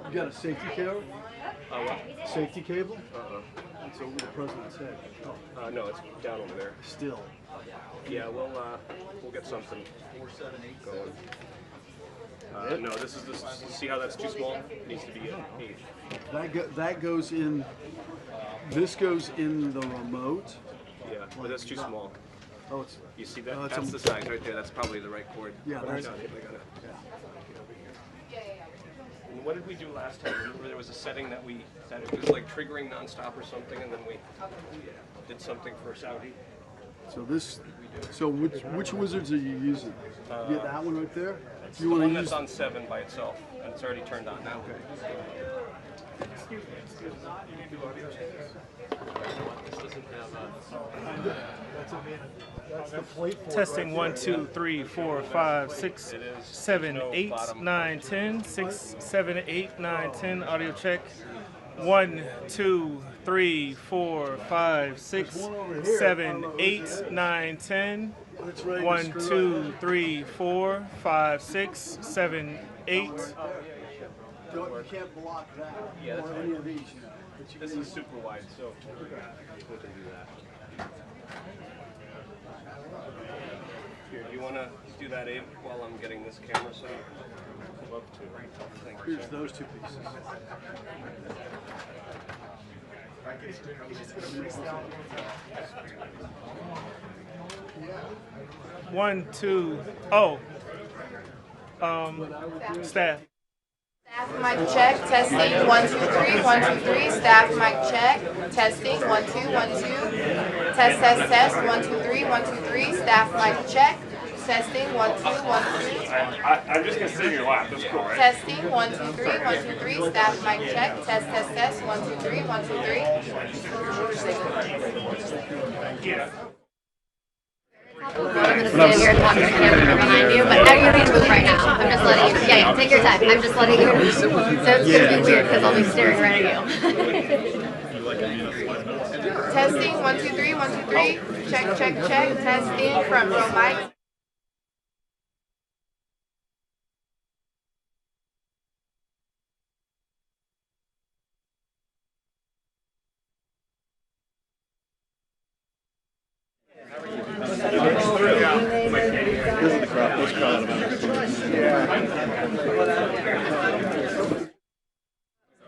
You got a safety cable? What? Safety cable? Uh-uh. So what the president said. No, it's down over there. Still. Yeah, we'll get something going. No, this is this. See how that's too small? It needs to be an 8. That goes in. This goes in the remote. Yeah, but that's too small. Oh, it's. You see that? Oh, That's the size right there. That's probably the right cord. Yeah, But I that's got it. it. I got it. And what did we do last time? Remember there was a setting that it was like triggering nonstop or something, and then we did something for Saudi. So this. So which wizards are you using? You get that one right there. It's You the want one to that's use? on 7 by itself, and it's already turned on now. Okay. Testing 1, 2, 3, 4, 5, 6, 7, 8, 9, 10. 6, 7, 8, 9, 10. Audio check. 1, 2, 3, 4, 5, 6, 7, 8, 9, 10. 1, 2, 3, 4, 5, 6, 7, 8. You can't block that. Yeah, that's or any of these. But you This can is super wide, so we can do that. Here, do you want to do that, Abe, while I'm getting this camera set up? I'd love to. Thank you, Here's sir. those two pieces. 1, 2. Oh. Staff. Staff mic check, testing, 1, 2, 3, 1, 2, 3, staff mic check, testing, 1, 2, 1, 2, test, test, test, 1, 2, 3, 1, 2, 3, staff mic check, testing, 1, 2, 1, 2, I'm just gonna sit in your lap, that's cool, right? testing, 1, 2, 3, 1, 2, 3, staff mic check, test, test, test, 1, 2, 3, 1, 2, 3. Yeah. I'm gonna stand here and talk to everyone behind you, but you can move right now. I'm just letting you. Yeah, take your time. I'm just letting you. So it's gonna be weird because I'll be staring right at you. Testing, 1, 2, 3, 1, 2, 3, check, check, check, testing, front row mic.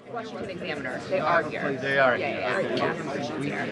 Questions examiner. They are here. They are. Yeah. Questions here.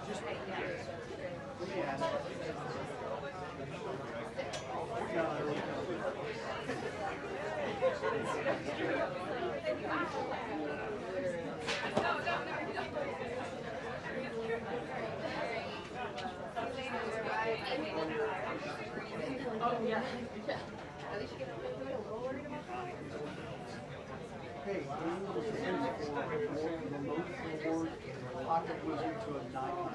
just let me ask. Hey, Daniel was looking for a remote keyboard pocket wizard to a Nikon.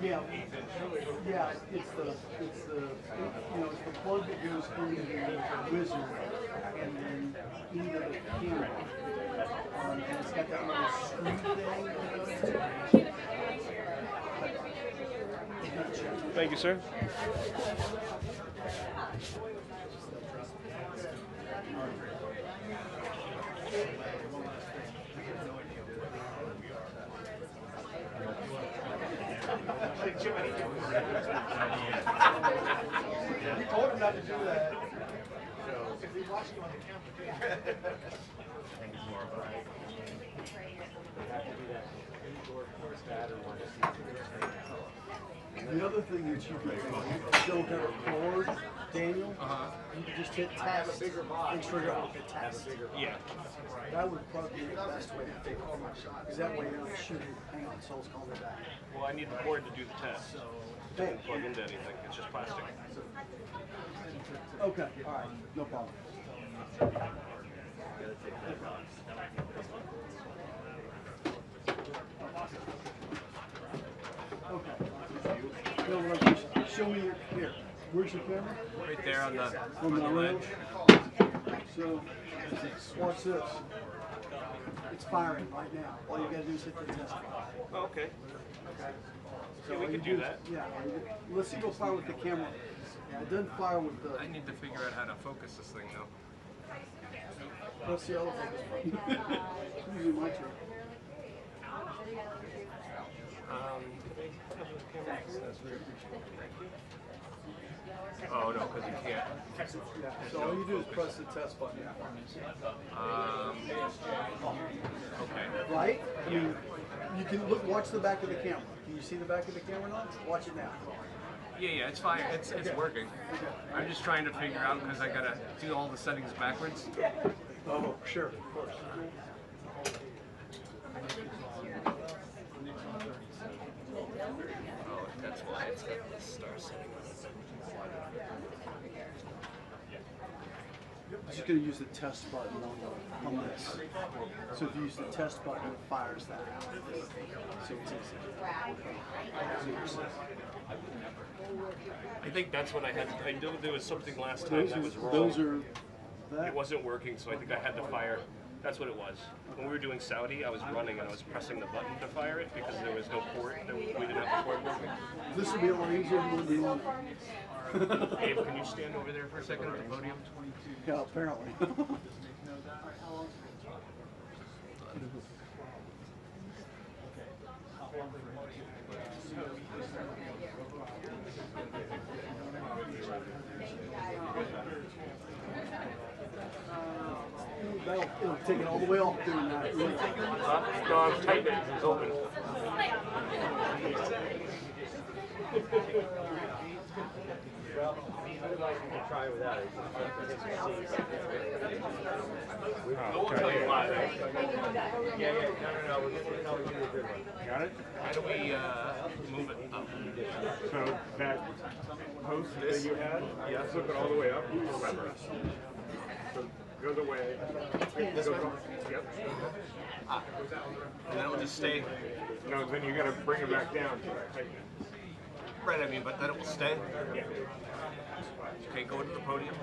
Yeah, it's the plug that goes into the wizard and then into the camera. And it's got that little screw thing. Thank you, sir. You told him not to do that. The other thing that you can do, don't get record, Daniel, you can just hit test and trigger off the test. Yeah. That would probably be the best way to take all my shots. Because that way you're not shooting. Hang on, Soul's calling me back. Well, I need the cord to do the test. Hey. Don't plug into anything. It's just plastic. Okay, all right, no problem. Okay. No, show me your, here. Where's your camera? Right there on the ledge. So, watch this. It's firing right now. All you gotta do is hit the test button. Oh, okay. So Yeah, we can do that. Yeah. Let's see, go fire with the camera. Yeah, it doesn't fire with the. I need to figure out how to focus this thing though. Press the other focus button. Usually my turn. Oh no, because you can't. So all you do is press the test button. Okay. Right? You can look, watch the back of the camera. Can you see the back of the camera now? Watch it now. Yeah, it's fine. It's working. I'm just trying to figure out because I gotta do all the settings backwards. Oh, sure, of course. Oh, that's why it's got the star setting on it. I'm just going to use the test button on this. So if you use the test button, it fires that. So it's easy. I think that's what I had. I knew there was something last time that was wrong. Those are that. It wasn't working, so I think I had to fire. That's what it was. When we were doing Saudi, I was running and I was pressing the button to fire it because there was no port. We didn't have the port working. This will be a lot easier than the one. Abe, can you stand over there for a second at the podium? Yeah, apparently. It'll take it all the way off doing that. No, I'm tightening it. It's open. Try without it. We'll tell you why. No, we're good. No, we did a good one. Got it? How do we move it up? So that post that you had, flip it all the way up. Remember. So go the way. This way? Yep. And then it'll just stay. No, then you got to bring it back down to tighten it. Right, I mean, but then it will stay. Yeah. Okay, go to the podium.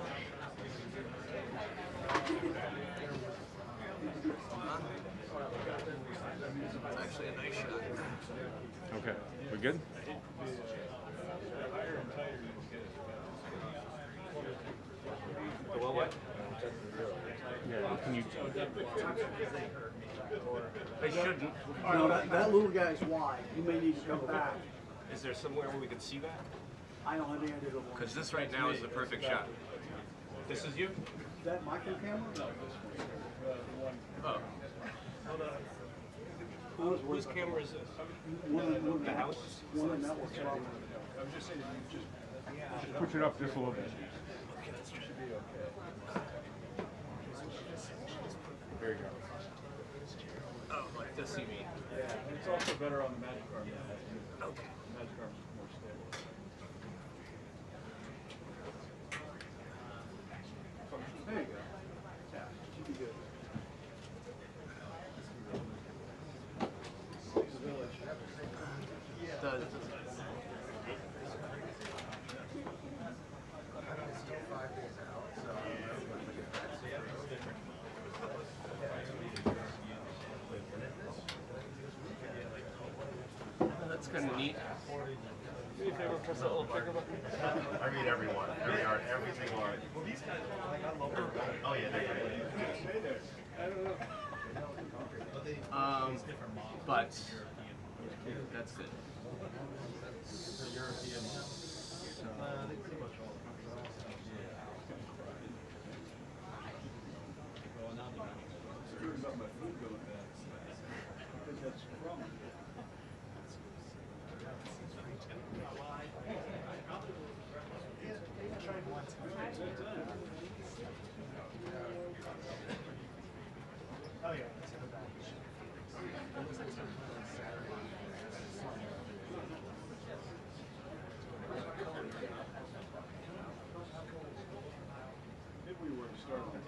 It's actually a nice shot. Okay. We good? Well, what? Yeah. Can you? They shouldn't. No, that little guy's wide. You may need to come back. Is there somewhere where we can see that? I don't have any idea. Because this right now is the perfect shot. This is you? That micro camera? Whose camera is this? One The house? One of the networks. Just push it up just a little bit. There you go. Oh, like this, you mean? Yeah, and it's also better on the Magic Card. Okay. The Magic Card is more stable. There you go. Yeah, should be good. It does. That's kind of neat. Do you ever press that little trigger button? I read every one, every single article. Oh yeah, they're great. But that's it.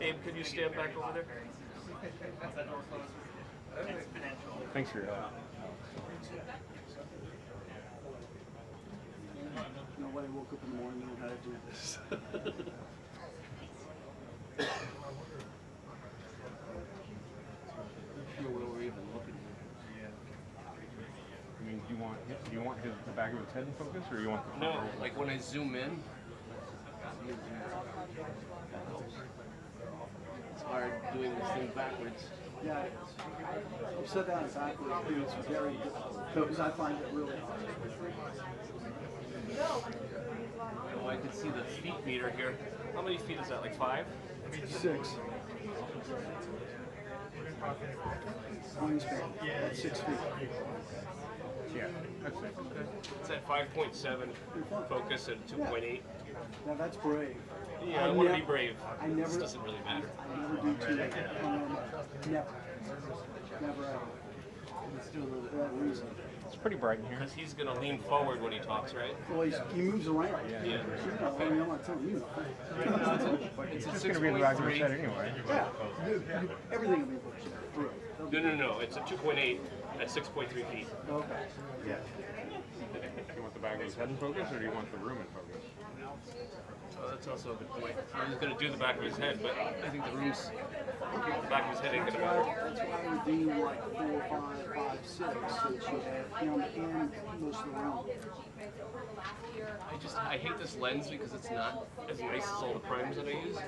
Abe, could you stand back over there? Thanks for your help. Nobody woke up in the morning knowing how to do this. Sure, where we're even looking. I mean, do you want the back of his head in focus, or you want the No, like when I zoom in, it's hard doing this thing backwards. Yeah, you said that backwards, it's very difficult, because I find it really hard. Oh, I can see the feet meter here. How many feet is that, like 5? 6. Wingspan, that's 6 feet. Yeah, that's it. It's at 5.7, focus at 2.8. Now that's brave. Yeah, I want to be brave. I never, This doesn't really matter. I never do 2. Never. Never ever. Let's do a little For that reason. It's pretty bright in here. Because he's going to lean forward when he talks, right? Well, he moves around. Yeah. You know, I mean, I'm not telling you. It's It's just going to be in the back of his head 6.3. anyway. Yeah, everything will be pushed through. No. It's at 2.8 at 6.3 feet. Okay. Yeah. Do you want the back of his head in focus, or do you want the room in focus? Oh, that's also a good point. I was going to do the back of his head, but I think the room's... The back of his head ain't going to matter. That's why we do like 4, 5, 5, 6, so that you have him and most of the room. I hate this lens because it's not as nice as all the primes that I use.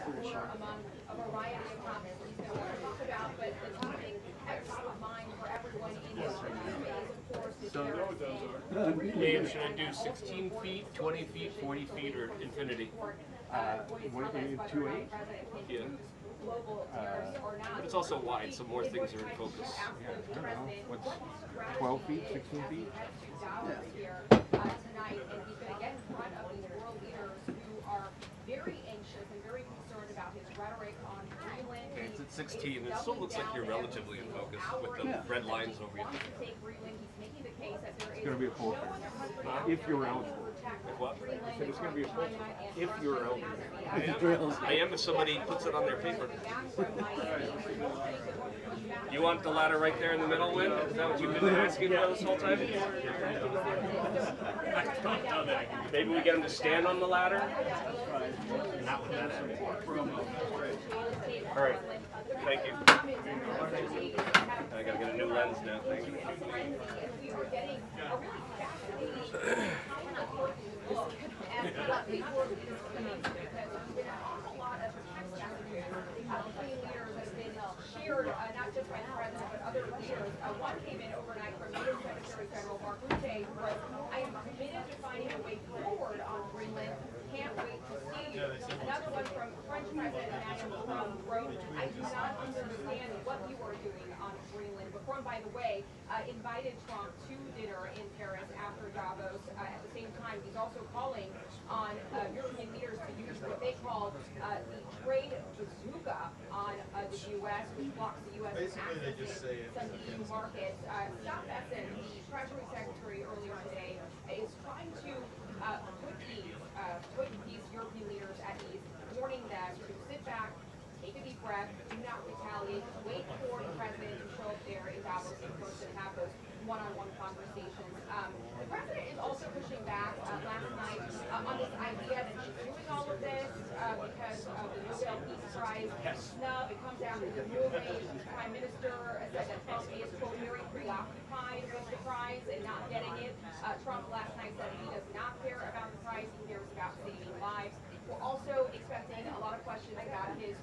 So, Dave, should I do 16 feet, 20 feet, 40 feet, or infinity? What, 2.8? Yeah. But it's also wide, so more things are in focus. Yeah, I don't know. What's 12 feet, 16 feet? Okay, it's at 16. It still looks like you're relatively in focus with the red lines over you. It's going to be a full thing. If you're eligible. Like what? I said it's going to be a full thing. If you're eligible. I am if somebody puts it on their paper. You want the ladder right there in the middle, Win? Is that what you've been asking for this whole time? Maybe we get him to stand on the ladder? All right. Thank you. I gotta get a new lens now. Thank you. Not just by the president, but other leaders. One came in overnight from U.S. Secretary General Mark Rutte, was, I am committed to finding a way forward on Greenland. Can't wait to see you. Another one from French President Emmanuel Macron wrote, I do not understand what you are doing on Greenland. Macron Macron, by the way, invited Trump to dinner in Paris after Davos. At the same time, he's also calling on European leaders to use what they call the trade bazooka on the U.S., which blocks the U.S. from accessing some EU markets. Scott Bessent, the Treasury Secretary, earlier today, is trying to put these European leaders at ease, warning them to sit back, take a deep breath, do not retaliate, wait for the president to show up there in Davos in person and have those one-on-one conversations. The president is also pushing back last night on this idea that she's doing all of this because of the Nobel Peace Prize snub. It comes down to the Norway Prime Minister said that Trump is, quote, very preoccupied with the prize and not getting it. Trump last night said he does not care about the prize, he cares about saving lives. We're also expecting a lot of questions about his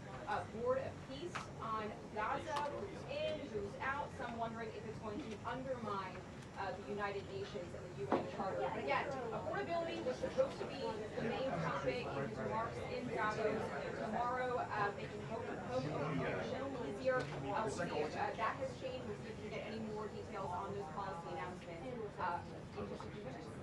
Board of Peace on Gaza, who's in, who's out, some wondering if it's going to undermine the United Nations and the UN Charter. But again, affordability was supposed to be the main topic in his remarks in Davos. Tomorrow, making home ownership easier. We'll see if that has changed. We'll see if we can get any more details on those policy announcements in just a few minutes.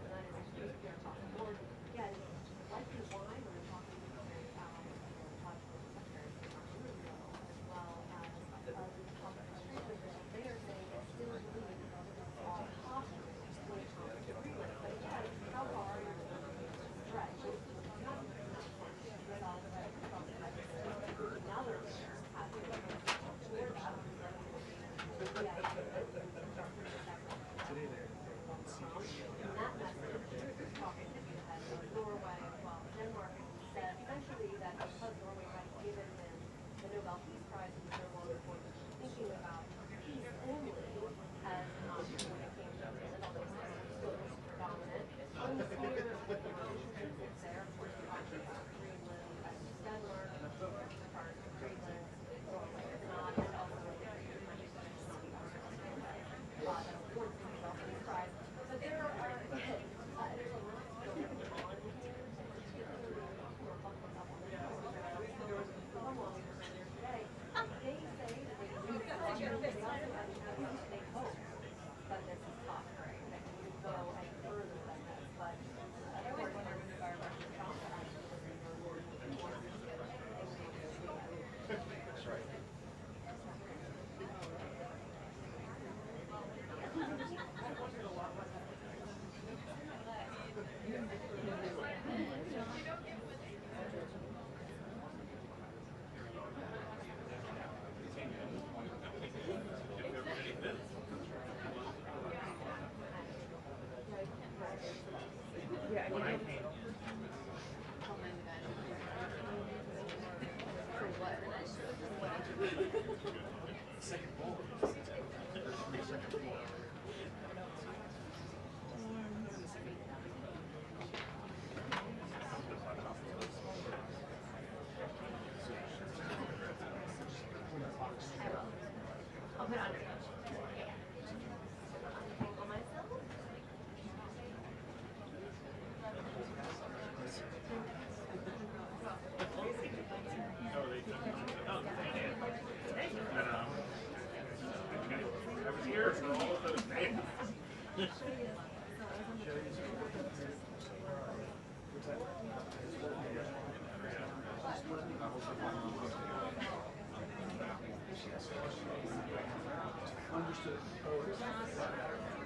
Understood.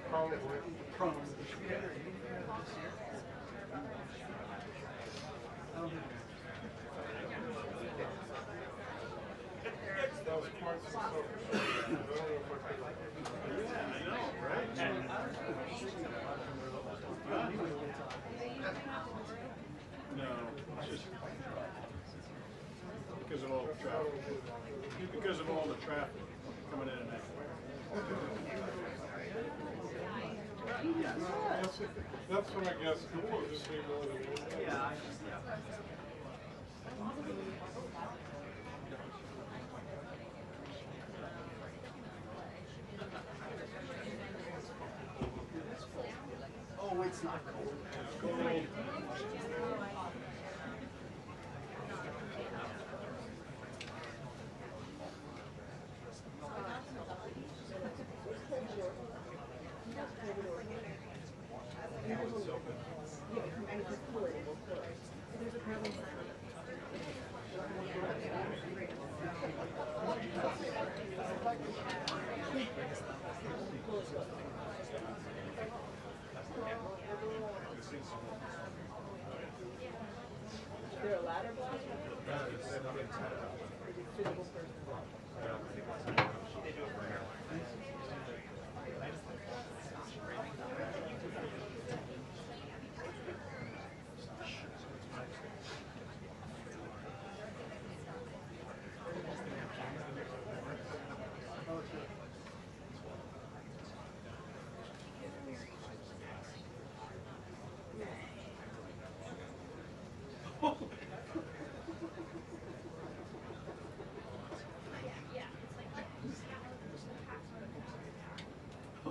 Probably. Because of all the traffic. Because of all the traffic coming in and out. That's what I guess. Yeah. Oh, it's not cold. It's cold.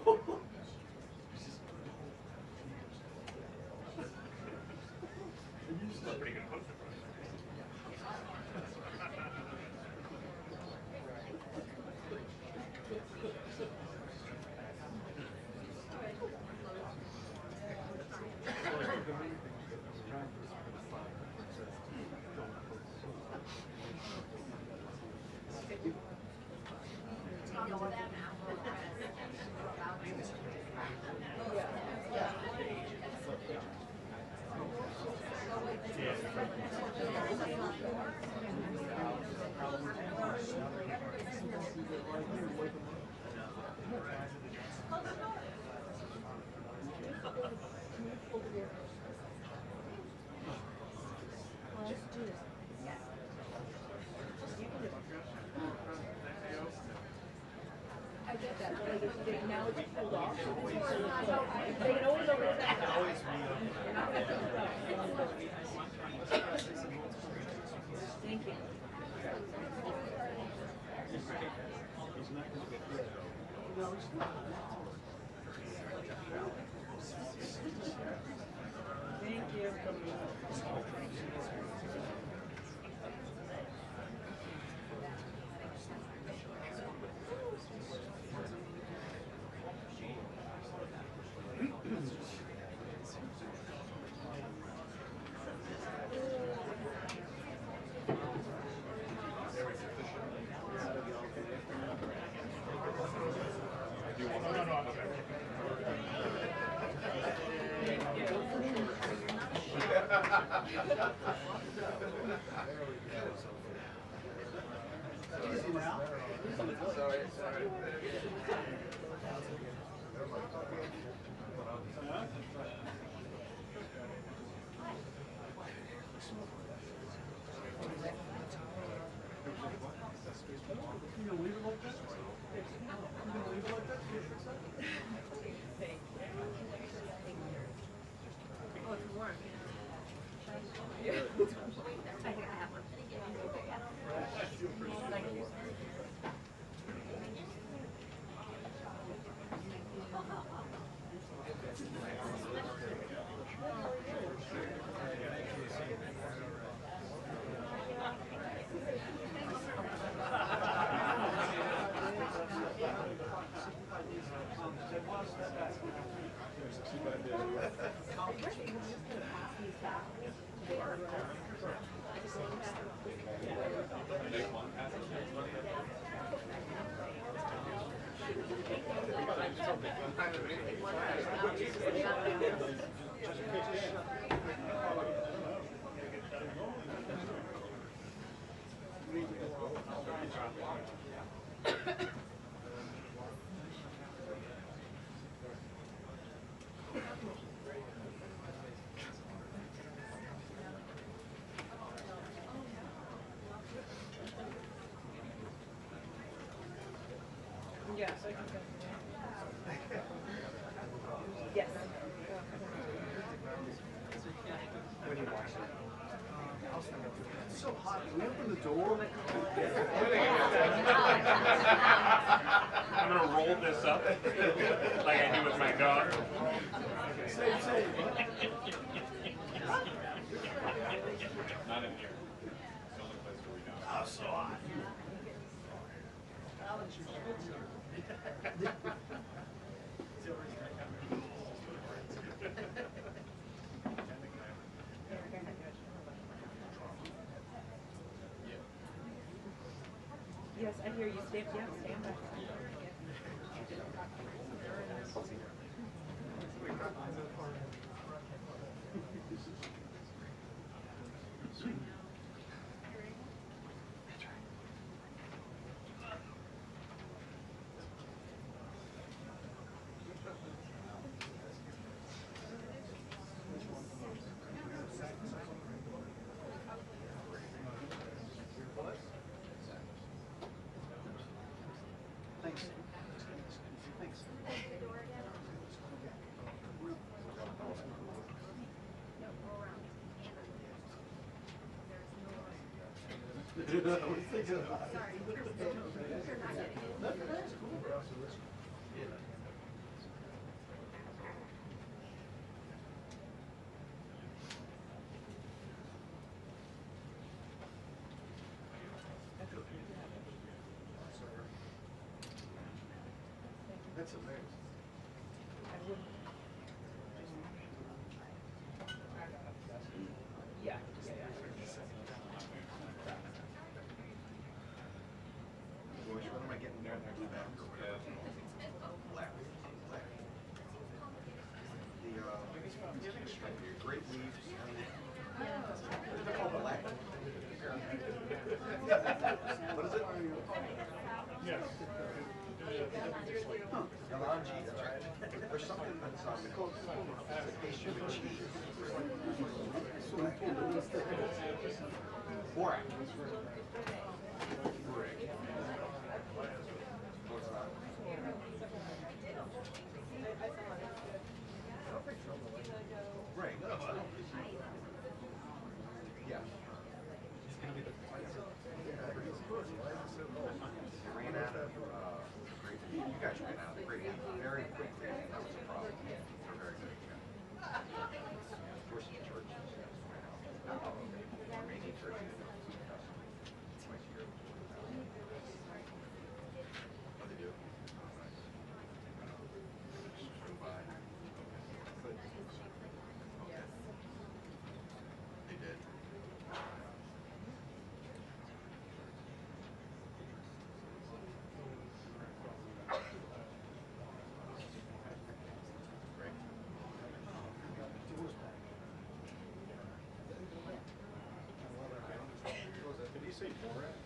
Pretty good poster. Yes, I can go. Yes. It's so hot. Can we open the door? I'm gonna roll this up like I do with my dog. Same. Not in here. It's the only place where we don't. Oh, so hot. Yes, I hear you. Stand back. Thanks. That's amazing. Yeah. Which one am I getting there? Blue back or whatever? Black. Black. The great leaves. They're called black. What is it? Yes. Melange, that's right. There's something that's pastry with cheese. Borax. Right. Yeah. Ran out of grape. You guys ran out of grape very quickly, and that was a problem. They're very good. Dorsey churches. Remaining churches. What they do? They did. Did he say Borat?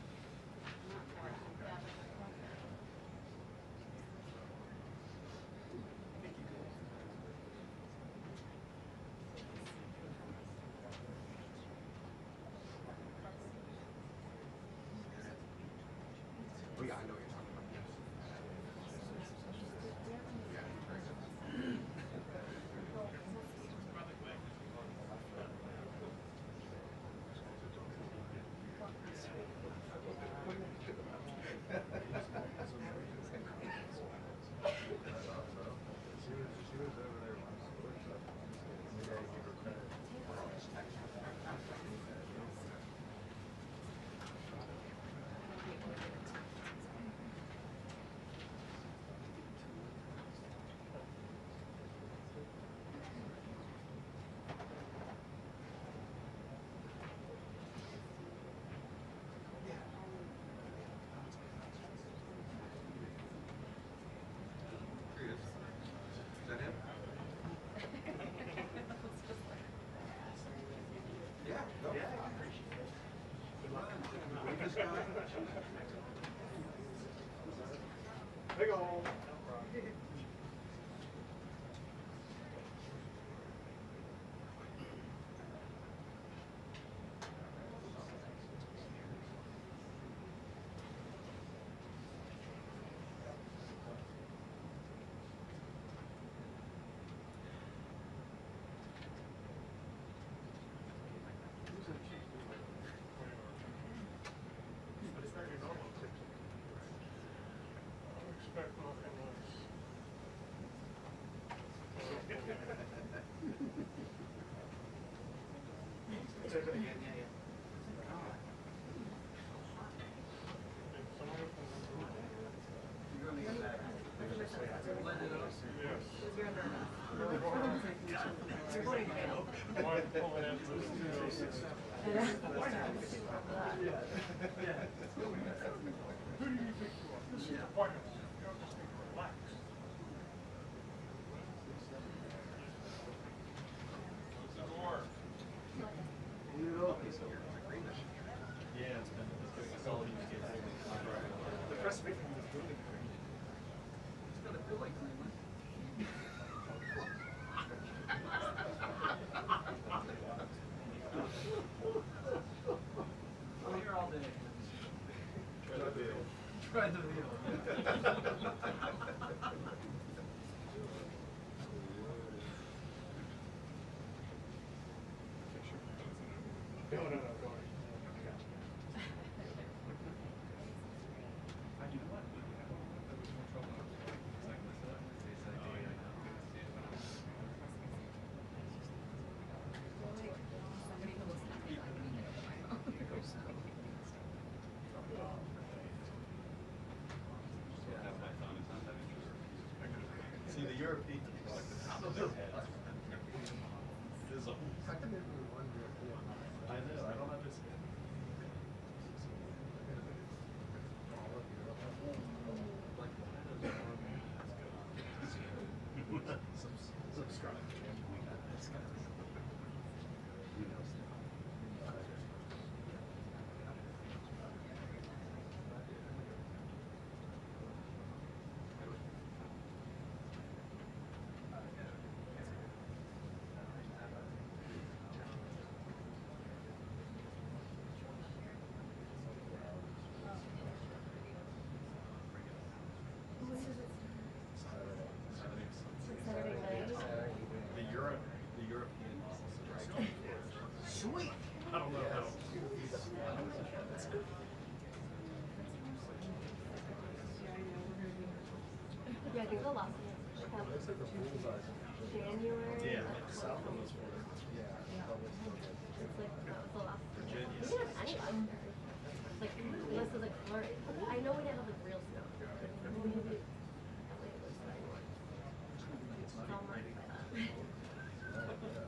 Oh yeah, I know what you're talking about. Yeah, very good. Is that him? Yeah, go. This guy. Big ol'. Expect nothing less. Say that again, yeah. You're going to get that. Yes. One pulling in this Who do you think you are? This is the point of it. You don't just need to relax. Close the door. Yeah, it's been it's all you get. The press making this building. It's gonna feel like Cleveland. I'm here all day. Try the deal. Try the deal. See, the European is like the top of their head. There's a I know, I don't understand. Subscribe. The European Sweet. I don't know how. Yeah, I think the last one January. Yeah, south of those borders. It's like that was the last. Virginia. We didn't have anyone. Like this was like flurry. I know we didn't have like real snow. Maybe LA was like summer by that.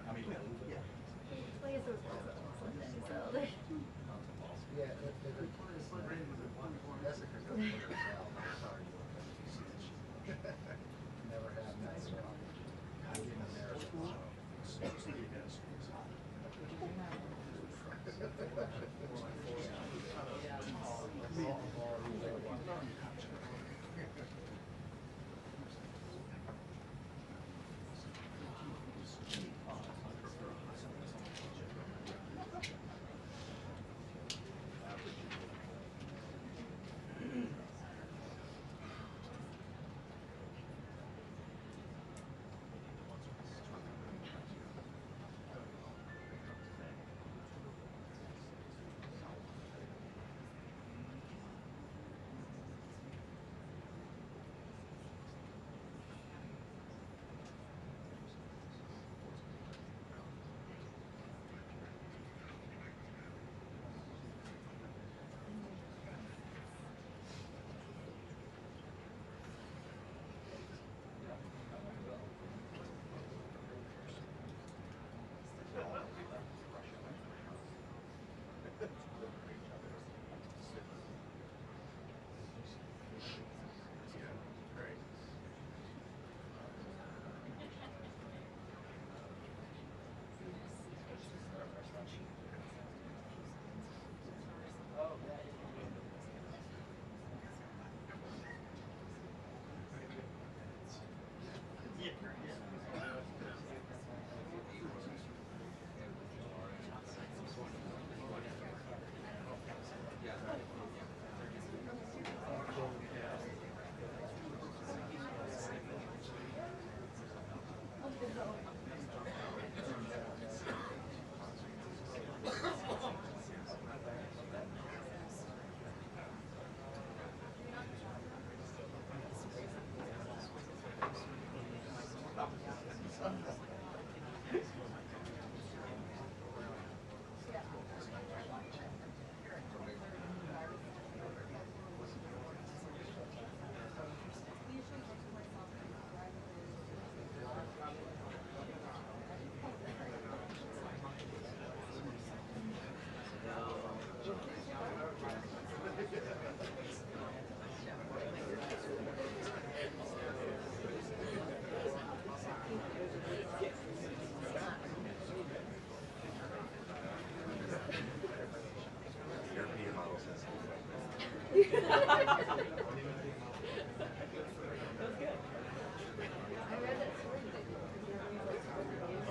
I mean, I guess it was also Sunday, so they. Yeah, never had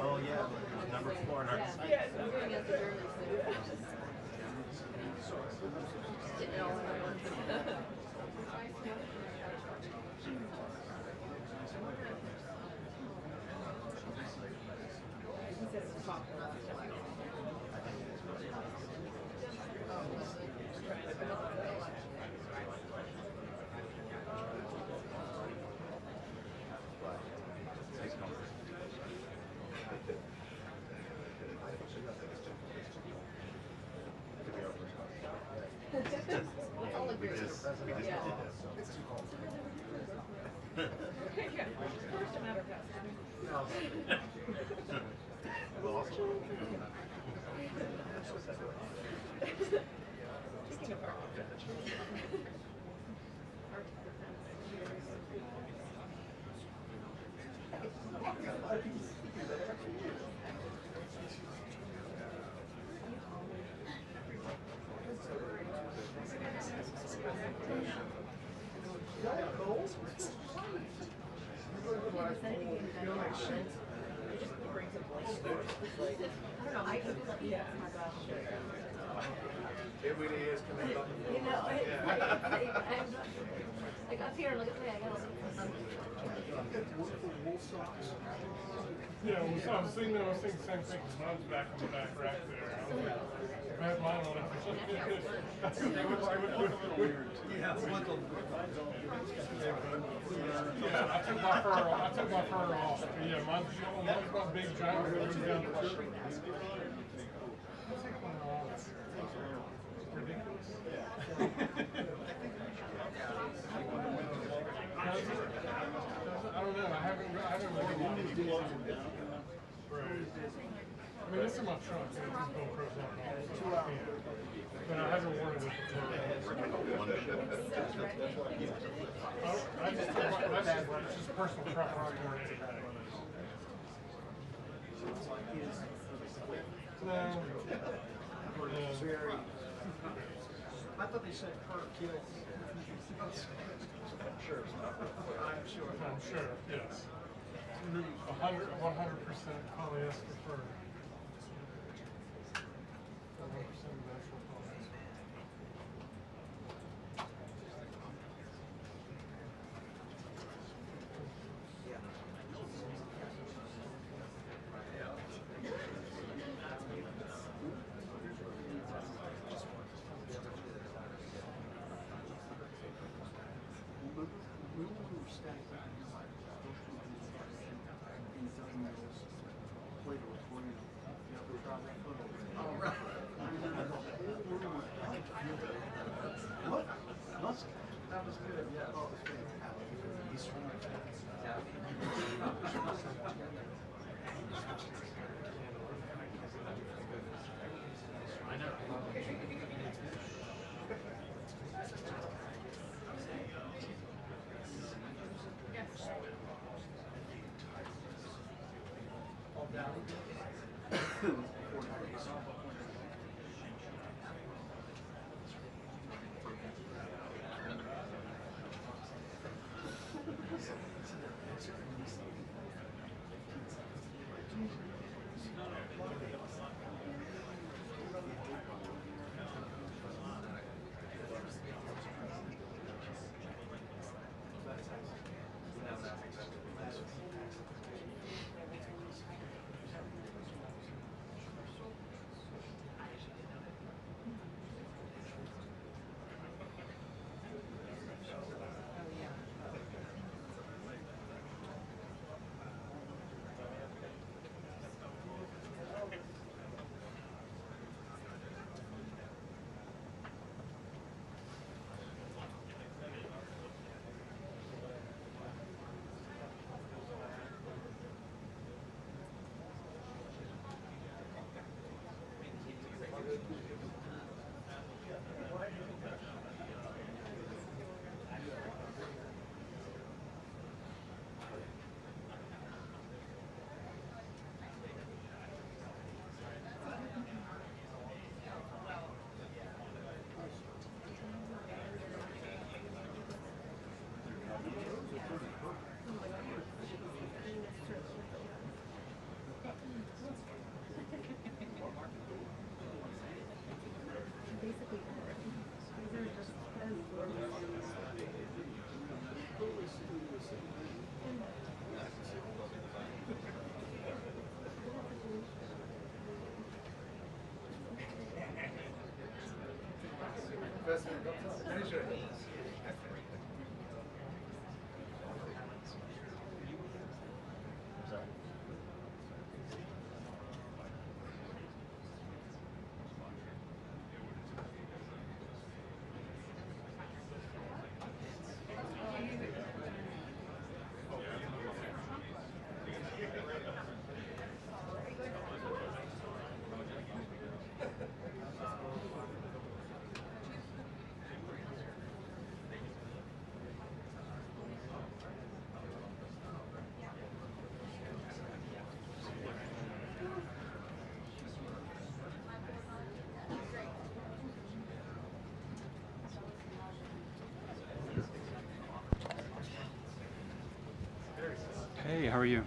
oh yeah, number 4 in our It's too cold. It really is coming up. You know, like up here, look at me, I got Yeah, well, I was thinking the same thing. Mine's back in the back rack there. I had mine on it. Yeah, it's like a Yeah, I took my fur off. Yeah, mine's got big giant rivers down the church. Ridiculous. I don't know. I haven't really wanted to. Right. I mean, this is my trunk. It's just GoPro's on all. But I haven't worn it for I just that's just personal preference more than anything. No. very. I thought they said per kill. Sure. I'm sure, yes. 100% polyester fur. 100% natural polyester. That was good. Yeah. Oh, it was I know. Hey, how are you?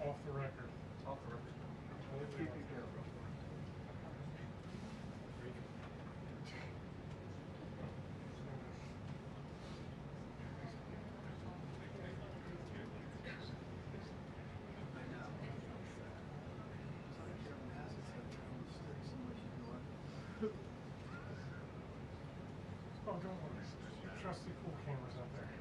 Off the record. Off the record. Keep it going. Oh, don't worry. Trusty pool cameras up there.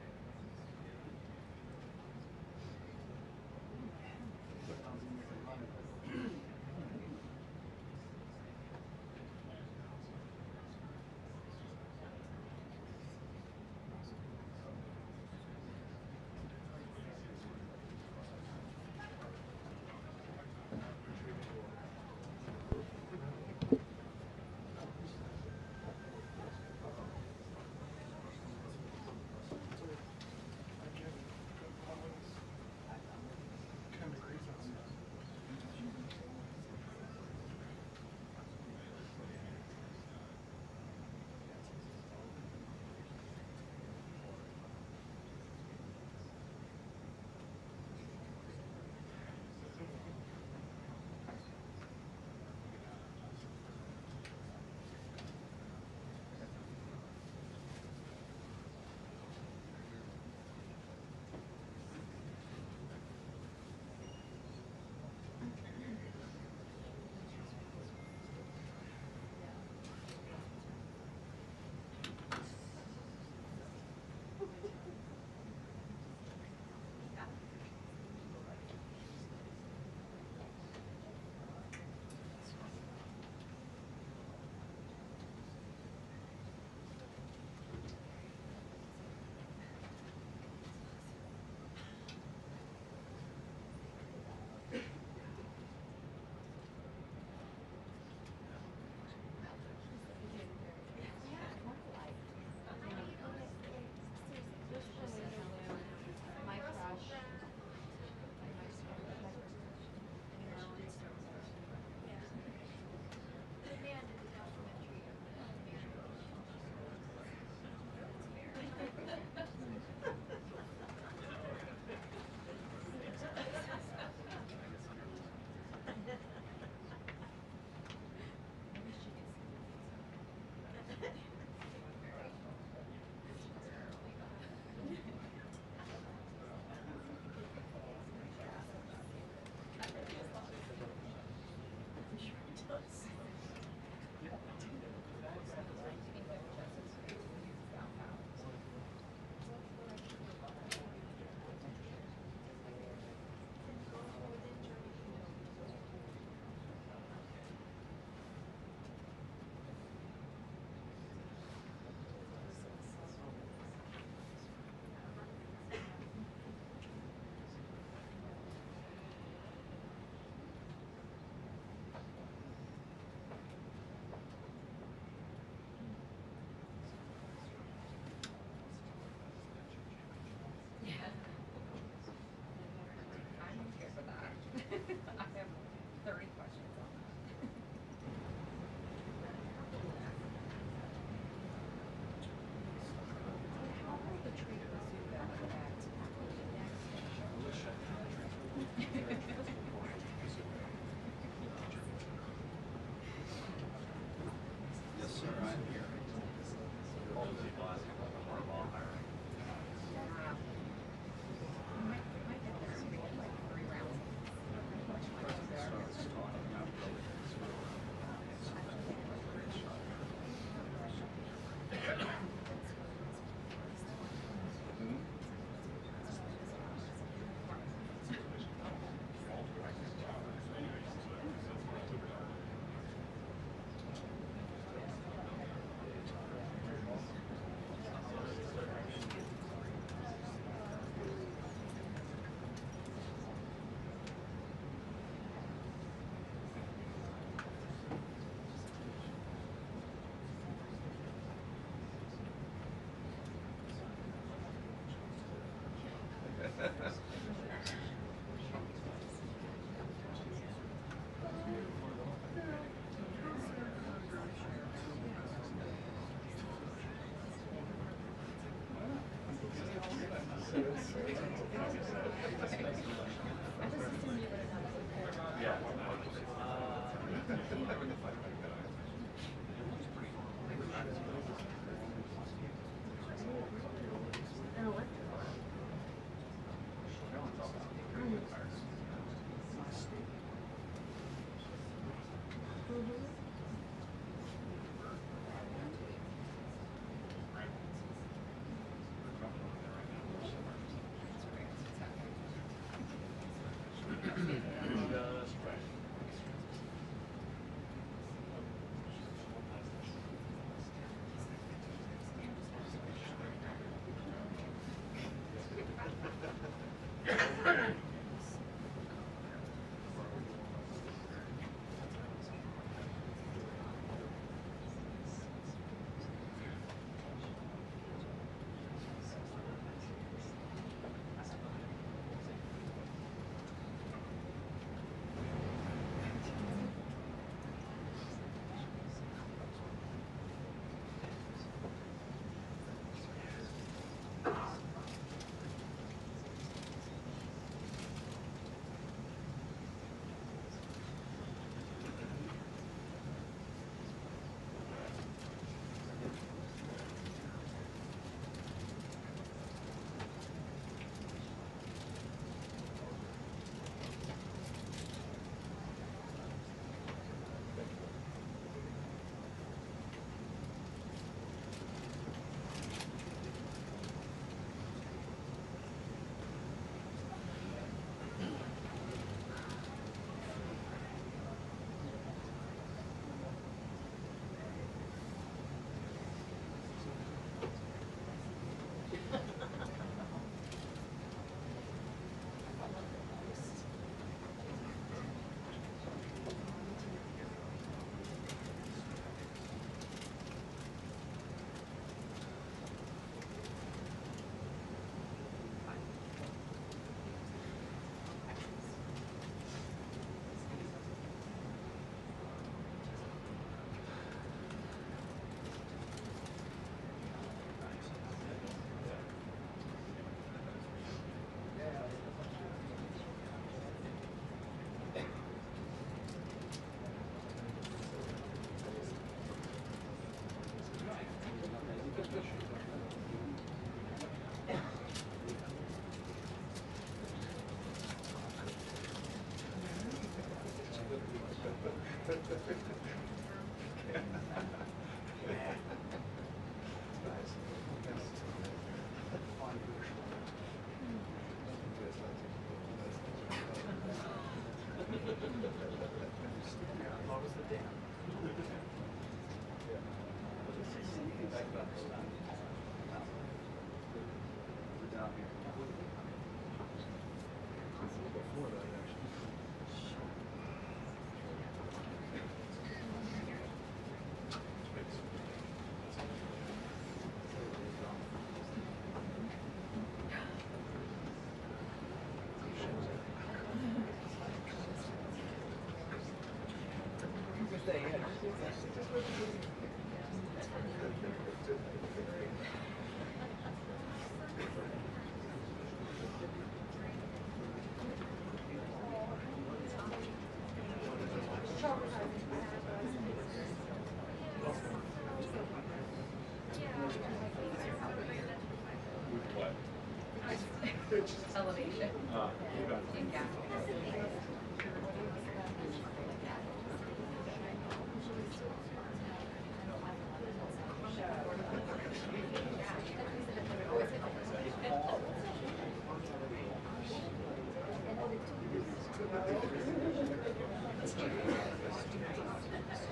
Elevation.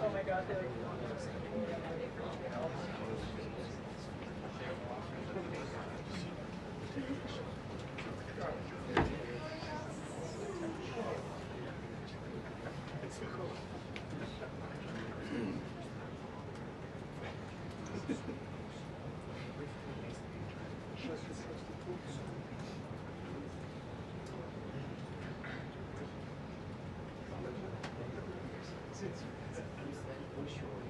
Oh my God, they're like, I'm sure.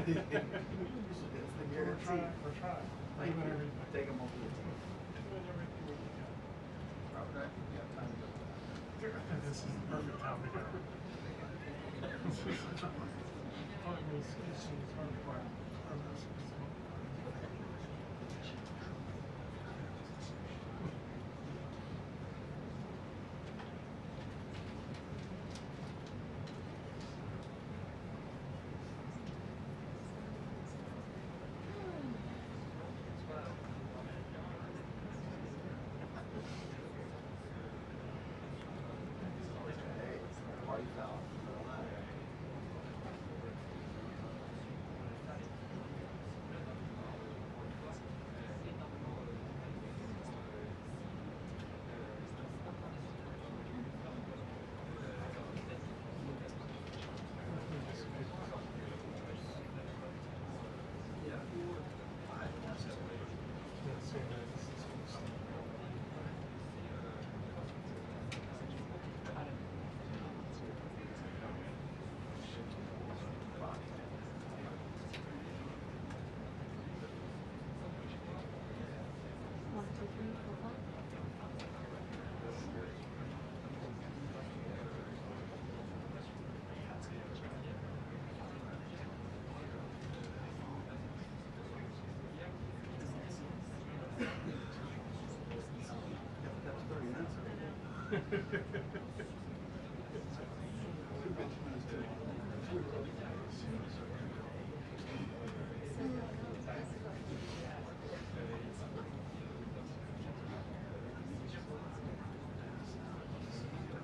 the guarantee. We're trying. Thank Doing you. everything. Take them over the team. Doing everything we can. Okay. Yeah, time to go. This is the perfect time to go.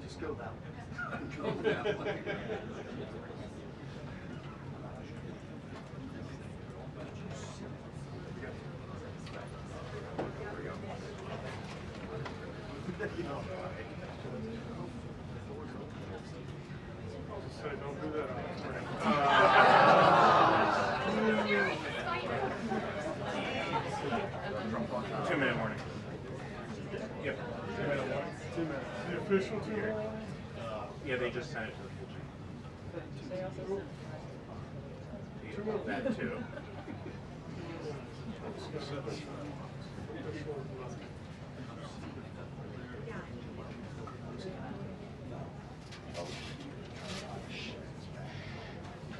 Just go that way. Go that way. So don't do that on the screen. 2-minute warning. Yep. 2 minute warning. 2 minutes. The official 2 minute warning? Yeah, they just sent it to the full team. That too.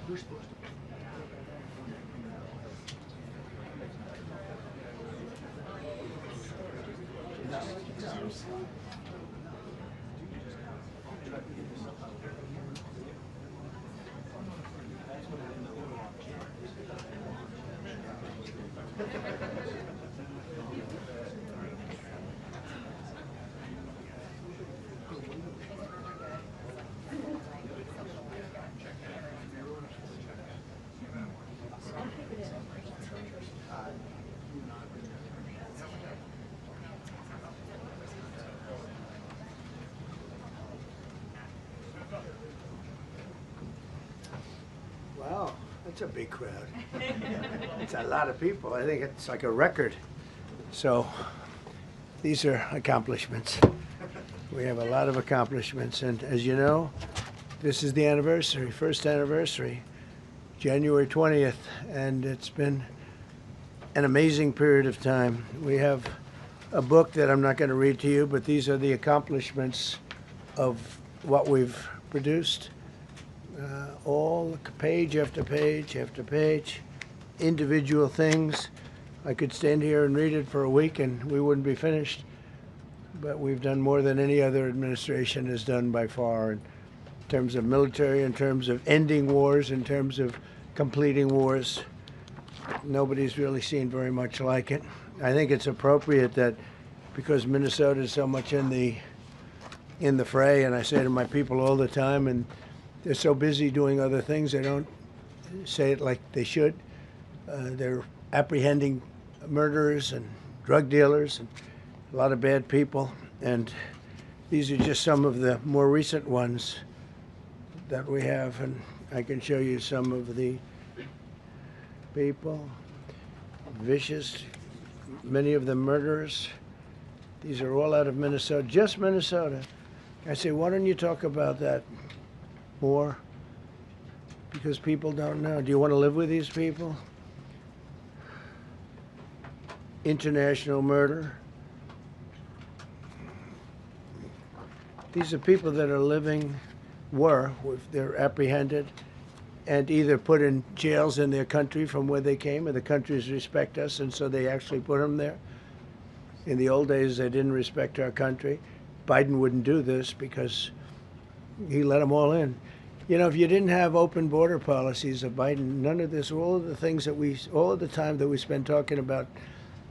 We're supposed to. Wow, that's a big crowd. It's a lot of people. I think it's like a record. So these are accomplishments. We have a lot of accomplishments. And as you know, this is the anniversary, first anniversary, January 20th. And it's been an amazing period of time. We have a book that I'm not going to read to you, but these are the accomplishments of what we've produced. All page after page after page, individual things. I could stand here and read it for a week and we wouldn't be finished. But we've done more than any other administration has done by far in terms of military, in terms of ending wars, in terms of completing wars. Nobody's really seen very much like it. I think it's appropriate that because Minnesota is so much in the fray, and I say to my people all the time, and they're so busy doing other things, they don't say it like they should. They're apprehending murderers and drug dealers and a lot of bad people. And these are just some of the more recent ones that we have. And I can show you some of the people. Vicious, many of them murderers. These are all out of Minnesota, just Minnesota. I say, why don't you talk about that more? because people don't know. Do you want to live with these people? International murder. These are people that are living, if they're apprehended and either put in jails in their country from where they came, and the countries respect us, and so they actually put them there. In the old days, they didn't respect our country. Biden wouldn't do this because he let them all in. You know, if you didn't have open border policies of Biden, none of this, all of the things that all of the time that we spend talking about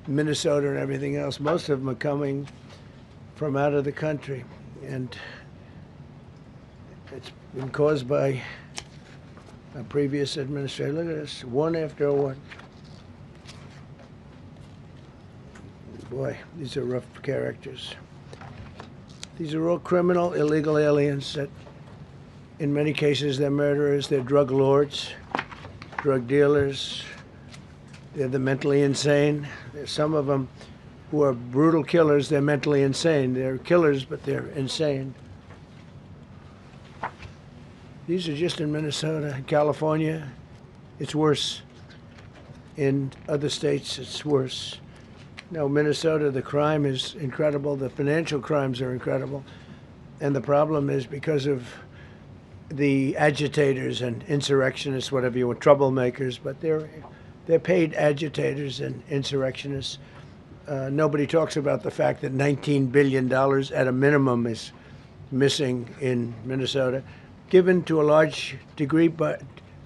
Minnesota and everything else, most of them are coming from out of the country. And it's been caused by a previous administration. Look at this, one after one. Boy, these are rough characters. These are all criminal, illegal aliens that, in many cases, they're murderers, they're drug lords, drug dealers. They're the mentally insane. There's some of them who are brutal killers, they're mentally insane. They're killers, but they're insane. These are just in Minnesota. California, it's worse. In other states, it's worse. Now, Minnesota, the crime is incredible. The financial crimes are incredible. And the problem is because of the agitators and insurrectionists, whatever you want, troublemakers, but they're paid agitators and insurrectionists. Nobody talks about the fact that $19 billion at a minimum is missing in Minnesota, given to a large degree by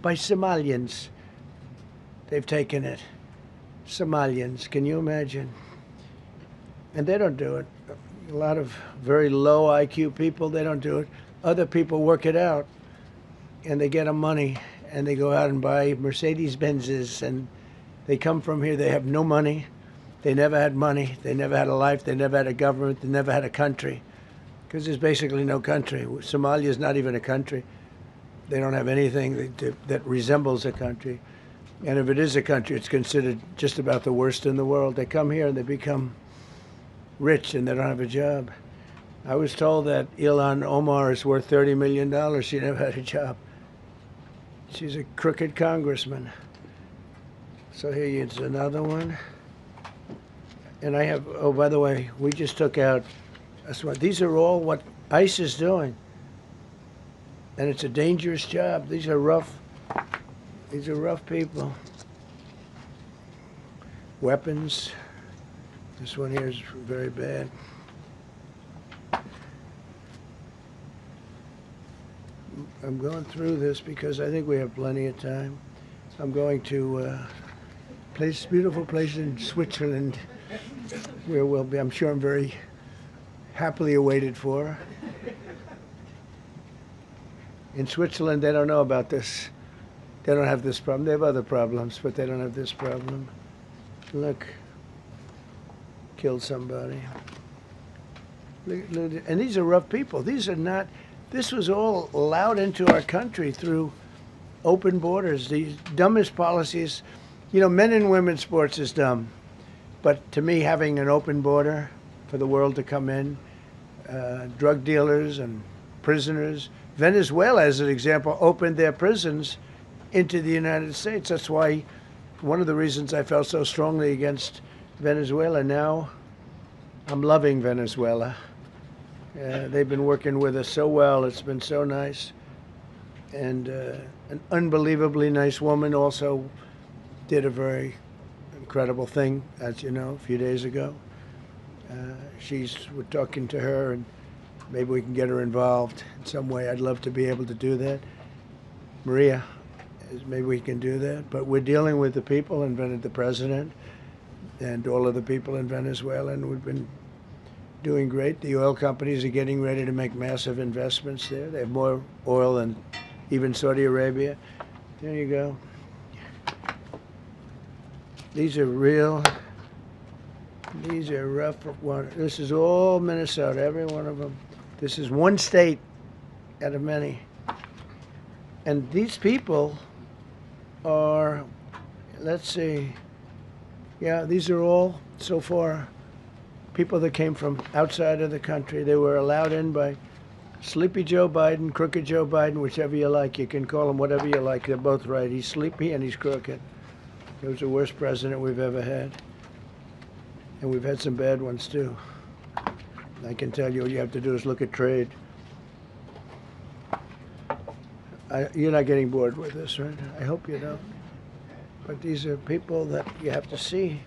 Somalians. They've taken it. Somalians, can you imagine? And they don't do it. A lot of very low IQ people, they don't do it. Other people work it out, and they get them money, and they go out and buy Mercedes-Benzes, and they come from here, they have no money. They never had money. They never had a life. They never had a government. They never had a country, because there's basically no country. Somalia is not even a country. They don't have anything that resembles a country. And if it is a country, it's considered just about the worst in the world. They come here and they become rich and they don't have a job. I was told that Ilhan Omar is worth $30 million. She never had a job. She's a crooked congressman. So here is another one. And I have, oh, by the way, we just took out, these are all what ICE is doing. And it's a dangerous job. These are rough people. Weapons. This one here is very bad. I'm going through this because I think we have plenty of time. I'm going to beautiful place in Switzerland where we'll be, I'm sure I'm very happily awaited for. In Switzerland, they don't know about this. They don't have this problem. They have other problems, but they don't have this problem. Look, killed somebody. Look, and these are rough people. These are not, this was all allowed into our country through open borders. These dumbest policies, you know, men and women's sports is dumb. But to me, having an open border for the world to come in, drug dealers and prisoners. Venezuela, as an example, opened their prisons into the United States. That's why one of the reasons I felt so strongly against Venezuela. Now I'm loving Venezuela. They've been working with us so well. It's been so nice. And an unbelievably nice woman also did a very incredible thing, as you know, a few days ago. We're talking to her, and maybe we can get her involved in some way. I'd love to be able to do that. Maria, maybe we can do that. But we're dealing with the people and the president and all of the people in Venezuela, and we've been doing great. The oil companies are getting ready to make massive investments there. They have more oil than even Saudi Arabia. There you go. These are real. These are rough. This is all Minnesota, every one of them. This is one state out of many. And these people are, let's see, yeah, these are all, so far, people that came from outside of the country. They were allowed in by Sleepy Joe Biden, Crooked Joe Biden, whichever you like. You can call him whatever you like. They're both right. He's sleepy and he's crooked. He was the worst president we've ever had. And we've had some bad ones, too. I can tell you, all you have to do is look at trade. You're not getting bored with this, right? I hope you don't. But these are people that you have to see.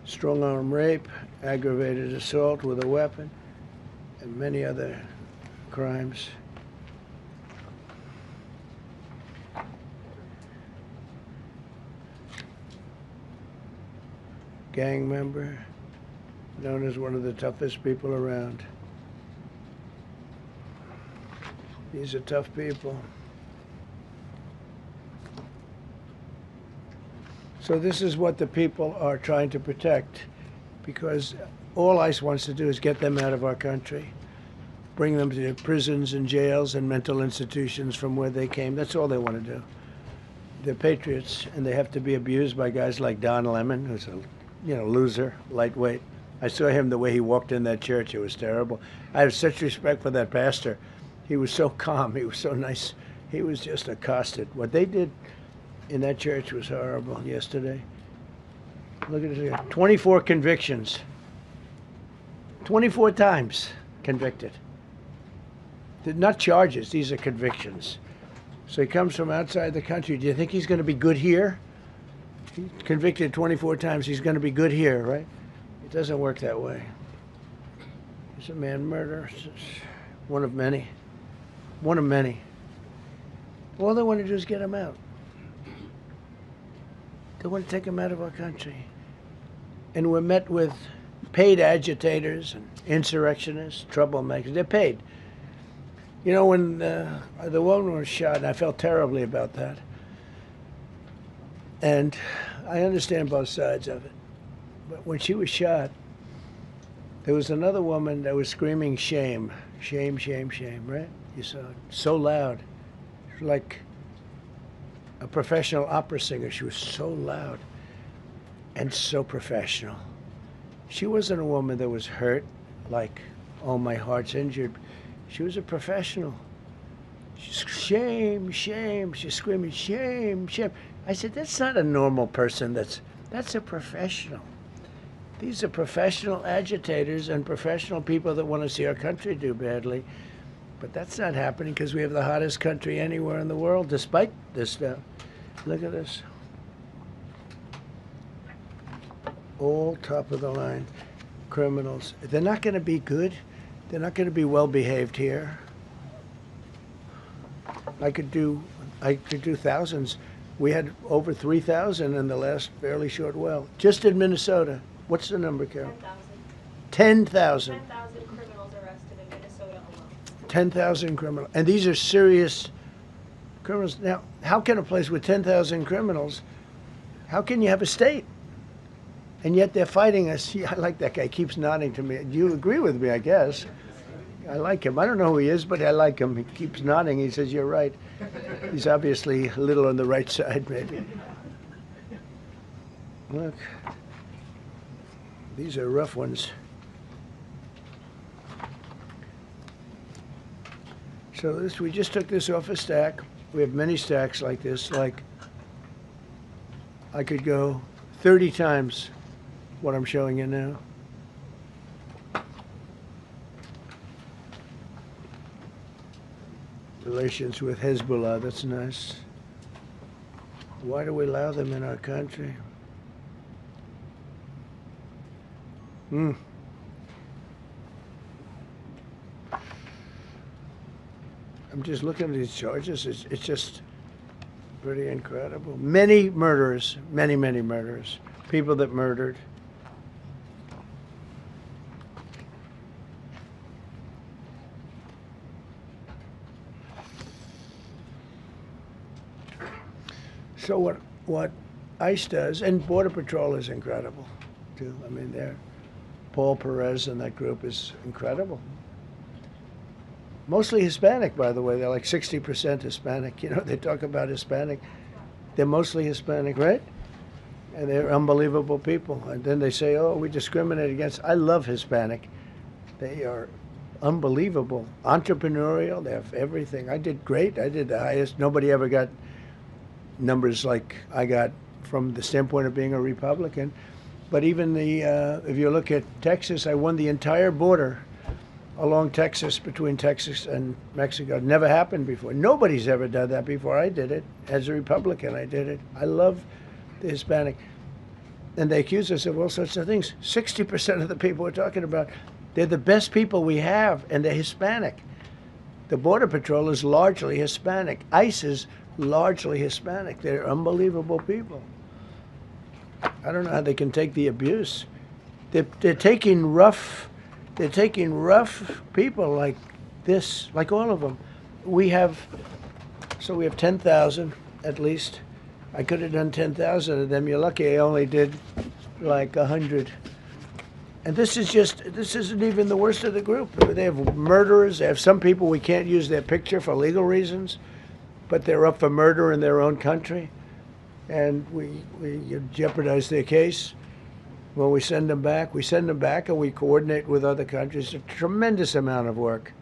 Strong-arm rape, aggravated assault with a weapon, and many other crimes. Gang member, known as one of the toughest people around. These are tough people. So this is what the people are trying to protect, because all ICE wants to do is get them out of our country, bring them to prisons and jails and mental institutions from where they came. That's all they want to do. They're patriots, and they have to be abused by guys like Don Lemon, who's a loser, lightweight. I saw him the way he walked in that church. It was terrible. I have such respect for that pastor. He was so calm. He was so nice. He was just accosted. What they did in that church was horrible yesterday. Look at it here. 24 convictions. 24 times convicted. They're not charges. These are convictions. So he comes from outside the country. Do you think he's going to be good here? He's convicted 24 times. He's going to be good here, right? It doesn't work that way. He's a man murderer. One of many. One of many. All they want to do is get him out. They want to take him out of our country. And we're met with paid agitators and insurrectionists, troublemakers. They're paid. You know, when the woman was shot, and I felt terribly about that. And I understand both sides of it. But when she was shot, there was another woman that was screaming shame. Shame, shame, shame, right? You saw it. So loud. It was like a professional opera singer. She was so loud and so professional. She wasn't a woman that was hurt, like, oh, my heart's injured. She was a professional. She's shame, shame. She's screaming, shame, shame. I said, that's not a normal person. That's a professional. These are professional agitators and professional people that want to see our country do badly. But that's not happening because we have the hottest country anywhere in the world, despite this stuff. Look at this. All top of the line criminals. They're not going to be good. They're not going to be well behaved here. I could do thousands. We had over 3,000 in the last fairly short while. Just in Minnesota. What's the number, Carol? 10,000. 10,000 criminals arrested in Minnesota alone. 10,000 criminals. And these are serious criminals. Now, how can a place with 10,000 criminals, how can you have a state? And yet they're fighting us. Yeah, I like that guy. He keeps nodding to me. You agree with me, I guess. I like him. I don't know who he is, but I like him. He keeps nodding. He says, you're right. He's obviously a little on the right side, maybe. Look. These are rough ones. So this, we just took this off a stack. We have many stacks like this. Like, I could go 30 times what I'm showing you now. Relations with Hezbollah, that's nice. Why do we allow them in our country? I'm just looking at these charges. It's just pretty incredible. Many murderers, many murderers. People that murdered. So what ICE does, and Border Patrol is incredible, too. I mean, Paul Perez and that group is incredible. Mostly Hispanic, by the way. They're like 60% Hispanic. You know, they talk about Hispanic. They're mostly Hispanic, right? And they're unbelievable people. And then they say, oh, we discriminate against. I love Hispanic. They are unbelievable. Entrepreneurial, they have everything. I did great. I did the highest. Nobody ever got numbers like I got from the standpoint of being a Republican. But even if you look at Texas, I won the entire border along Texas, between Texas and Mexico. It never happened before. Nobody's ever done that before. I did it. As a Republican, I did it. I love the Hispanic. And they accuse us of all sorts of things. 60% of the people we're talking about, they're the best people we have, and they're Hispanic. The Border Patrol is largely Hispanic. ICE is largely Hispanic. They're unbelievable people. I don't know how they can take the abuse. They're taking rough people like this, like all of them. We have 10,000 at least. I could have done 10,000 of them. You're lucky I only did like 100. And this isn't even the worst of the group. They have murderers. They have some people we can't use their picture for legal reasons, but they're up for murder in their own country. And we jeopardize their case. When we send them back and we coordinate with other countries. A tremendous amount of work.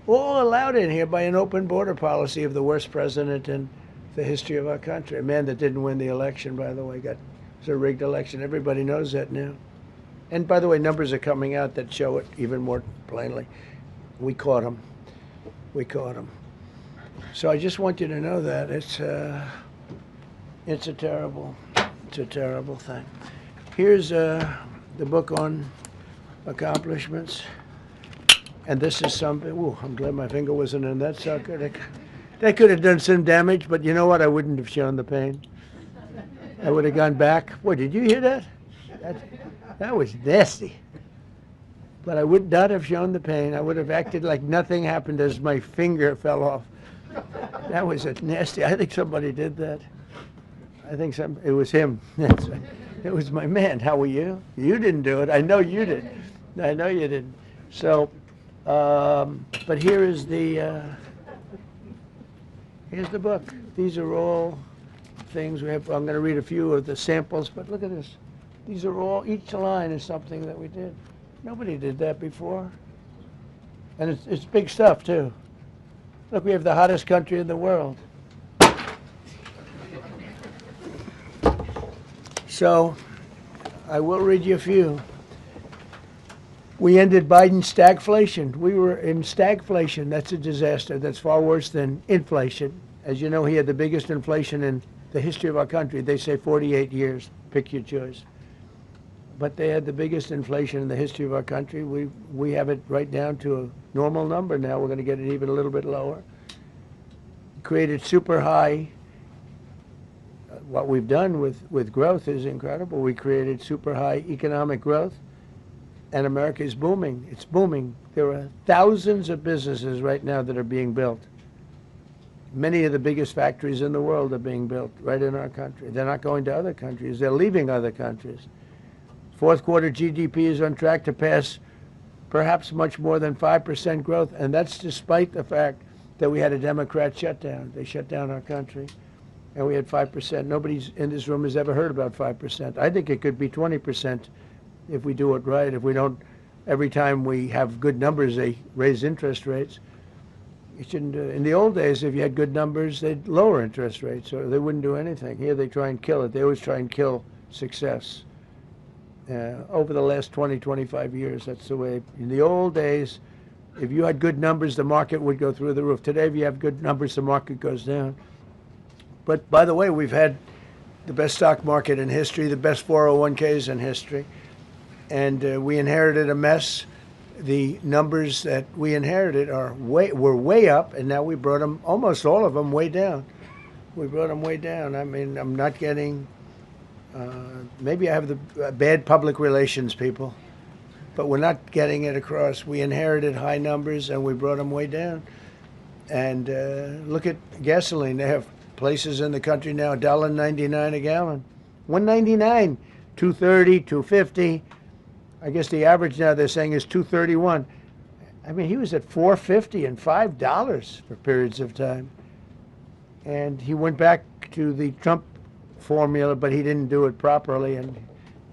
All allowed in here by an open border policy of the worst president in the history of our country. A man that didn't win the election, by the way. It was a rigged election. Everybody knows that now. And by the way, numbers are coming out that show it even more plainly. We caught him. We caught him. So I just want you to know that it's a terrible thing. Here's the book on accomplishments. And this is something, ooh, I'm glad my finger wasn't in that sucker. That could have done some damage, but you know what? I wouldn't have shown the pain. I would have gone back. Boy, did you hear that? That was nasty. But I would not have shown the pain. I would have acted like nothing happened as my finger fell off. That was a nasty. I think somebody did that. I think it was him. That's right. It was my man. How were you? You didn't do it. I know you did. I know you didn't. So, but here's the book. These are all things we have. I'm going to read a few of the samples, but look at this. These are all, each line is something that we did. Nobody did that before. And it's big stuff, too. Look, we have the hottest country in the world. So, I will read you a few. We ended Biden's stagflation. We were in stagflation. That's a disaster. That's far worse than inflation. As you know, he had the biggest inflation in the history of our country. They say 48 years. Pick your choice. But they had the biggest inflation in the history of our country. We have it right down to a normal number now. We're going to get it even a little bit lower. Created super high. What we've done with growth is incredible. We created super high economic growth, and America is booming. It's booming. There are thousands of businesses right now that are being built. Many of the biggest factories in the world are being built right in our country. They're not going to other countries. They're leaving other countries. Fourth quarter GDP is on track to pass perhaps much more than 5% growth, and that's despite the fact that we had a Democrat shutdown. They shut down our country, and we had 5%. Nobody in this room has ever heard about 5%. I think it could be 20% if we do it right. If we don't, every time we have good numbers, they raise interest rates. You shouldn't do it. In the old days, if you had good numbers, they'd lower interest rates, or they wouldn't do anything. Here, they try and kill it. They always try and kill success. Over the last 20, 25 years, that's the way. In the old days, if you had good numbers, the market would go through the roof. Today, if you have good numbers, the market goes down. But by the way, we've had the best stock market in history, the best 401ks in history, and we inherited a mess. The numbers that we inherited were way up, and now we brought them, almost all of them, way down. We brought them way down. I mean, I'm not getting. Maybe I have the bad public relations people, but we're not getting it across. We inherited high numbers and we brought them way down. And look at gasoline. They have places in the country now, $1.99 a gallon. $1.99, $2.30, $2.50. I guess the average now they're saying is $2.31. I mean, he was at $4.50 and $5 for periods of time. And he went back to the Trump formula, but he didn't do it properly, and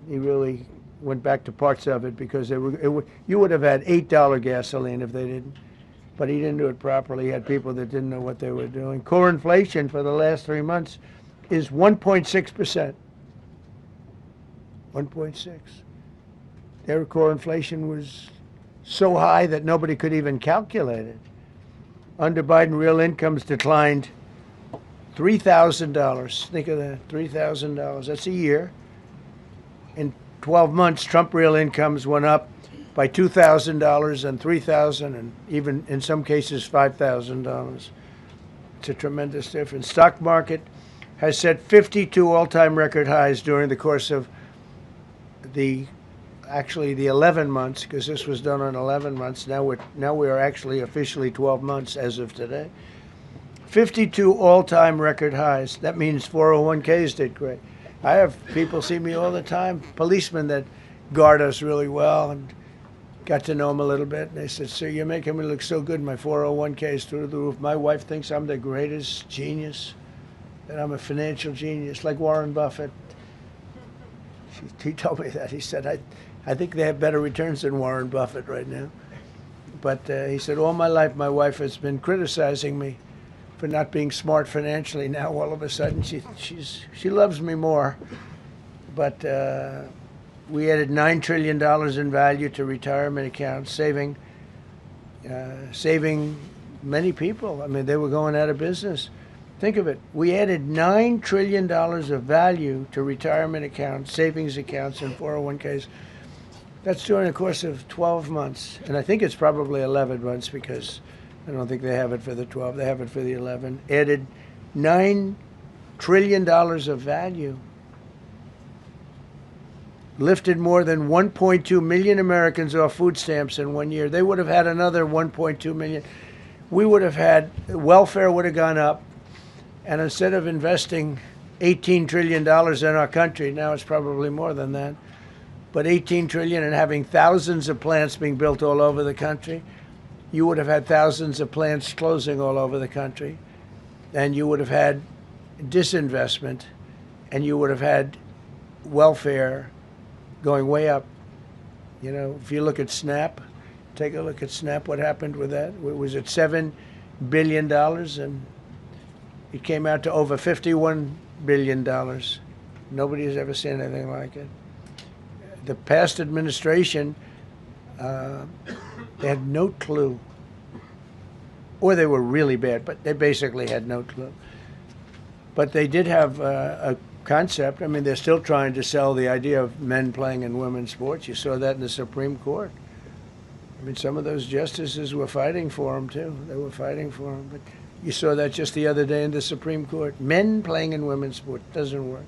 he really went back to parts of it because you would have had $8 gasoline if they didn't. But he didn't do it properly. He had people that didn't know what they were doing. Core inflation for the last 3 months is 1.6%. 1.6. Their core inflation was so high that nobody could even calculate it. Under Biden, real incomes declined $3,000. Think of that, $3,000. That's a year. In 12 months, Trump real incomes went up by $2,000 and $3,000 and even in some cases $5,000. It's a tremendous difference. Stock market has set 52 all-time record highs during the course of the 11 months, because this was done on 11 months. Now we are actually officially 12 months as of today. 52 all-time record highs. That means 401ks did great. I have people see me all the time, policemen that guard us really well, and got to know them a little bit. And they said, "Sir, you're making me look so good. My 401k is through the roof. My wife thinks I'm the greatest genius, that I'm a financial genius, like Warren Buffett." He told me that. He said, I think they have better returns than Warren Buffett right now. But he said, all my life my wife has been criticizing me for not being smart financially. Now all of a sudden she loves me more. But we added $9 trillion in value to retirement accounts, saving many people. I mean, they were going out of business. Think of it. We added $9 trillion of value to retirement accounts, savings accounts, and 401ks. That's during the course of 12 months. And I think it's probably 11 months because I don't think they have it for the 12. They have it for the 11. Added $9 trillion of value. Lifted more than 1.2 million Americans off food stamps in 1 year. They would have had another 1.2 million. We would have had, welfare would have gone up. And instead of investing $18 trillion in our country, now it's probably more than that, but $18 trillion and having thousands of plants being built all over the country, you would have had thousands of plants closing all over the country, and you would have had disinvestment, and you would have had welfare going way up. You know, if you look at SNAP, take a look at SNAP, what happened with that? It was at $7 billion, and it came out to over $51 billion. Nobody has ever seen anything like it. The past administration, they had no clue. Or they were really bad, but they basically had no clue. But they did have a concept. I mean, they're still trying to sell the idea of men playing in women's sports. You saw that in the Supreme Court. I mean, some of those justices were fighting for them, too. They were fighting for them. But you saw that just the other day in the Supreme Court. Men playing in women's sports doesn't work.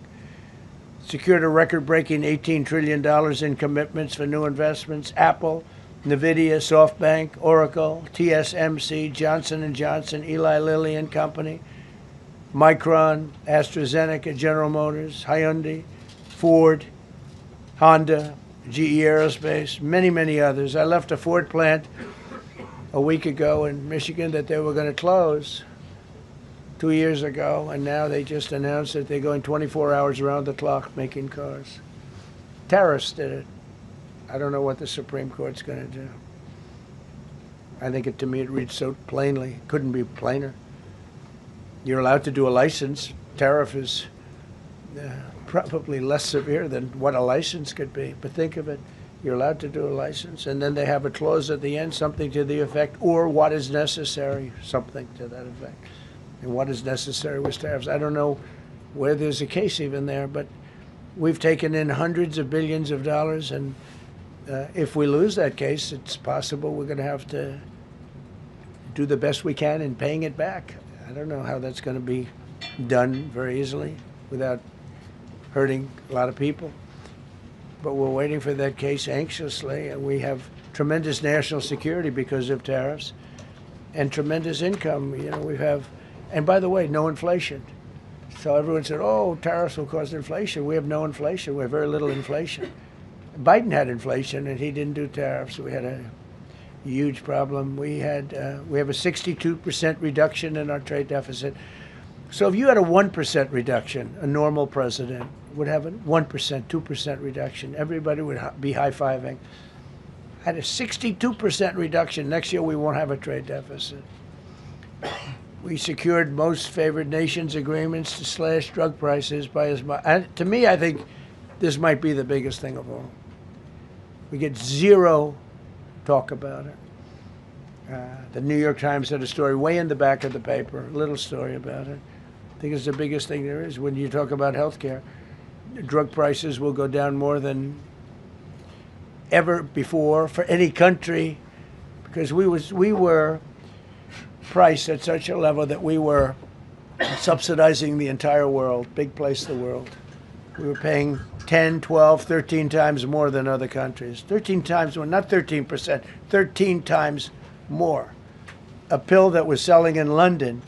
Secured a record-breaking $18 trillion in commitments for new investments. Apple, NVIDIA, SoftBank, Oracle, TSMC, Johnson & Johnson, Eli Lilly and Company, Micron, AstraZeneca, General Motors, Hyundai, Ford, Honda, GE Aerospace, many, many others. I left a Ford plant a week ago in Michigan that they were going to close 2 years ago, and now they just announced that they're going 24 hours around the clock making cars. Tariffs did it. I don't know what the Supreme Court's going to do. I think to me it reads so plainly. Couldn't be plainer. You're allowed to do a license. Tariff is probably less severe than what a license could be. But think of it. You're allowed to do a license, and then they have a clause at the end, something to the effect, or what is necessary, something to that effect. And what is necessary with tariffs. I don't know where there's a case even there, but we've taken in hundreds of billions of dollars, and if we lose that case, it's possible we're going to have to do the best we can in paying it back. I don't know how that's going to be done very easily without hurting a lot of people. But we're waiting for that case anxiously, and we have tremendous national security because of tariffs and tremendous income. You know, we have, and by the way, no inflation. So everyone said, oh, tariffs will cause inflation. We have no inflation. We have very little inflation. Biden had inflation, and he didn't do tariffs. We had a huge problem. We have a 62% reduction in our trade deficit. So if you had a 1% reduction, a normal president, would have a 1%, 2% reduction. Everybody would be high-fiving. Had a 62% reduction. Next year we won't have a trade deficit. We secured most favored nations agreements to slash drug prices by as much. And to me, I think this might be the biggest thing of all. We get zero talk about it. The New York Times had a story way in the back of the paper, a little story about it. I think it's the biggest thing there is. When you talk about healthcare, drug prices will go down more than ever before for any country, because we were priced at such a level that we were subsidizing the entire world, big place of the world. We were paying 10, 12, 13 times more than other countries. 13 times more, not 13%, 13 times more. A pill that was selling in London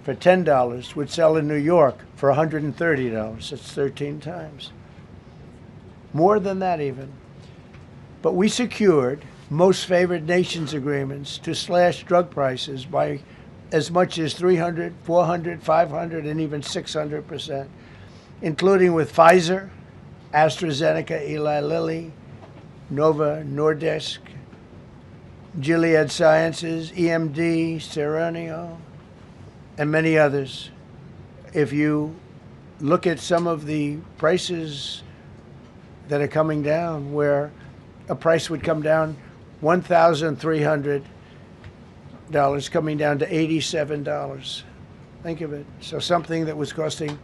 for $10 would sell in New York for $130. It's 13 times. More than that even. But we secured most favored nations agreements to slash drug prices by as much as 300, 400, 500, and even 600%, including with Pfizer, AstraZeneca, Eli Lilly, Nova Nordisk, Gilead Sciences, EMD, Serenio, and many others. If you look at some of the prices that are coming down, where a price would come down $1,300 coming down to $87. Think of it. So something that was costing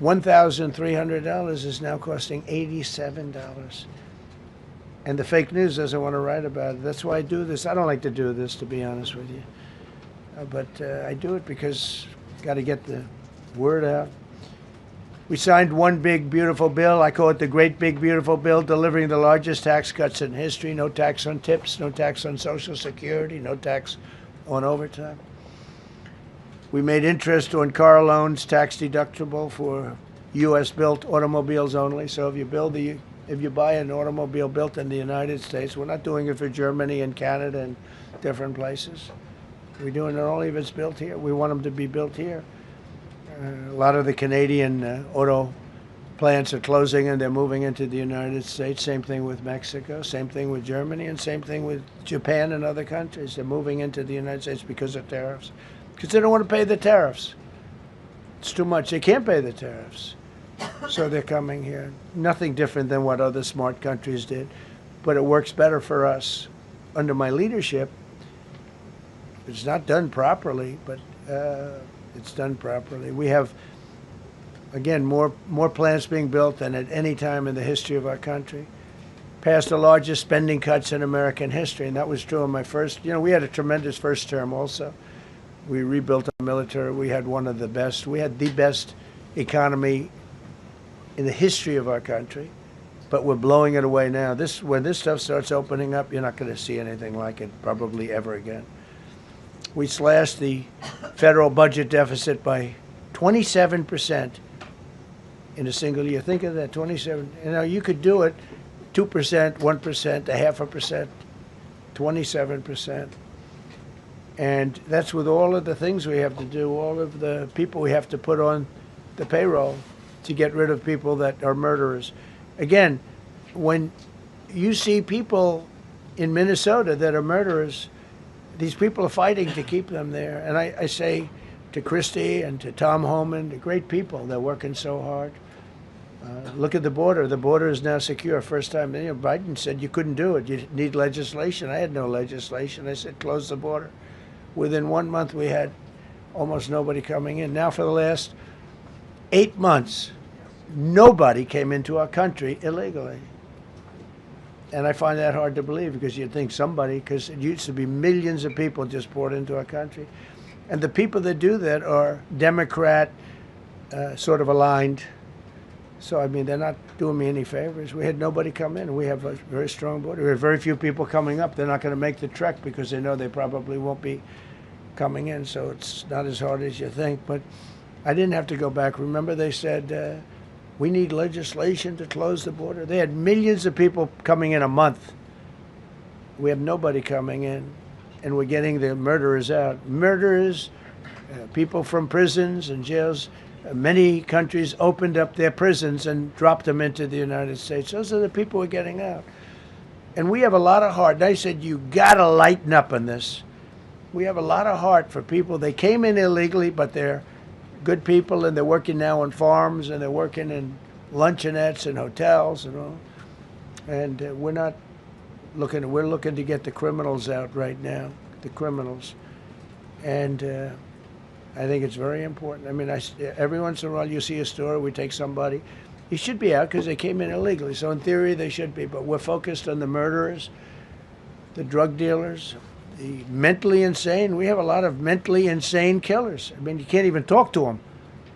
$1,300 is now costing $87. And the fake news doesn't want to write about it. That's why I do this. I don't like to do this, to be honest with you. But I do it because got to get the word out. We signed one big, beautiful bill. I call it the Great Big Beautiful Bill, delivering the largest tax cuts in history. No tax on tips, no tax on Social Security, no tax on overtime. We made interest on car loans tax deductible for U.S.-built automobiles only. So if you buy an automobile built in the United States, we're not doing it for Germany and Canada and different places. We're doing it only if it's built here. We want them to be built here. A lot of the Canadian auto plants are closing and they're moving into the United States. Same thing with Mexico, same thing with Germany, and same thing with Japan and other countries. They're moving into the United States because of tariffs. Because they don't want to pay the tariffs. It's too much. They can't pay the tariffs. So they're coming here. Nothing different than what other smart countries did. But it works better for us. Under my leadership, it's not done properly, but it's done properly. We have, again, more plants being built than at any time in the history of our country. Passed the largest spending cuts in American history, and that was true in my first. We had a tremendous first term also. We rebuilt our military. We had one of the best. We had the best economy in the history of our country, but we're blowing it away now. When this stuff starts opening up, you're not going to see anything like it probably ever again. We slashed the federal budget deficit by 27% in a single year. Think of that, 27. You could do it 2%, 1%, 0.5%, 27%. And that's with all of the things we have to do, all of the people we have to put on the payroll to get rid of people that are murderers. Again, when you see people in Minnesota that are murderers, these people are fighting to keep them there. And I say to Christie and to Tom Homan, the great people, they're working so hard. Look at the border. The border is now secure. First time, Biden said you couldn't do it. You need legislation. I had no legislation. I said close the border. Within 1 month, we had almost nobody coming in. Now for the last 8 months, nobody came into our country illegally. And I find that hard to believe, because you'd think somebody, because it used to be millions of people just poured into our country. And the people that do that are Democrat sort of aligned. So, they're not doing me any favors. We had nobody come in. We have a very strong border. We have very few people coming up. They're not going to make the trek because they know they probably won't be coming in. So it's not as hard as you think. But I didn't have to go back. Remember, they said, we need legislation to close the border. They had millions of people coming in a month. We have nobody coming in, and we're getting the murderers out. Murderers, people from prisons and jails, Many countries opened up their prisons and dropped them into the United States. Those are the people who are getting out. And we have a lot of heart. And I said, you got to lighten up on this. We have a lot of heart for people. They came in illegally, but they're good people, and they're working now on farms, and they're working in luncheonettes and hotels and all. And we're looking to get the criminals out right now, the criminals. And I think it's very important. I mean, every once in a while you see a story, we take somebody. He should be out because they came in illegally. So in theory, they should be. But we're focused on the murderers, the drug dealers, the mentally insane. We have a lot of mentally insane killers. I mean, you can't even talk to them.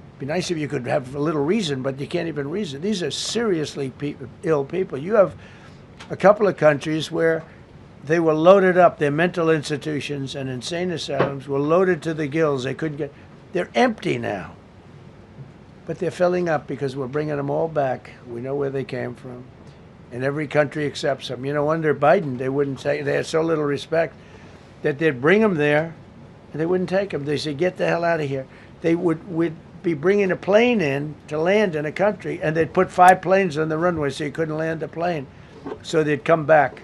It'd be nice if you could have a little reason, but you can't even reason. These are seriously ill people. You have a couple of countries where they were loaded up. Their mental institutions and insane asylums were loaded to the gills. They couldn't get. They're empty now. But they're filling up because we're bringing them all back. We know where they came from. And every country accepts them. You know, under Biden, they wouldn't take, they had so little respect that they'd bring them there and they wouldn't take them. They said, get the hell out of here. They would be bringing a plane in to land in a country, and they'd put 5 planes on the runway so you couldn't land a plane. So they'd come back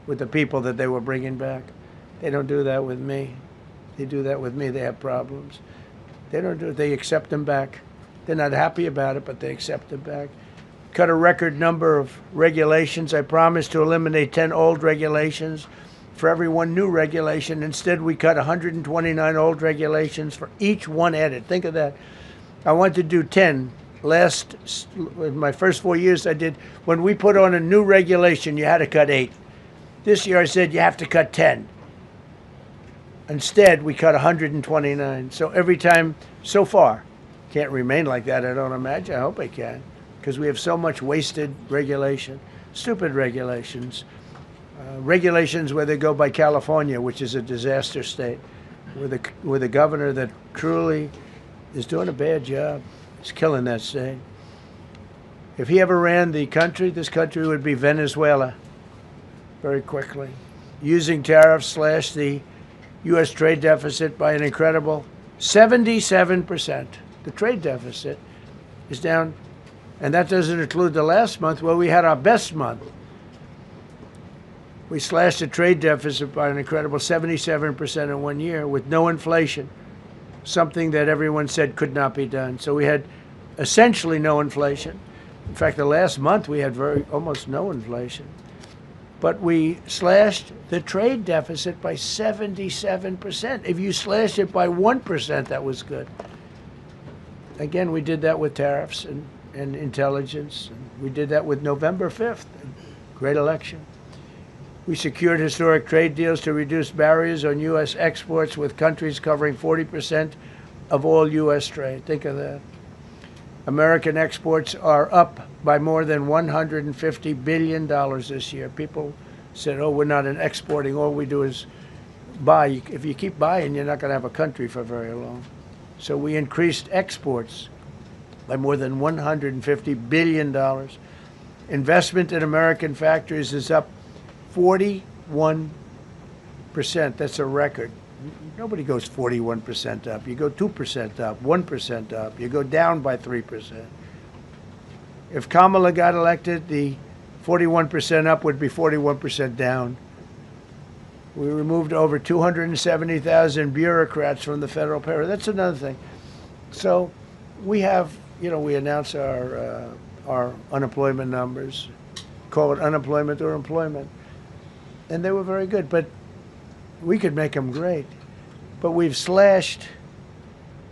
with the people that they were bringing back. They don't do that with me. They do that with me. They have problems. They don't do it. They accept them back. They're not happy about it, but they accept them back. Cut a record number of regulations. I promised to eliminate 10 old regulations for every one new regulation. Instead, we cut 129 old regulations for each one added. Think of that. I wanted to do 10. In my first 4 years, I did. When we put on a new regulation, you had to cut 8. This year, I said you have to cut 10. Instead, we cut 129. So every time, so far, can't remain like that, I don't imagine. I hope I can, because we have so much wasted regulation, stupid regulations. Regulations where they go by California, which is a disaster state, with a governor that truly is doing a bad job. He's killing that state. If he ever ran the country, this country would be Venezuela very quickly. Using tariffs slash the U.S. trade deficit by an incredible 77%. The trade deficit is down, and that doesn't include the last month where we had our best month. We slashed the trade deficit by an incredible 77% in 1 year with no inflation, something that everyone said could not be done. So we had essentially no inflation. In fact, the last month we had almost no inflation. But we slashed the trade deficit by 77%. If you slashed it by 1%, that was good. Again, we did that with tariffs and intelligence. We did that with November 5th, great election. We secured historic trade deals to reduce barriers on U.S. exports with countries covering 40% of all U.S. trade. Think of that. American exports are up by more than $150 billion this year. People said, oh, we're not an exporting. All we do is buy. If you keep buying, you're not going to have a country for very long. So we increased exports by more than $150 billion. Investment in American factories is up 41%. That's a record. Nobody goes 41% up. You go 2% up, 1% up. You go down by 3%. If Kamala got elected, the 41% up would be 41% down. We removed over 270,000 bureaucrats from the federal payroll. That's another thing. So we have, we announce our unemployment numbers, call it unemployment or employment. And they were very good, but we could make them great. But we've slashed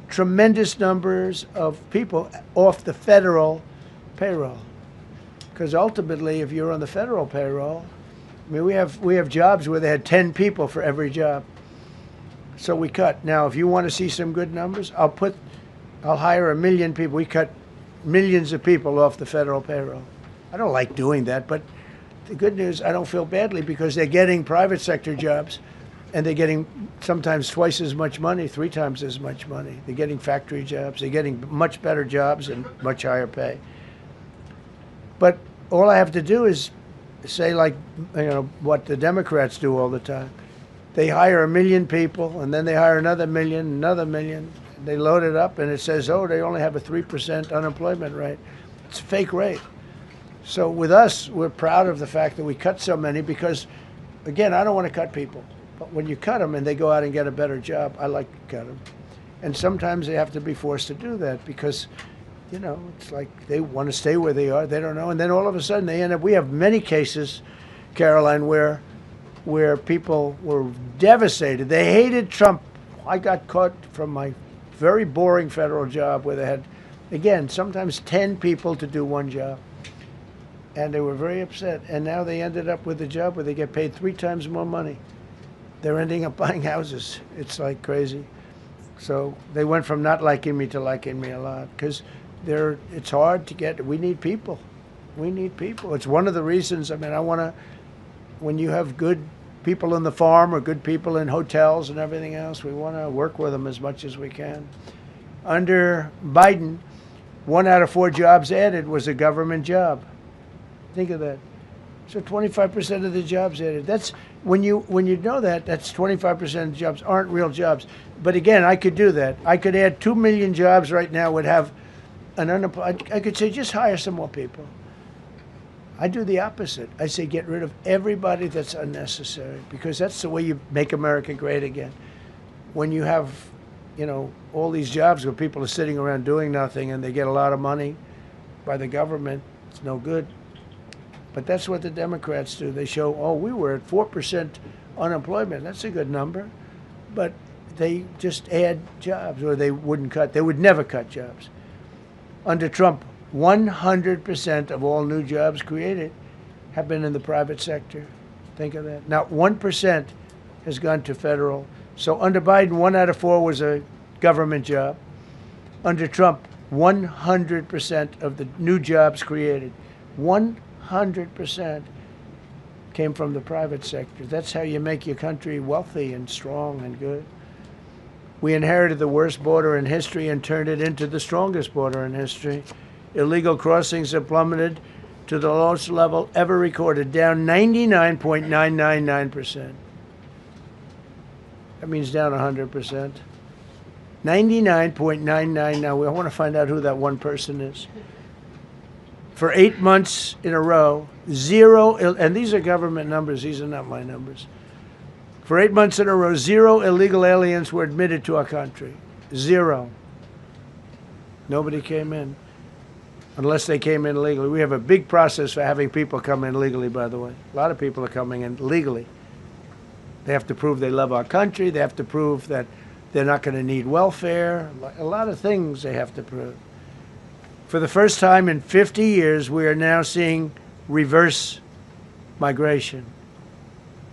tremendous numbers of people off the federal payroll. Because ultimately, if you're on the federal payroll, I mean, we have jobs where they had 10 people for every job. So we cut. Now, if you want to see some good numbers, I'll hire 1 million people. We cut millions of people off the federal payroll. I don't like doing that, but the good news, I don't feel badly because they're getting private sector jobs and they're getting sometimes twice as much money, 3 times as much money. They're getting factory jobs. They're getting much better jobs and much higher pay. But all I have to do is say, like, what the Democrats do all the time. They hire 1 million people, and then they hire another million, They load it up and it says, oh, they only have a 3% unemployment rate. It's a fake rate. So with us, we're proud of the fact that we cut so many because, again, I don't want to cut people. But when you cut them and they go out and get a better job, I like to cut them. And sometimes they have to be forced to do that because, you know, it's like they want to stay where they are. They don't know. And then all of a sudden they end up, we have many cases, Caroline, where people were devastated. They hated Trump. I got caught from my very boring federal job where they had, again, sometimes 10 people to do one job. And they were very upset. And now they ended up with a job where they get paid 3 times more money. They're ending up buying houses. It's like crazy. So they went from not liking me to liking me a lot because it's hard to get. We need people. We need people. It's one of the reasons. I mean, I want to, when you have good people in the farm or good people in hotels and everything else, we want to work with them as much as we can. Under Biden, 1 out of 4 jobs added was a government job. Think of that. So 25% of the jobs added. That's when you know that, that's 25% of the jobs aren't real jobs. But again, I could do that. I could add 2 million jobs right now, would have an unemployed. I could say just hire some more people. I do the opposite. I say get rid of everybody that's unnecessary because that's the way you make America great again. When you have, you know, all these jobs where people are sitting around doing nothing and they get a lot of money by the government, it's no good. But that's what the Democrats do. They show, oh, we were at 4% unemployment. That's a good number. But they just add jobs, or they wouldn't cut. They would never cut jobs. Under Trump, 100% of all new jobs created have been in the private sector. Think of that. Not 1% has gone to federal. So under Biden, 1 out of 4 was a government job. Under Trump, 100% of the new jobs created, 100% came from the private sector. That's how you make your country wealthy and strong and good. We inherited the worst border in history and turned it into the strongest border in history. Illegal crossings have plummeted to the lowest level ever recorded, down 99.999%. That means down 100%. 99.99. Now, I want to find out who that one person is. For 8 months in a row, 0, and these are government numbers, these are not my numbers. For 8 months in a row, 0 illegal aliens were admitted to our country. 0. Nobody came in, unless they came in legally. We have a big process for having people come in legally, by the way. A lot of people are coming in legally. They have to prove they love our country. They have to prove that they're not going to need welfare. A lot of things they have to prove. For the first time in 50 years, we are now seeing reverse migration,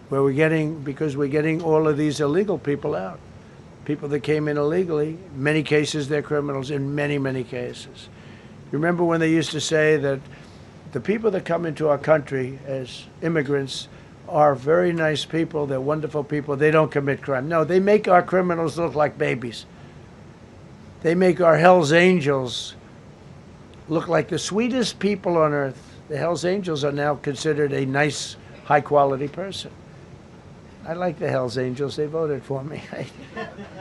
where because we're getting all of these illegal people out. People that came in illegally, in many cases they're criminals, in many, many cases. Remember when they used to say that the people that come into our country as immigrants are very nice people, they're wonderful people, they don't commit crime. No, they make our criminals look like babies. They make our Hell's Angels look like the sweetest people on earth. The Hell's Angels are now considered a nice, high-quality person. I like the Hell's Angels. They voted for me.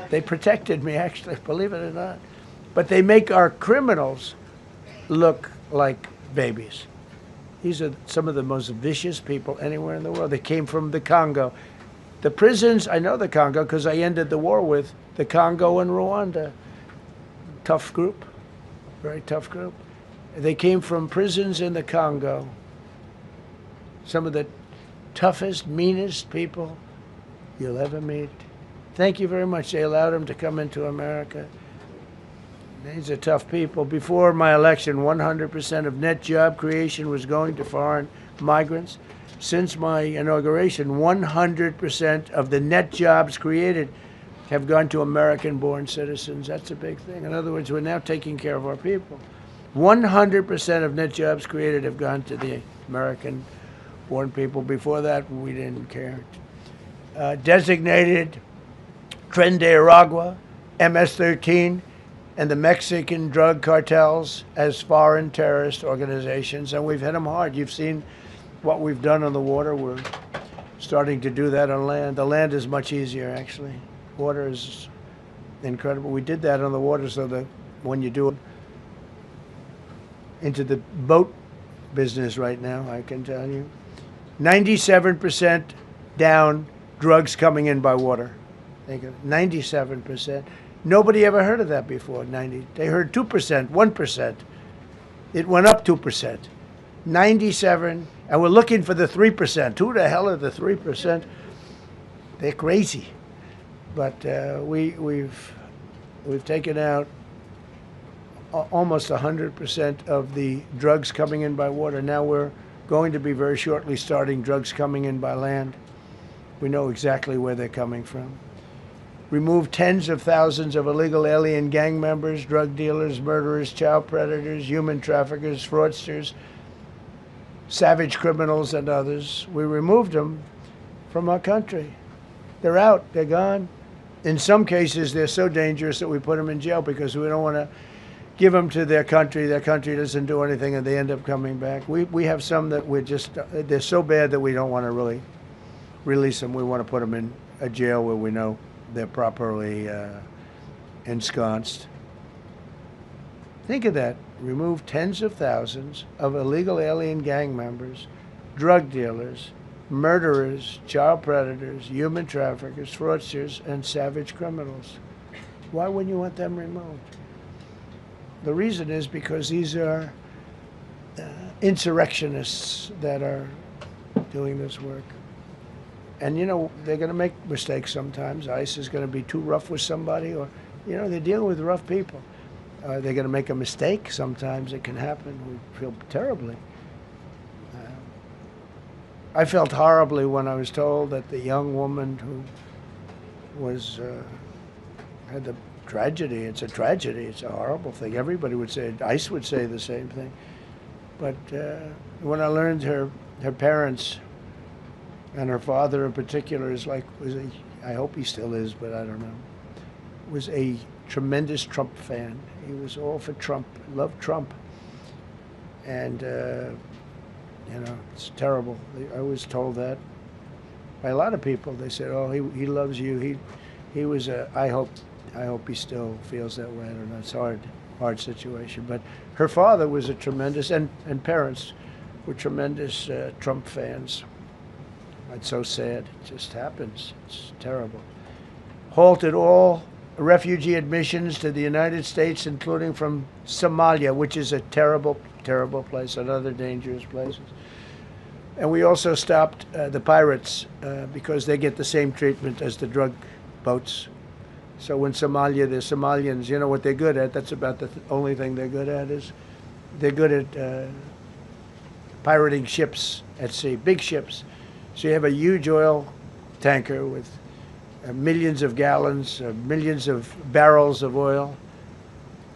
They protected me, actually, believe it or not. But they make our criminals look like babies. These are some of the most vicious people anywhere in the world. They came from the Congo. The prisons, I know the Congo because I ended the war with the Congo and Rwanda. Tough group, very tough group. They came from prisons in the Congo. Some of the toughest, meanest people you'll ever meet. Thank you very much. They allowed them to come into America. These are tough people. Before my election, 100% of net job creation was going to foreign migrants. Since my inauguration, 100% of the net jobs created have gone to American-born citizens. That's a big thing. In other words, we're now taking care of our people. 100% of net jobs created have gone to the American-born people. Before that, we didn't care. Designated Tren de Aragua, MS-13, and the Mexican drug cartels as foreign terrorist organizations, and we've hit them hard. You've seen what we've done on the water. We're starting to do that on land. The land is much easier, actually. Water is incredible. We did that on the water so that when you do it into the boat business right now, I can tell you, 97% down drugs coming in by water. 97%. Nobody ever heard of that before. They heard 2%, 1%. It went up 2%. 97, and we're looking for the 3%. Who the hell are the 3%? They're crazy. But we've taken out almost 100% of the drugs coming in by water. Now we're going to be very shortly starting drugs coming in by land. We know exactly where they're coming from. Removed tens of thousands of illegal alien gang members, drug dealers, murderers, child predators, human traffickers, fraudsters, savage criminals, and others. We removed them from our country. They're out. They're gone. In some cases, they're so dangerous that we put them in jail because we don't want to give them to their country. Their country doesn't do anything, and they end up coming back. We have some that they're so bad that we don't want to really release them. We want to put them in a jail where we know they're properly ensconced. Think of that. Remove tens of thousands of illegal alien gang members, drug dealers, murderers, child predators, human traffickers, fraudsters, and savage criminals. Why wouldn't you want them removed? The reason is because these are insurrectionists that are doing this work. And, you know, they're going to make mistakes sometimes. ICE is going to be too rough with somebody, or, you know, they're dealing with rough people. They're going to make a mistake. Sometimes it can happen. We feel terribly. I felt horribly when I was told that the young woman who was had the tragedy. It's a tragedy. It's a horrible thing. Everybody would say, ICE would say the same thing. But when I learned her parents, and her father in particular I hope he still is, but I don't know, was a tremendous Trump fan. He was all for Trump, loved Trump. And, you know, it's terrible. I was told that by a lot of people. They said, oh, he loves you. He was I hope he still feels that way. I don't know. It's a hard situation. But her father was a tremendous, and parents were tremendous Trump fans. It's so sad. It just happens. It's terrible. Halted all refugee admissions to the United States, including from Somalia, which is a terrible, terrible place, another dangerous place. And we also stopped the pirates because they get the same treatment as the drug boats. So in Somalia, the Somalians, you know what they're good at? That's about the only thing they're good at is they're good at pirating ships at sea, big ships. So you have a huge oil tanker with millions of gallons, millions of barrels of oil.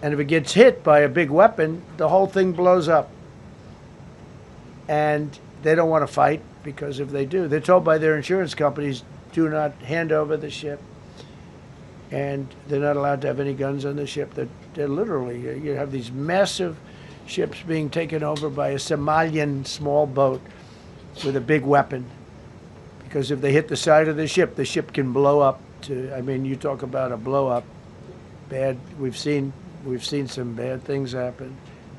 And if it gets hit by a big weapon, the whole thing blows up. And they don't want to fight, because if they do, they're told by their insurance companies, do not hand over the ship. And they're not allowed to have any guns on the ship. They're literally, you have these massive ships being taken over by a Somalian small boat with a big weapon. Because if they hit the side of the ship can blow up. I mean, you talk about a blow up. Bad. We've seen some bad things happen.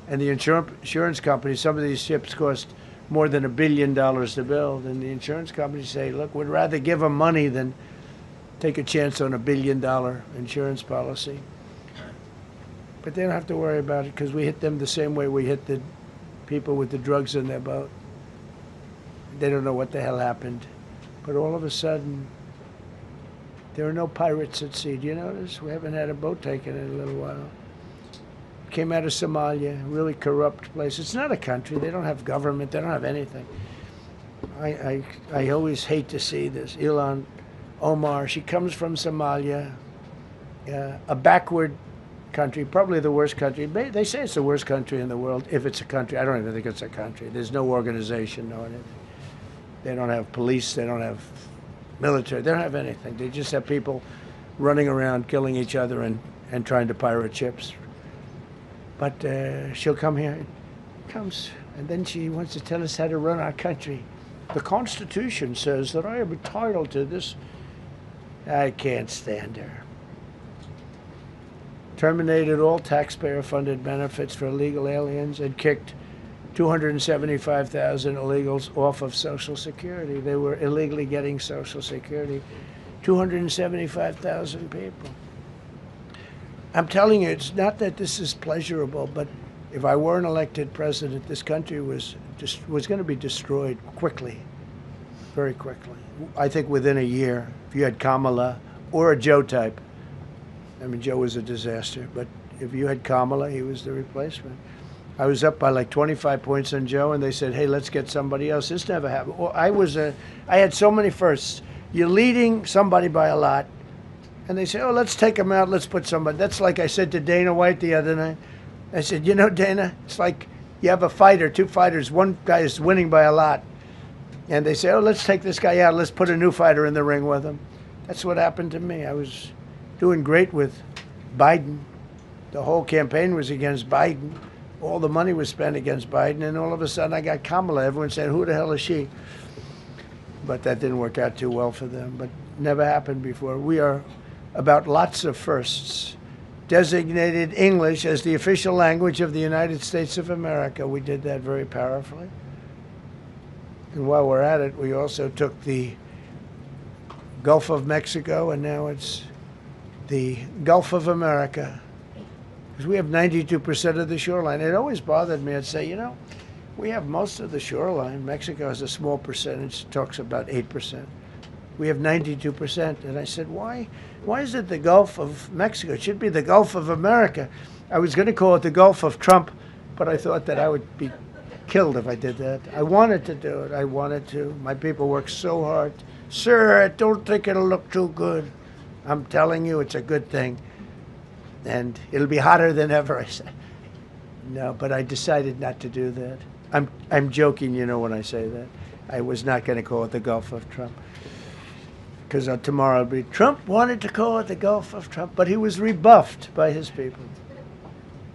And the insurance companies, some of these ships cost more than $1 billion to build. And the insurance companies say, look, we'd rather give them money than take a chance on $1 billion insurance policy. But they don't have to worry about it, because we hit them the same way we hit the people with the drugs in their boat. They don't know what the hell happened. But all of a sudden, there are no pirates at sea. Do you notice? We haven't had a boat taken in a little while. Came out of Somalia, really corrupt place. It's not a country. They don't have government. They don't have anything. I always hate to see this. Ilhan Omar, she comes from Somalia, a backward country, probably the worst country. They say it's the worst country in the world, if it's a country. I don't even think it's a country. There's no organization, no anything. They don't have police. They don't have military. They don't have anything. They just have people running around killing each other and trying to pirate ships. But she'll come here. Comes, and then she wants to tell us how to run our country. The Constitution says that I am entitled to this. I can't stand her. terminated all taxpayer-funded benefits for illegal aliens, and kicked 275,000 illegals off of Social Security. They were illegally getting Social Security. 275,000 people. I'm telling you, it's not that this is pleasurable, but if I were an elected president, this country was going to be destroyed quickly, very quickly. I think within a year, if you had Kamala or a Joe type. I mean, Joe was a disaster, but if you had Kamala, he was the replacement. I was up by like 25 points on Joe, and they said, hey, let's get somebody else. This never happened. Well, I had so many firsts. You're leading somebody by a lot, and they say, oh, let's take him out, let's put somebody. That's like I said to Dana White the other night. I said, you know, Dana, it's like you have a fighter, two fighters, one guy is winning by a lot. And they say, oh, let's take this guy out, let's put a new fighter in the ring with him. That's what happened to me. I was doing great with Biden. The whole campaign was against Biden. All the money was spent against Biden, and all of a sudden I got Kamala. Everyone said, who the hell is she? But that didn't work out too well for them, but never happened before. We are about lots of firsts. Designated English as the official language of the United States of America. We did that very powerfully. And while we're at it, we also took the Gulf of Mexico, and now it's the Gulf of America. Because we have 92% of the shoreline. It always bothered me. I'd say, you know, we have most of the shoreline. Mexico has a small percentage, talks about 8%. We have 92%. And I said, why is it the Gulf of Mexico? It should be the Gulf of America. I was going to call it the Gulf of Trump, but I thought that I would be killed if I did that. I wanted to do it. I wanted to. My people work so hard. Sir, I don't think it'll look too good. I'm telling you, it's a good thing. And it'll be hotter than ever, I said. No, but I decided not to do that. I'm joking, you know, when I say that. I was not going to call it the Gulf of Trump. Because tomorrow it'll be, Trump wanted to call it the Gulf of Trump, but he was rebuffed by his people.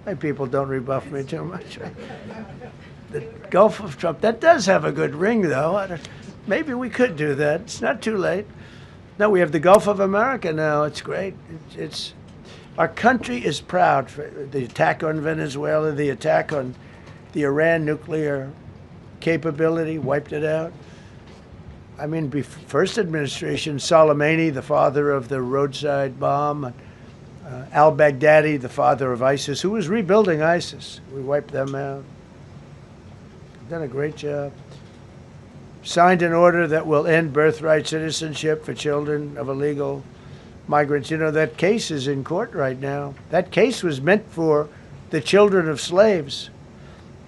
My people don't rebuff me too much. The Gulf of Trump, that does have a good ring, though. Maybe we could do that. It's not too late. No, we have the Gulf of America now. It's great. Our country is proud for the attack on Venezuela, the attack on the Iran nuclear capability, wiped it out. I mean, first administration, Soleimani, the father of the roadside bomb, al-Baghdadi, the father of ISIS, who was rebuilding ISIS. We wiped them out. Done a great job. Signed an order that will end birthright citizenship for children of illegal migrants. You know, that case is in court right now. That case was meant for the children of slaves.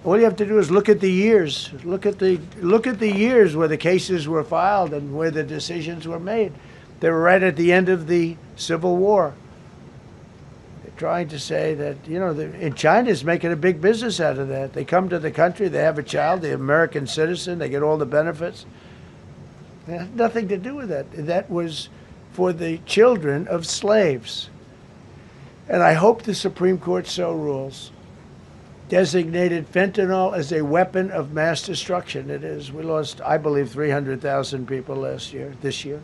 All you have to do is look at the years. Look at the years where the cases were filed and where the decisions were made. They were right at the end of the Civil War. They're trying to say that, you know, and China's making a big business out of that. They come to the country, they have a child, the American citizen, they get all the benefits. It had nothing to do with that. That was for the children of slaves. And I hope the Supreme Court so rules. Designated fentanyl as a weapon of mass destruction. It is. We lost, I believe, 300,000 people this year.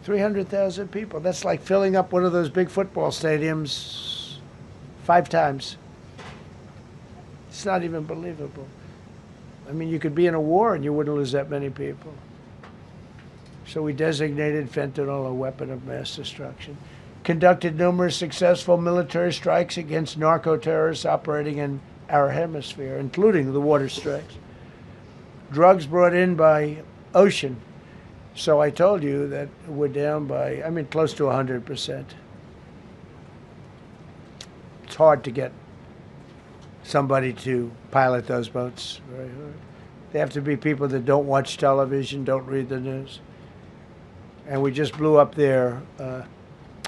300,000 people. That's like filling up one of those big football stadiums 5 times. It's not even believable. I mean, you could be in a war and you wouldn't lose that many people. So we designated fentanyl a weapon of mass destruction. Conducted numerous successful military strikes against narco-terrorists operating in our hemisphere, including the water strikes. Drugs brought in by ocean. So I told you that we're down by, I mean, close to 100%. It's hard to get somebody to pilot those boats. Very hard. They have to be people that don't watch television, don't read the news. And we just blew up their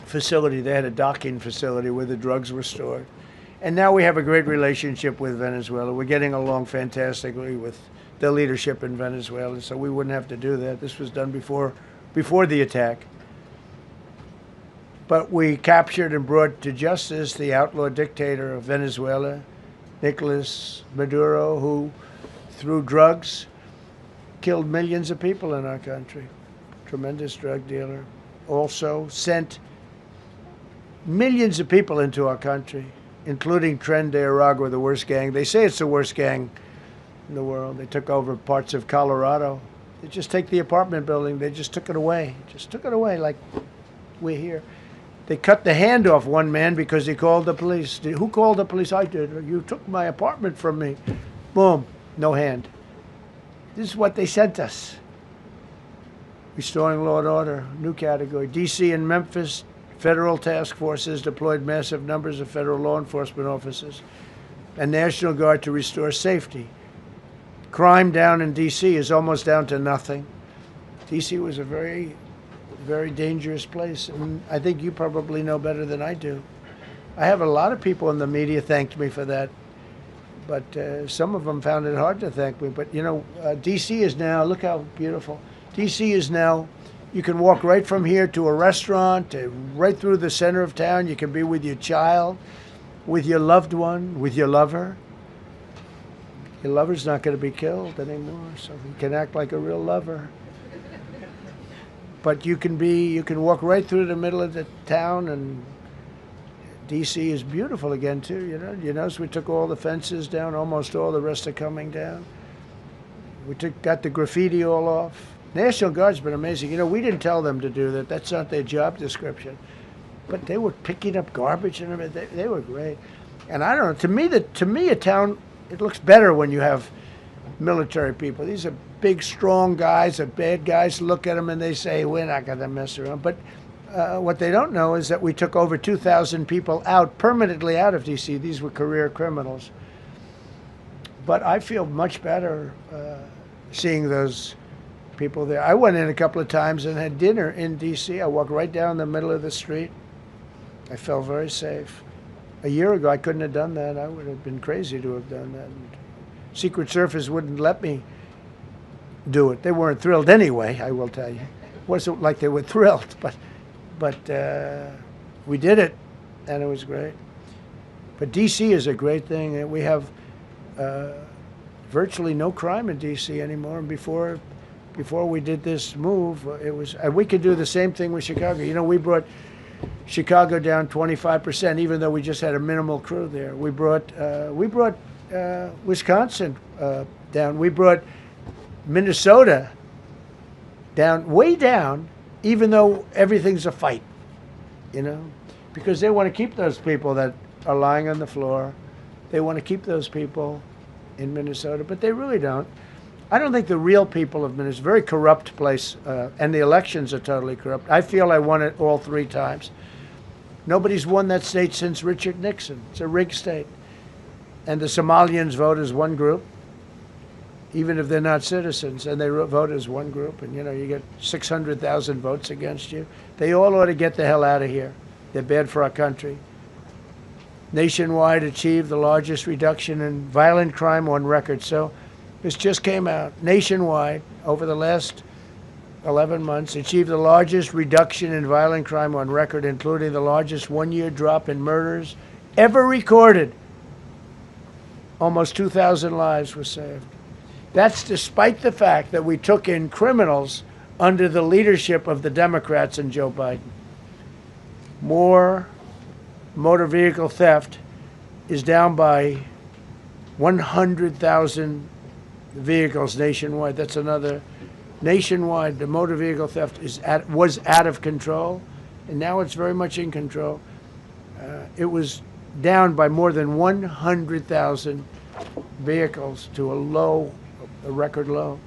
facility. They had a docking facility where the drugs were stored. And now we have a great relationship with Venezuela. We're getting along fantastically with the leadership in Venezuela, so we wouldn't have to do that. This was done before the attack. But we captured and brought to justice the outlaw dictator of Venezuela, Nicolas Maduro, who, through drugs, killed millions of people in our country. Tremendous drug dealer. Also sent millions of people into our country, including Tren de Aragua, the worst gang. They say it's the worst gang in the world. They took over parts of Colorado. They just take the apartment building. They just took it away. Just took it away like we're here. They cut the hand off one man because he called the police. Who called the police? I did. You took my apartment from me. Boom. No hand. This is what they sent us. Restoring law and order, new category. D.C. and Memphis, federal task forces deployed massive numbers of federal law enforcement officers and National Guard to restore safety. Crime down in D.C. is almost down to nothing. D.C. was a very, very dangerous place, and I think you probably know better than I do. I have a lot of people in the media thanked me for that, but some of them found it hard to thank me. But, you know, D.C. is now, look how beautiful. D.C. is now, you can walk right from here to a restaurant, right through the center of town. You can be with your child, with your loved one, with your lover. Your lover's not going to be killed anymore, so you can act like a real lover. But you can walk right through the middle of the town, and D.C. is beautiful again too. You notice we took all the fences down, almost all. The rest are coming down. We got the graffiti all off. National Guard's been amazing. You know, we didn't tell them to do that. That's not their job description. But they were picking up garbage and everything. They were great. And I don't know. To me, a town, it looks better when you have military people. These are big, strong guys. The bad guys look at them and they say, we're not going to mess around. But what they don't know is that we took over 2,000 people out, permanently out of D.C. These were career criminals. But I feel much better seeing those people there. I went in a couple of times and had dinner in D.C. I walked right down the middle of the street. I felt very safe. A year ago, I couldn't have done that. I would have been crazy to have done that. And Secret Service wouldn't let me do it. They weren't thrilled anyway, I will tell you. It wasn't like they were thrilled, but we did it, and it was great. But D.C. is a great thing. We have virtually no crime in D.C. anymore. And before we did this move, it was we could do the same thing with Chicago. You know, we brought Chicago down 25%, even though we just had a minimal crew there. We brought Wisconsin down. We brought Minnesota down, way down, even though everything's a fight, you know, because they want to keep those people that are lying on the floor. They want to keep those people in Minnesota, but they really don't. I don't think the real people of Minnesota, it's a very corrupt place, and the elections are totally corrupt. I feel I won it all 3 times. Nobody's won that state since Richard Nixon. It's a rigged state. And the Somalians vote as one group, even if they're not citizens, and they vote as one group, and you know, you get 600,000 votes against you. They all ought to get the hell out of here. They're bad for our country. Nationwide achieved the largest reduction in violent crime on record. So this just came out. Nationwide, over the last 11 months, achieved the largest reduction in violent crime on record, including the largest one-year drop in murders ever recorded. Almost 2,000 lives were saved. That's despite the fact that we took in criminals under the leadership of the Democrats and Joe Biden. More motor vehicle theft is down by 100,000 vehicles nationwide. That's another. Nationwide, the motor vehicle theft was out of control, and now it's very much in control. It was down by more than 100,000 vehicles to a record low.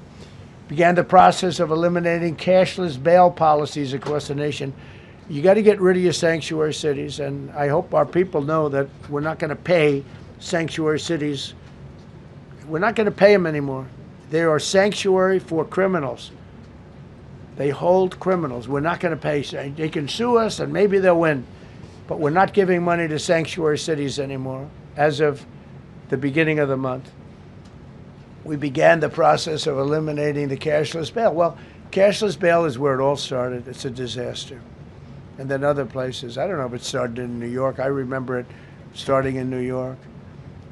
Began the process of eliminating cashless bail policies across the nation. You got to get rid of your sanctuary cities, and I hope our people know that we're not going to pay sanctuary cities. We're not going to pay them anymore. They are sanctuary for criminals. They hold criminals. We're not going to pay. They can sue us, and maybe they'll win, but we're not giving money to sanctuary cities anymore as of the beginning of the month. We began the process of eliminating the cashless bail. Well, cashless bail is where it all started. It's a disaster. And then other places. I don't know if it started in New York. I remember it starting in New York.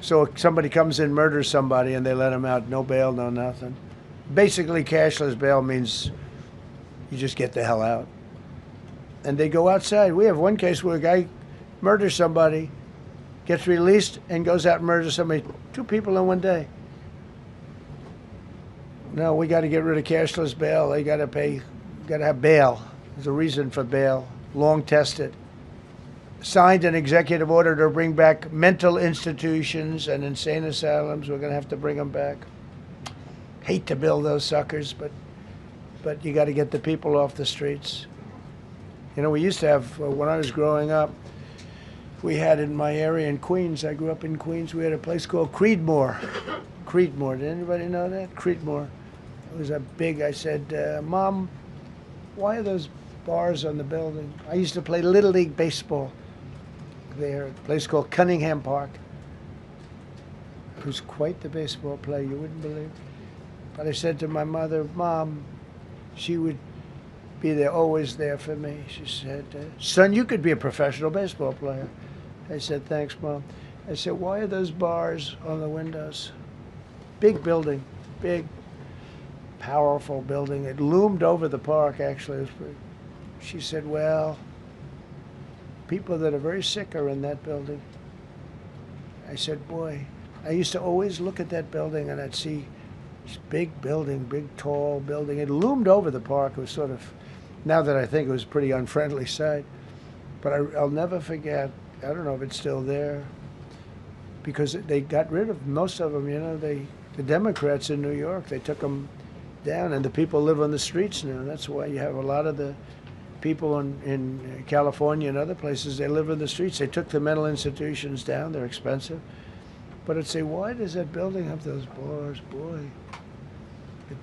So if somebody comes in, murders somebody, and they let them out, no bail, no nothing. Basically, cashless bail means you just get the hell out. And they go outside. We have one case where a guy murders somebody, gets released, and goes out and murders somebody. 2 people in one day. No, we got to get rid of cashless bail. They got to pay, got to have bail. There's a reason for bail, long tested. Signed an executive order to bring back mental institutions and insane asylums. We're going to have to bring them back. Hate to build those suckers, but you got to get the people off the streets. You know, we used to have, when I was growing up, we had in my area in Queens, I grew up in Queens, we had a place called Creedmoor. Creedmoor, did anybody know that? Creedmoor. It was a big, I said, Mom, why are those bars on the building? I used to play Little League baseball there at a place called Cunningham Park. I was quite the baseball player, you wouldn't believe. But I said to my mother, Mom, she would be there, always there for me. She said, son, you could be a professional baseball player. I said, thanks, Mom. I said, why are those bars on the windows? Big building, big, powerful building. It loomed over the park, actually. She said, well, people that are very sick are in that building. I said, boy, I used to always look at that building and I'd see this big building, big, tall building. It loomed over the park. It was sort of, now that I think it was a pretty unfriendly sight. But I'll never forget, I don't know if it's still there, because they got rid of most of them, you know, the Democrats in New York, they took them down, and the people live on the streets now. That's why you have a lot of the people in California and other places, they live in the streets. They took the mental institutions down. They're expensive. But I'd say, why does that building have those bars? Boy,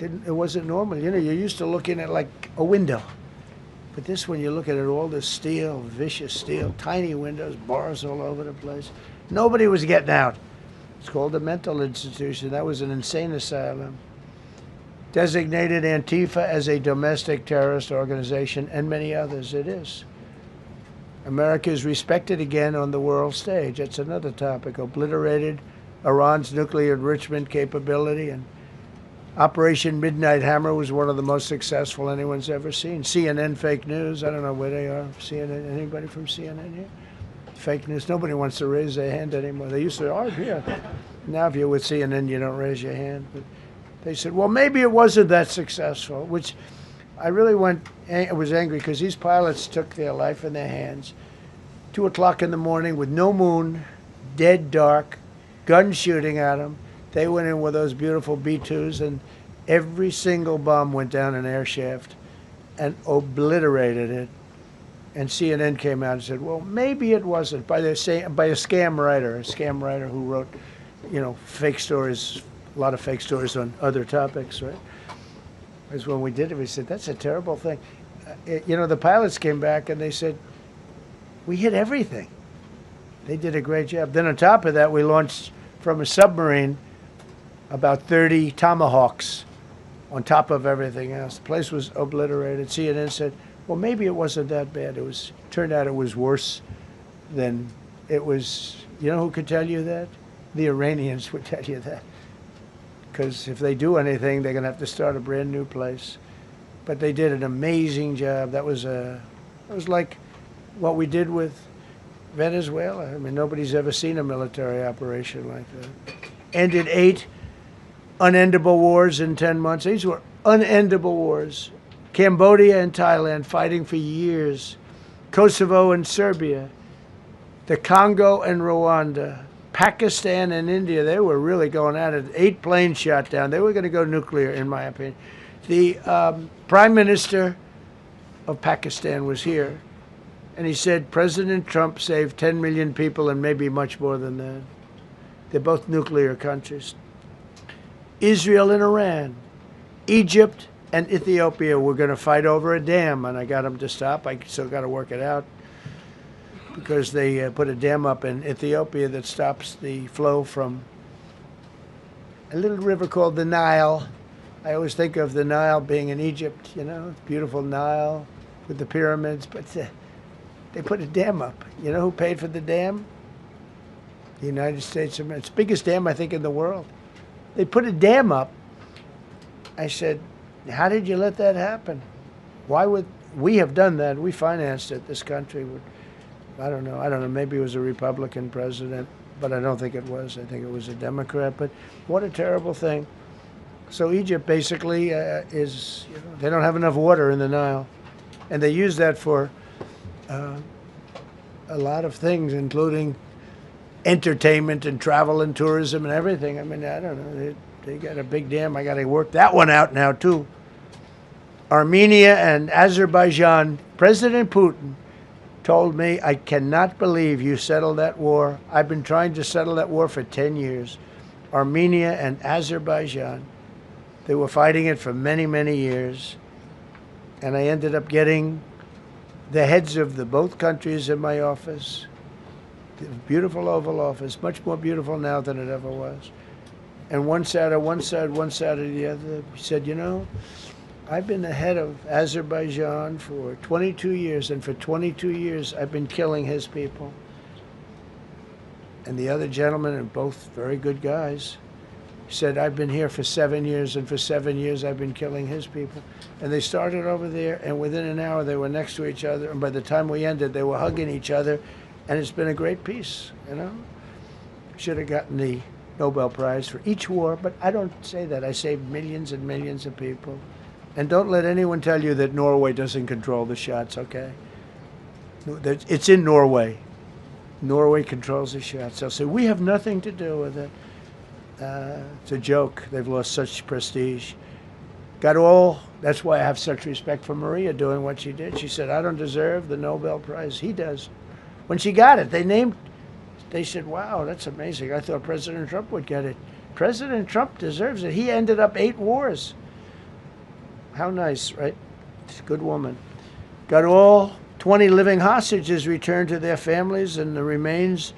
it wasn't normal. You know, you're used to looking at like a window. But this one, you look at it, all this steel, vicious steel, tiny windows, bars all over the place. Nobody was getting out. It's called a mental institution. That was an insane asylum. Designated Antifa as a domestic terrorist organization, and many others. It is. America is respected again on the world stage. That's another topic. Obliterated Iran's nuclear enrichment capability, and Operation Midnight Hammer was one of the most successful anyone's ever seen. CNN fake news. I don't know where they are. CNN. Anybody from CNN here? Fake news. Nobody wants to raise their hand anymore. They used to argue. Now, if you're with CNN, you don't raise your hand. But they said, well, maybe it wasn't that successful, which I really was angry because these pilots took their life in their hands. 2 o'clock in the morning with no moon, dead dark, guns shooting at them. They went in with those beautiful B-2s, and every single bomb went down an air shaft and obliterated it. And CNN came out and said, well, maybe it wasn't, by a scam writer who wrote, you know, fake stories, a lot of fake stories on other topics, right? Because when we did it, we said, that's a terrible thing. You know, the pilots came back and they said, we hit everything. They did a great job. Then on top of that, we launched from a submarine about 30 Tomahawks on top of everything else. The place was obliterated. CNN said, well, maybe it wasn't that bad. Turned out it was worse than it was. You know who could tell you that? The Iranians would tell you that. Because if they do anything, they're going to have to start a brand new place. But they did an amazing job. That was like what we did with Venezuela. I mean, nobody's ever seen a military operation like that. Ended 8 unendable wars in 10 months. These were unendable wars. Cambodia and Thailand fighting for years. Kosovo and Serbia. The Congo and Rwanda. Pakistan and India, they were really going at it. 8 planes shot down. They were going to go nuclear, in my opinion. The Prime Minister of Pakistan was here, and he said President Trump saved 10 million people and maybe much more than that. They're both nuclear countries. Israel and Iran. Egypt and Ethiopia were going to fight over a dam, and I got them to stop. I still got to work it out, because they put a dam up in Ethiopia that stops the flow from a little river called the Nile. I always think of the Nile being in Egypt, you know, beautiful Nile with the pyramids, but they put a dam up. You know who paid for the dam? The United States of America. It's the biggest dam, I think, in the world. They put a dam up. I said, how did you let that happen? Why would we have done that? We financed it, this country. I don't know. I don't know. Maybe it was a Republican president, but I don't think it was. I think it was a Democrat. But what a terrible thing. So Egypt basically is, they don't have enough water in the Nile. And they use that for a lot of things, including entertainment and travel and tourism and everything. I mean, I don't know. They got a big dam. I got to work that one out now, too. Armenia and Azerbaijan, President Putin told me, I cannot believe you settled that war. I've been trying to settle that war for 10 years. Armenia and Azerbaijan, they were fighting it for many, many years. And I ended up getting the heads of the both countries in my office. The beautiful Oval Office, much more beautiful now than it ever was. And one sat on one side, one sat on the other. He said, you know, I've been the head of Azerbaijan for 22 years, and for 22 years I've been killing his people. And the other gentleman, and both very good guys, said, I've been here for 7 years, and for 7 years I've been killing his people. And they started over there, and within an hour they were next to each other, and by the time we ended, they were hugging each other, and it's been a great peace, you know? Should have gotten the Nobel Prize for each war, but I don't say that. I say millions and millions of people. And don't let anyone tell you that Norway doesn't control the shots, okay? It's in Norway. Norway controls the shots. They'll say, we have nothing to do with it. It's a joke. They've lost such prestige. That's why I have such respect for Maria doing what she did. She said, I don't deserve the Nobel Prize. He does. When she got it, they said, wow, that's amazing. I thought President Trump would get it. President Trump deserves it. He ended up 8 wars. How nice, right? She's a good woman. Got all 20 living hostages returned to their families, and the remains,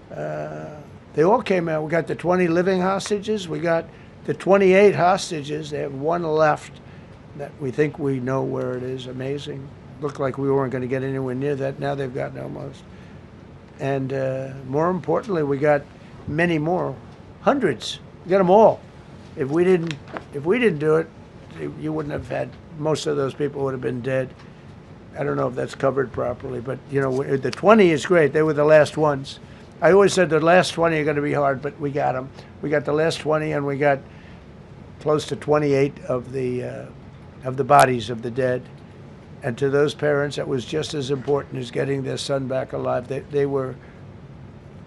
they all came out. We got the 20 living hostages. We got the 28 hostages. They have 1 left that we think we know where it is. Amazing. Looked like we weren't going to get anywhere near that. Now they've gotten almost. And more importantly, we got many more, hundreds. We got them all. If we didn't do it, you wouldn't have had, most of those people would have been dead. I don't know if that's covered properly, but you know, the 20 is great. They were the last ones. I always said the last 20 are going to be hard, but we got them. We got the last 20, and we got close to 28 of the bodies of the dead. And to those parents, that was just as important as getting their son back alive. They were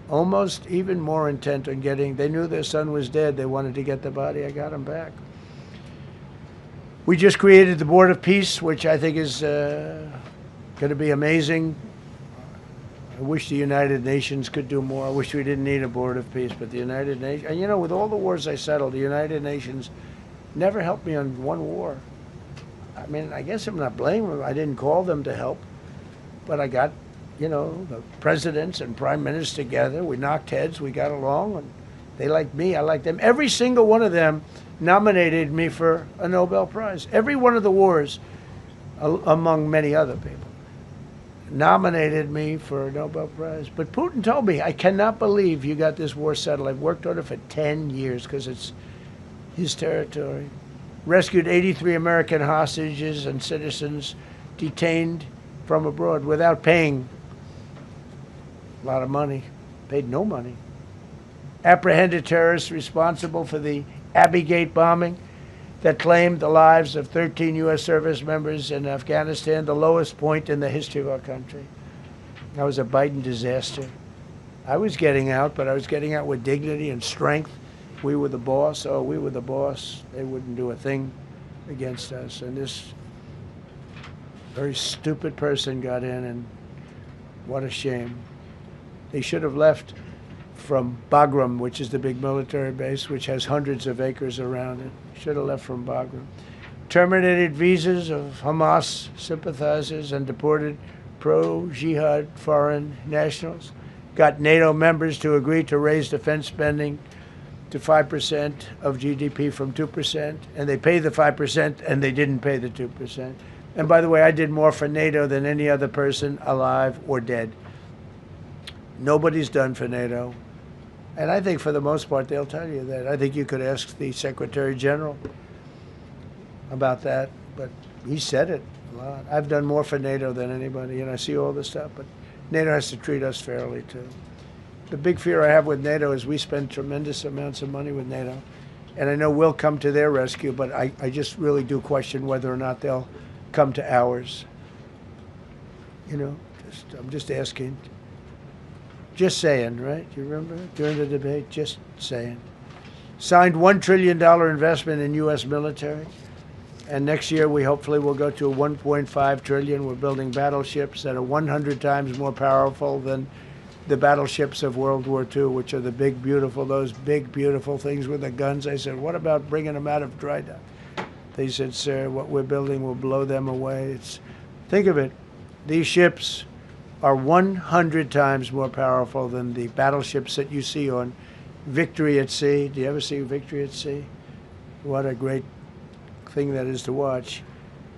almost even more intent on they knew their son was dead. They wanted to get the body. I got him back. We just created the Board of Peace, which I think is going to be amazing. I wish the United Nations could do more. I wish we didn't need a Board of Peace, but the United Nations, and you know, with all the wars I settled, the United Nations never helped me on one war. I mean, I guess I'm not blaming them. I didn't call them to help, but I got, you know, the presidents and prime ministers together. We knocked heads. We got along, and they liked me. I liked them. Every single one of them nominated me for a Nobel Prize. Every one of the wars, among many other people, nominated me for a Nobel Prize. But Putin told me, I cannot believe you got this war settled. I've worked on it for 10 years because it's his territory. Rescued 83 American hostages and citizens detained from abroad without paying a lot of money. Paid no money. Apprehended terrorists responsible for the Abbey Gate bombing that claimed the lives of 13 U.S. service members in Afghanistan, the lowest point in the history of our country. That was a Biden disaster. I was getting out, but I was getting out with dignity and strength. We were the boss. Oh, we were the boss. They wouldn't do a thing against us. And this very stupid person got in, and what a shame. They should have left from Bagram, which is the big military base, which has hundreds of acres around it. Should have left from Bagram. Terminated visas of Hamas sympathizers and deported pro-jihad foreign nationals. Got NATO members to agree to raise defense spending to 5% of GDP from 2%, and they pay the 5%, and they didn't pay the 2%. And by the way, I did more for NATO than any other person alive or dead. Nobody's done for NATO. And I think for the most part, they'll tell you that. I think you could ask the Secretary General about that, but he said it a lot. I've done more for NATO than anybody, and I see all this stuff, but NATO has to treat us fairly, too. The big fear I have with NATO is we spend tremendous amounts of money with NATO. And I know we'll come to their rescue, but I just really do question whether or not they'll come to ours. You know, I'm just asking. Just saying, right? You remember during the debate? Just saying. Signed $1 trillion investment in U.S. military. And next year we hopefully will go to a $1.5 trillion. We're building battleships that are 100 times more powerful than the battleships of World War II, which are the big, beautiful, those big, beautiful things with the guns. I said, what about bringing them out of dry dock? They said, sir, what we're building will blow them away. Think of it. These ships are 100 times more powerful than the battleships that you see on Victory at Sea. Do you ever see Victory at Sea? What a great thing that is to watch.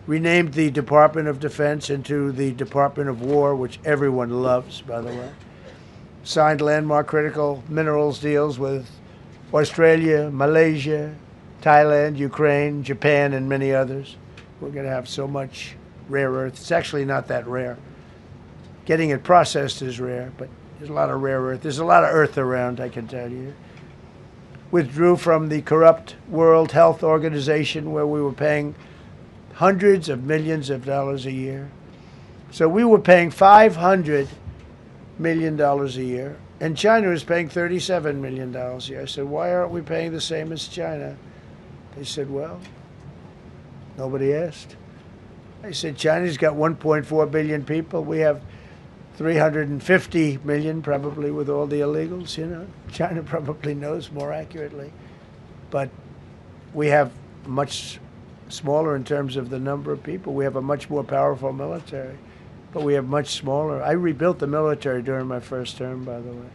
Renamed the Department of Defense into the Department of War, which everyone loves, by the way. Signed landmark critical minerals deals with Australia, Malaysia, Thailand, Ukraine, Japan, and many others. We're going to have so much rare earth. It's actually not that rare. Getting it processed is rare, but there's a lot of rare earth. There's a lot of earth around, I can tell you. Withdrew from the corrupt World Health Organization where we were paying hundreds of millions of dollars a year. So we were paying $500 million a year, and China was paying $37 million a year. I said, why aren't we paying the same as China? They said, well, nobody asked. I said, China's got 1.4 billion people. We have 350 million, probably with all the illegals, you know. China probably knows more accurately. But we have much smaller in terms of the number of people. We have a much more powerful military, but we have much smaller. I rebuilt the military during my first term, by the way.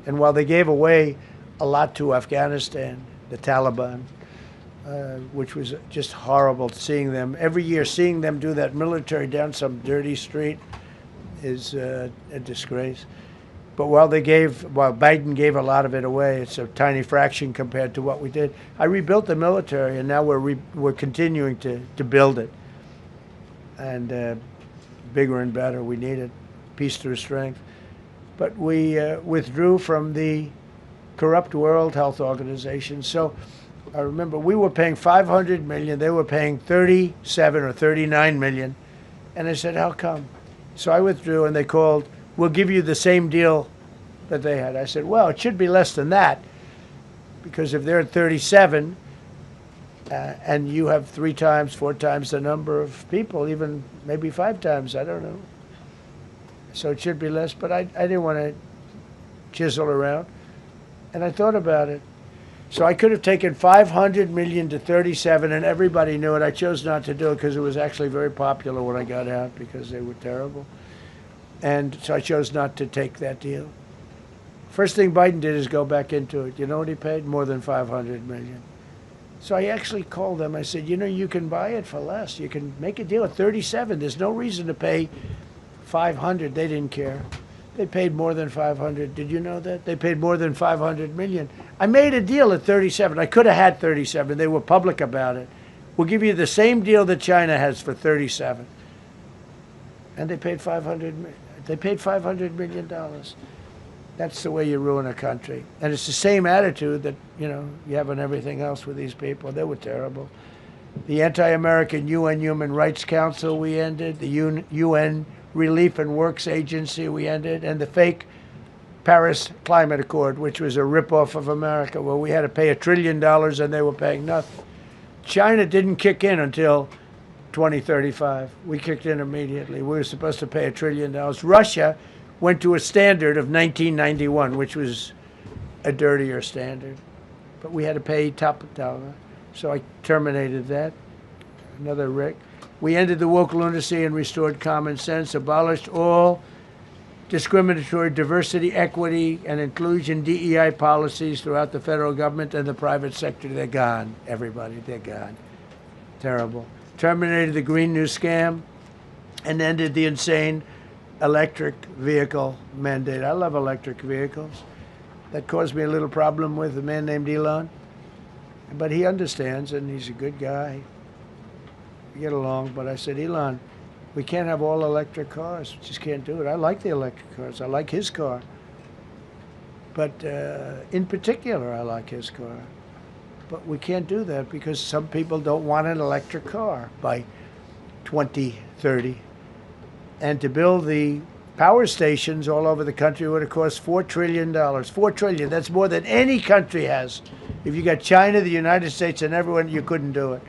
And while they gave away a lot to Afghanistan, the Taliban, which was just horrible seeing them, every year seeing them do that military down some dirty street is a disgrace. But while Biden gave a lot of it away, it's a tiny fraction compared to what we did. I rebuilt the military, and now we're continuing to build it. And bigger and better, we need it, peace through strength. But we withdrew from the corrupt World Health Organization. So I remember we were paying $500 million, they were paying 37 or 39 million. And I said, how come? So I withdrew, and they called, we'll give you the same deal that they had. I said, well, it should be less than that, because if they're at 37 and you have 3 times, 4 times the number of people, even maybe 5 times, I don't know. So it should be less, but I didn't want to chisel around. And I thought about it. So I could have taken 500 million to 37, and everybody knew it. I chose not to do it because it was actually very popular when I got out, because they were terrible. And so I chose not to take that deal. First thing Biden did is go back into it. You know what he paid? More than 500 million. So I actually called them. I said, you know, you can buy it for less. You can make a deal at 37. There's no reason to pay 500. They didn't care. They paid more than 500. Did you know that? They paid more than 500 million. I made a deal at 37. I could have had 37. They were public about it. We'll give you the same deal that China has for 37. And they paid $500 million. That's the way you ruin a country. And it's the same attitude that, you know, you have on everything else with these people. They were terrible. The anti-American UN Human Rights Council we ended. The UN Relief and Works Agency we ended. And the fake Paris Climate Accord, which was a ripoff of America, where we had to pay $1 trillion and they were paying nothing. China didn't kick in until 2035. We kicked in immediately. We were supposed to pay $1 trillion. Russia went to a standard of 1991, which was a dirtier standard. But we had to pay top dollar. So I terminated that. Another Rick. We ended the woke lunacy and restored common sense, abolished all discriminatory diversity, equity, and inclusion DEI policies throughout the federal government and the private sector. They're gone, everybody. They're gone. Terrible. Terminated the Green New Scam and ended the insane electric vehicle mandate. I love electric vehicles. That caused me a little problem with a man named Elon. But he understands, and he's a good guy. We get along. But I said, Elon, We can't have all electric cars. We just can't do it. I like the electric cars. I like his car. But in particular, I like his car. But we can't do that because some people don't want an electric car by 2030. And to build the power stations all over the country would have cost $4 trillion. $4 trillion. That's more than any country has. If you got China, the United States, and everyone, you couldn't do it.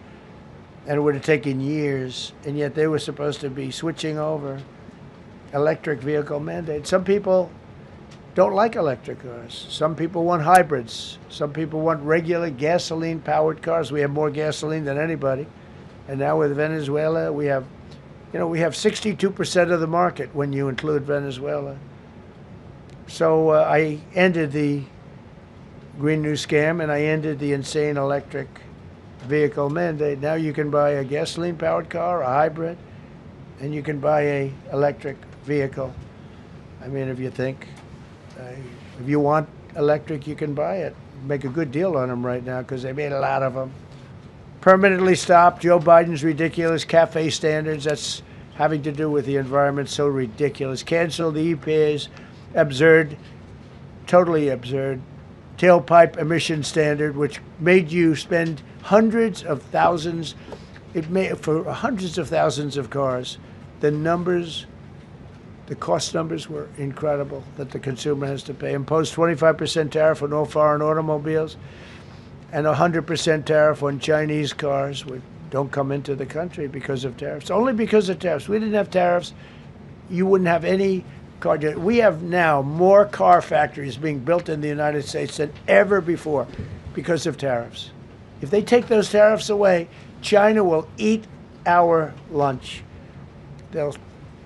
And it would have taken years. And yet they were supposed to be switching over electric vehicle mandate. Some people don't like electric cars. Some people want hybrids. Some people want regular gasoline-powered cars. We have more gasoline than anybody. And now with Venezuela, we have 62% of the market when you include Venezuela. So I ended the Green New Scam and I ended the insane electric vehicle mandate. Now you can buy a gasoline-powered car, a hybrid, and you can buy a electric vehicle. I mean, if you think, if you want electric, you can buy it. Make a good deal on them right now because they made a lot of them. Permanently stopped Joe Biden's ridiculous CAFE standards. That's having to do with the environment. So ridiculous. Canceled the EPA's absurd, totally absurd, tailpipe emission standard, which made you spend hundreds of thousands. It made for hundreds of thousands of cars. The numbers, the cost numbers were incredible that the consumer has to pay. Imposed 25% tariff on all foreign automobiles and 100% tariff on Chinese cars, which don't come into the country because of tariffs. Only because of tariffs. We didn't have tariffs, you wouldn't have any car. We have now more car factories being built in the United States than ever before because of tariffs. If they take those tariffs away, China will eat our lunch. They'll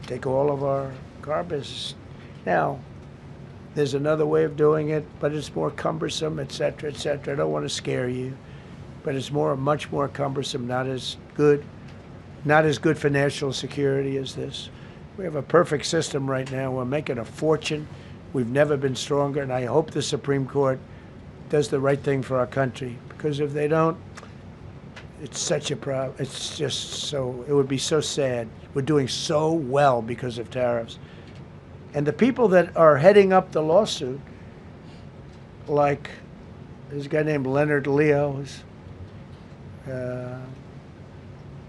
take all of our car business. Now, there's another way of doing it, but it's more cumbersome, et cetera, et cetera. I don't want to scare you, but it's much more cumbersome, not as good for national security as this. We have a perfect system right now. We're making a fortune. We've never been stronger, and I hope the Supreme Court does the right thing for our country, because if they don't, it's such a problem. It's just so, it would be so sad. We're doing so well because of tariffs. And the people that are heading up the lawsuit, like there's a guy named Leonard Leo, who's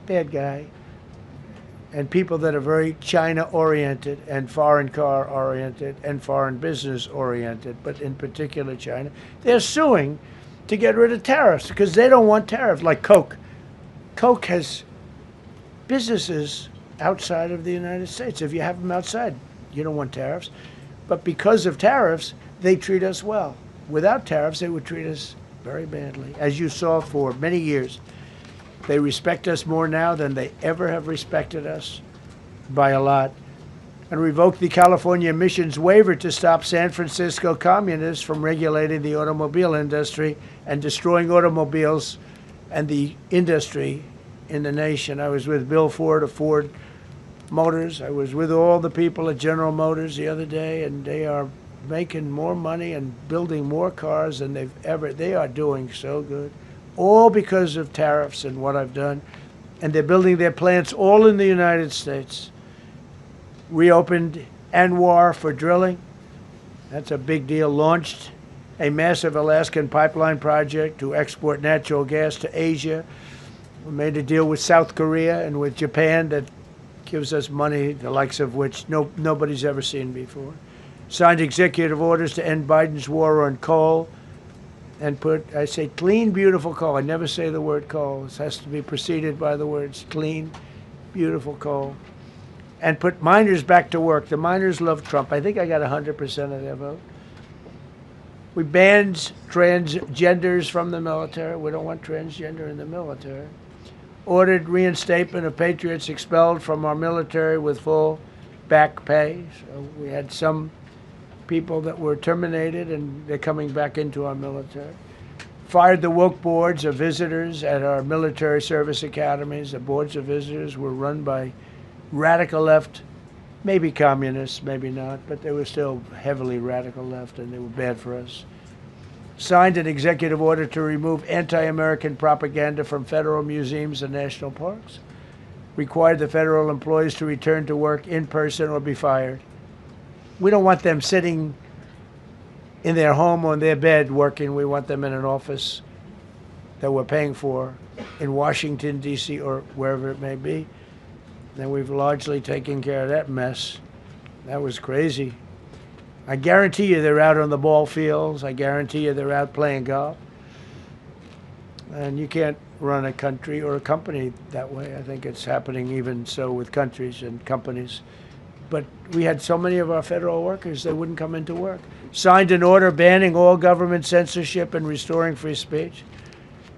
bad guy, and people that are very China-oriented and foreign car-oriented and foreign business-oriented, but in particular China, they're suing to get rid of tariffs because they don't want tariffs, like Coke. Coke has businesses outside of the United States. If you have them outside, you don't want tariffs. But because of tariffs, they treat us well. Without tariffs, they would treat us very badly. As you saw for many years, they respect us more now than they ever have respected us, by a lot. And revoked the California emissions waiver to stop San Francisco communists from regulating the automobile industry and destroying automobiles and the industry in the nation. I was with Bill Ford of Ford Motors. I was with all the people at General Motors the other day, and they are making more money and building more cars than they are doing so good. All because of tariffs and what I've done. And they're building their plants all in the United States. Reopened Anwar for drilling. That's a big deal. Launched a massive Alaskan pipeline project to export natural gas to Asia. We made a deal with South Korea and with Japan that gives us money, the likes of which nobody's ever seen before. Signed executive orders to end Biden's war on coal and put, I say clean, beautiful coal. I never say the word coal. It has to be preceded by the words clean, beautiful coal. And put miners back to work. The miners love Trump. I think I got 100% of their vote. We banned transgenders from the military. We don't want transgender in the military. Ordered reinstatement of patriots expelled from our military with full back pay. So we had some people that were terminated and they're coming back into our military. Fired the woke boards of visitors at our military service academies. The boards of visitors were run by radical left, maybe communists, maybe not, but they were still heavily radical left and they were bad for us. Signed an executive order to remove anti-American propaganda from federal museums and national parks. required the federal employees to return to work in person or be fired. We don't want them sitting in their home or in their bed working. We want them in an office that we're paying for in Washington, D.C. or wherever it may be. And we've largely taken care of that mess. That was crazy. I guarantee you they're out on the ball fields. I guarantee you they're out playing golf. And you can't run a country or a company that way. I think it's happening even so with countries and companies. But we had so many of our federal workers, they wouldn't come into work. Signed an order banning all government censorship and restoring free speech.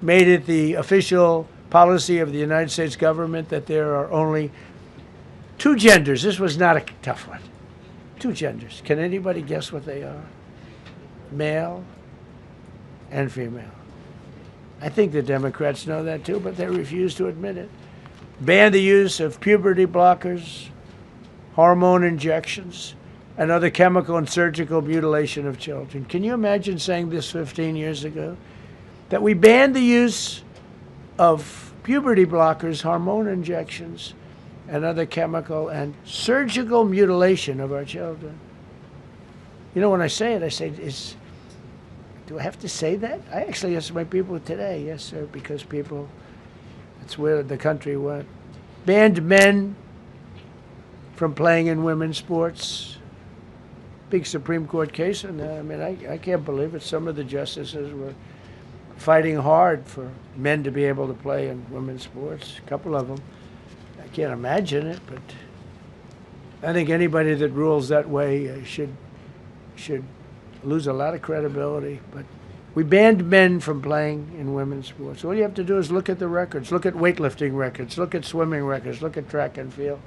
Made it the official policy of the United States government that there are only two genders. This was not a tough one. Two genders. Can anybody guess what they are? Male and female. I think the Democrats know that too, but they refuse to admit it. Banned the use of puberty blockers, hormone injections, and other chemical and surgical mutilation of children. Can you imagine saying this 15 years ago? That we banned the use of puberty blockers, hormone injections, and other chemical and surgical mutilation of our children. You know, when I say it, I say, do I have to say that? I actually asked my people today, yes, sir, because people, that's where the country went. Banned men from playing in women's sports. Big Supreme Court case on that. I mean, I can't believe it. Some of the justices were fighting hard for men to be able to play in women's sports, a couple of them. I can't imagine it, but I think anybody that rules that way should lose a lot of credibility. But we banned men from playing in women's sports. All you have to do is look at the records, look at weightlifting records, look at swimming records, look at track and field.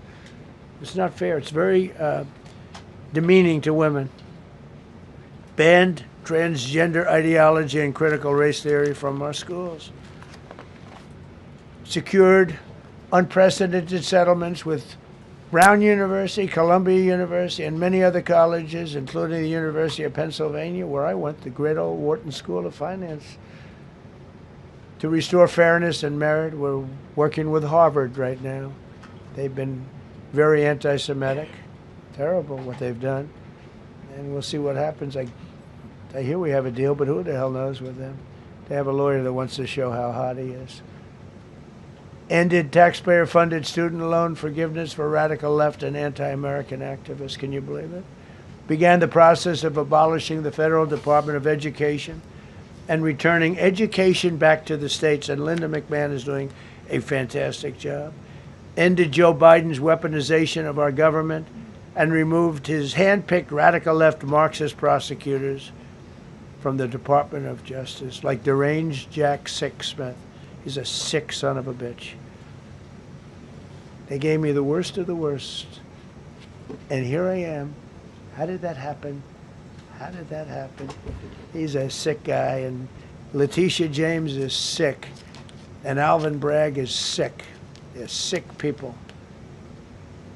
It's not fair. It's very demeaning to women. Banned transgender ideology and critical race theory from our schools. Secured unprecedented settlements with Brown University, Columbia University, and many other colleges, including the University of Pennsylvania, where I went, the great old Wharton School of Finance, to restore fairness and merit. We're working with Harvard right now. They've been very anti-Semitic. Terrible what they've done. And we'll see what happens. I hear we have a deal, but who the hell knows with them? They have a lawyer that wants to show how hot he is. Ended taxpayer-funded student loan forgiveness for radical left and anti-American activists. Can you believe it? Began the process of abolishing the Federal Department of Education and returning education back to the states. And Linda McMahon is doing a fantastic job. Ended Joe Biden's weaponization of our government and removed his hand-picked radical left Marxist prosecutors from the Department of Justice, like deranged Jack Smith. He's a sick son of a bitch. They gave me the worst of the worst. And here I am. How did that happen? How did that happen? He's a sick guy, and Letitia James is sick, and Alvin Bragg is sick. They're sick people.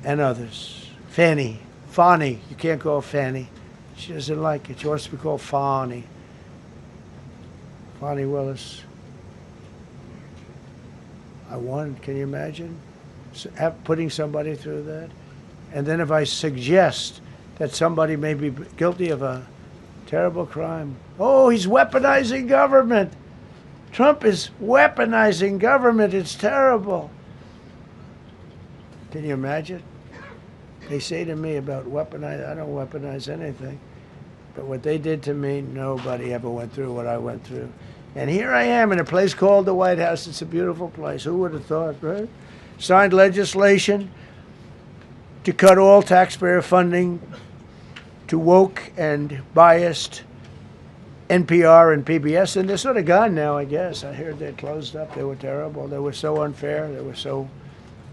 And others. Fani, you can't call her Fanny. She doesn't like it. She wants to be called Fani. Fani Willis. I won. Can you imagine putting somebody through that? And then if I suggest that somebody may be guilty of a terrible crime, oh, he's weaponizing government. Trump is weaponizing government. It's terrible. Can you imagine? They say to me about weaponize, I don't weaponize anything. But what they did to me, nobody ever went through what I went through. And here I am in a place called the White House. It's a beautiful place. Who would have thought, right? Signed legislation to cut all taxpayer funding to woke and biased NPR and PBS. And they're sort of gone now, I guess. I heard they closed up. They were terrible. They were so unfair. They were so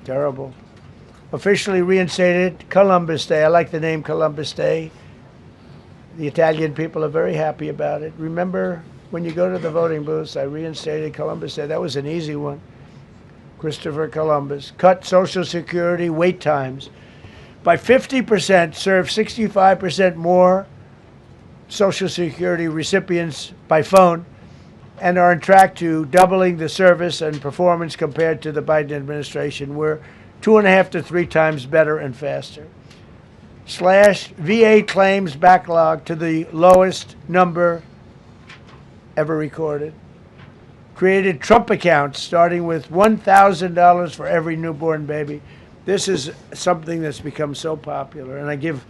terrible. Officially reinstated Columbus Day. I like the name Columbus Day. The Italian people are very happy about it. Remember, when you go to the voting booths, I reinstated Columbus Day. That was an easy one. Christopher Columbus. Cut Social Security wait times by 50%, serve 65% more Social Security recipients by phone, and are on track to doubling the service and performance compared to the Biden administration. We're 2.5 to 3 times better and faster. Slash VA claims backlog to the lowest number ever recorded. Created Trump accounts starting with $1,000 for every newborn baby. This is something that's become so popular. And I give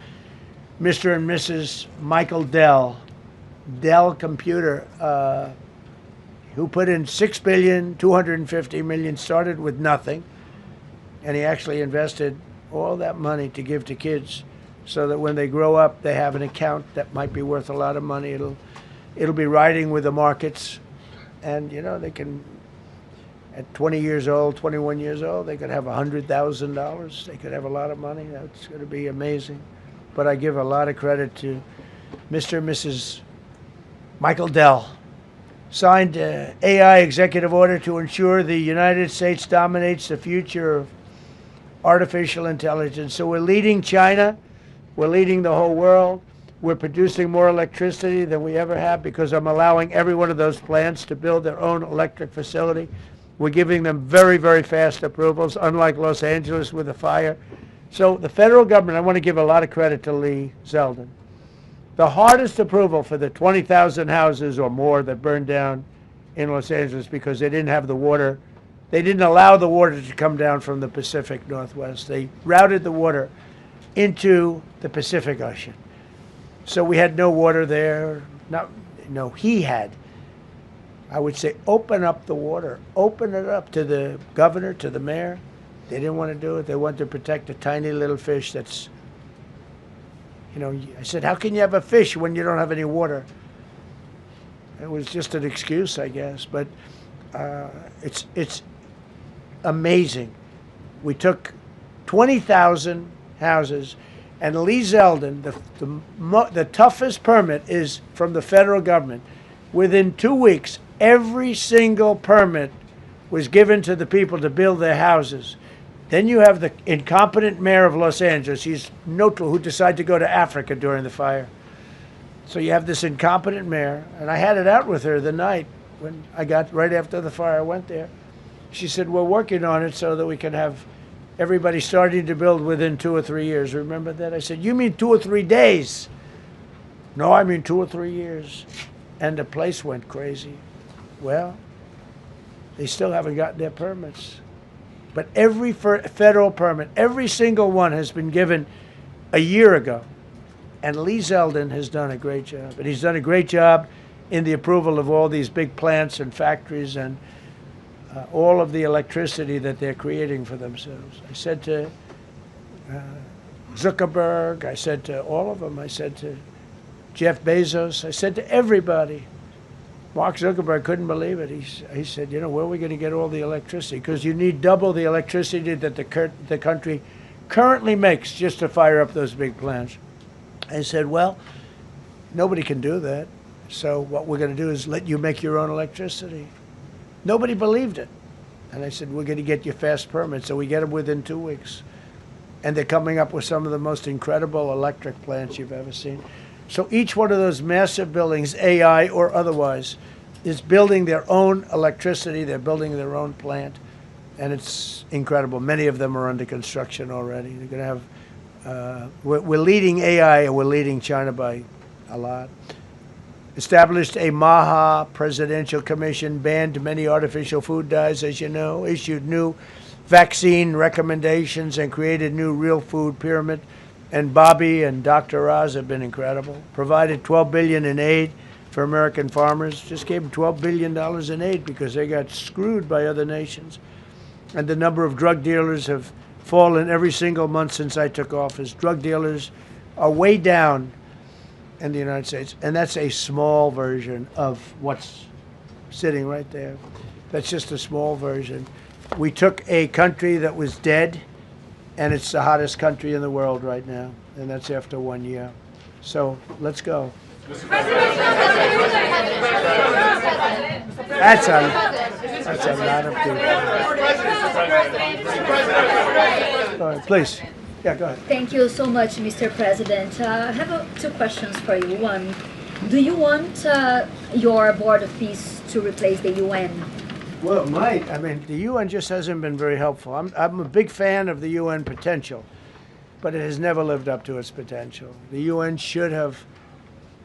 Mr. and Mrs. Michael Dell Computer, who put in $6.25 billion, started with nothing. And he actually invested all that money to give to kids so that when they grow up, they have an account that might be worth a lot of money. It'll be riding with the markets. And, you know, they can, at 20 years old, 21 years old, they could have $100,000. They could have a lot of money. That's going to be amazing. But I give a lot of credit to Mr. and Mrs. Michael Dell. Signed AI executive order to ensure the United States dominates the future of artificial intelligence. So we're leading China. We're leading the whole world. We're producing more electricity than we ever have because I'm allowing every one of those plants to build their own electric facility. We're giving them very, very fast approvals, unlike Los Angeles with the fire. So the federal government, I want to give a lot of credit to Lee Zeldin. The hardest approval for the 20,000 houses or more that burned down in Los Angeles because they didn't have the water. They didn't allow the water to come down from the Pacific Northwest. They routed the water into the Pacific Ocean. So we had no water there. No, he had. I would say open up the water. Open it up to the governor, to the mayor. They didn't want to do it. They wanted to protect a tiny little fish that's, you know, I said, how can you have a fish when you don't have any water? It was just an excuse, I guess. But it's amazing. We took 20,000 houses. And Lee Zeldin, the toughest permit is from the federal government. Within 2 weeks, every single permit was given to the people to build their houses. Then you have the incompetent mayor of Los Angeles. He's neutral, who decided to go to Africa during the fire. So you have this incompetent mayor. And I had it out with her the night when I got, right after the fire, I went there. She said, we're working on it so that we can have everybody starting to build within 2 or 3 years. Remember that? I said, you mean 2 or 3 days? No, I mean 2 or 3 years. And the place went crazy. Well, they still haven't gotten their permits. But every federal permit, every single one has been given a year ago. And Lee Zeldin has done a great job. And he's done a great job in the approval of all these big plants and factories and all of the electricity that they're creating for themselves. I said to Zuckerberg, I said to all of them, I said to Jeff Bezos, I said to everybody. Mark Zuckerberg couldn't believe it. He said, you know, where are we going to get all the electricity? Because you need double the electricity that the country currently makes just to fire up those big plants. I said, well, nobody can do that. So what we're going to do is let you make your own electricity. Nobody believed it. And I said, we're going to get you fast permits. So we get them within 2 weeks. And they're coming up with some of the most incredible electric plants you've ever seen. So each one of those massive buildings, AI or otherwise, is building their own electricity. They're building their own plant. And it's incredible. Many of them are under construction already. They're going to have, we're leading AI and we're leading China by a lot. Established a MAHA presidential commission, banned many artificial food dyes, as you know, issued new vaccine recommendations, and created new real food pyramid. And Bobby and Dr. Oz have been incredible. Provided $12 billion in aid for American farmers. Just gave them $12 billion in aid because they got screwed by other nations. And the number of drug dealers have fallen every single month since I took office. Drug dealers are way down in the United States. And that's a small version of what's sitting right there. That's just a small version. We took a country that was dead, and it's the hottest country in the world right now. And that's after 1 year. So let's go. That's a lot of people. All right, please. Yeah, go ahead. Thank you so much, Mr. President. I have 2 questions for you. One, do you want your Board of Peace to replace the UN? Well, it might. I mean, the UN just hasn't been very helpful. I'm a big fan of the UN potential, but it has never lived up to its potential. The UN should have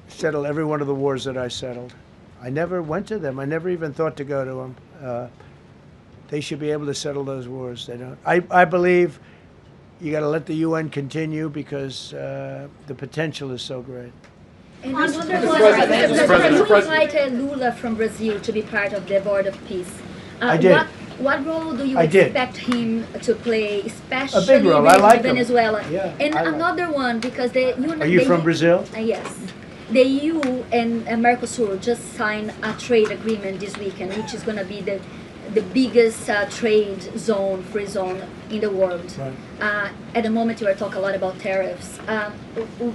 settled every one of the wars that I settled. I never went to them. I never even thought to go to them. They should be able to settle those wars. They don't. I believe you got to let the UN continue because the potential is so great. And I wonder you invited Lula from Brazil to be part of the Board of Peace. I did. What role do you I did. expect him to play, especially A big role. I like him. Venezuela? Yeah, and I like another one, because Are you from Brazil? Yes. The EU and Mercosur just signed a trade agreement this weekend, which is going to be the biggest trade zone, free zone in the world. Right. At the moment, you are talking a lot about tariffs.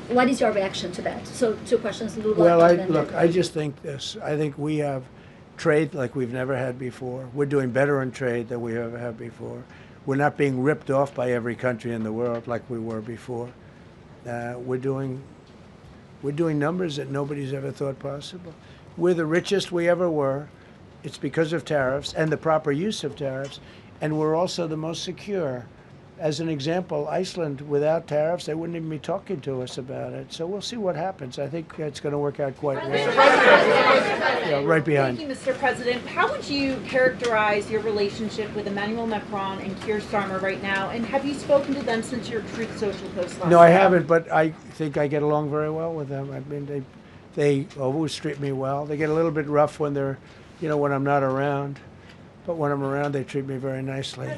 What is your reaction to that? So, two questions, Lula. Well, look, I just think this. I think we have trade like we've never had before. We're doing better in trade than we ever have before. We're not being ripped off by every country in the world like we were before. We're doing numbers that nobody's ever thought possible. We're the richest we ever were. It's because of tariffs and the proper use of tariffs, and we're also the most secure. As an example, Iceland, without tariffs, they wouldn't even be talking to us about it. So we'll see what happens. I think it's going to work out quite well. Yeah, right behind. Thank you, Mr. President. How would you characterize your relationship with Emmanuel Macron and Keir Starmer right now? And have you spoken to them since your Truth Social post last No, I night? haven't, but I think I get along very well with them. I mean, they always treat me well. They get a little bit rough when they're, when I'm not around. But when I'm around, they treat me very nicely.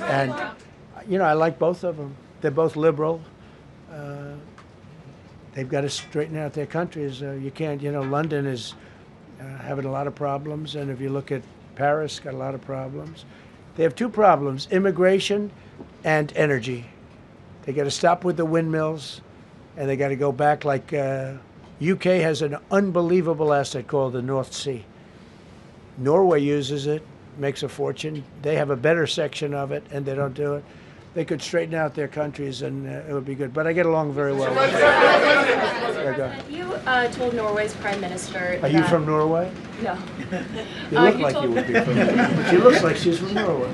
And, I like both of them. They're both liberal. They've got to straighten out their countries. You can't, London is having a lot of problems. And if you look at Paris, got a lot of problems. They have two problems, immigration and energy. They got to stop with the windmills, and they got to go back like UK has an unbelievable asset called the North Sea. Norway uses it, makes a fortune. They have a better section of it, and they don't do it. They could straighten out their countries, and it would be good. But I get along very well with them. You told Norway's prime minister. Are you from Norway? No. You look like you would be from Norway. She looks like she's from Norway.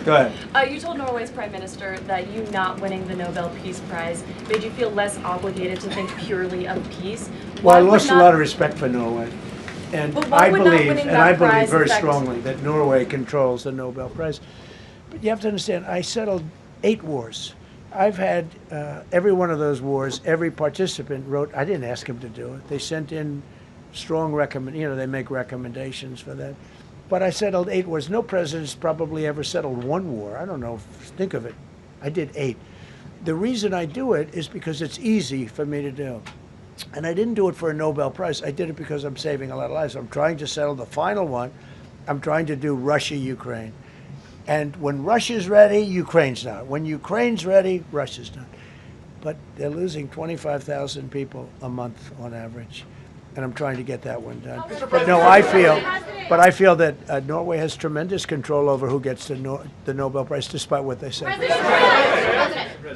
Go ahead. You told Norway's prime minister that you not winning the Nobel Peace Prize made you feel less obligated to think purely of peace. Well, I lost a lot of respect for Norway. And I believe very strongly that Norway controls the Nobel Prize. But you have to understand, I settled 8 wars. I've had every one of those wars, every participant wrote, I didn't ask him to do it. They sent in strong they make recommendations for that. But I settled 8 wars. No president's probably ever settled 1 war. I don't know, think of it. I did 8. The reason I do it is because it's easy for me to do. And I didn't do it for a Nobel Prize. I did it because I'm saving a lot of lives. I'm trying to settle the final one. I'm trying to do Russia-Ukraine. And when Russia's ready, Ukraine's not. When Ukraine's ready, Russia's not. But they're losing 25,000 people a month on average. And I'm trying to get that one done. But no, I feel that Norway has tremendous control over who gets the Nobel Prize, despite what they say.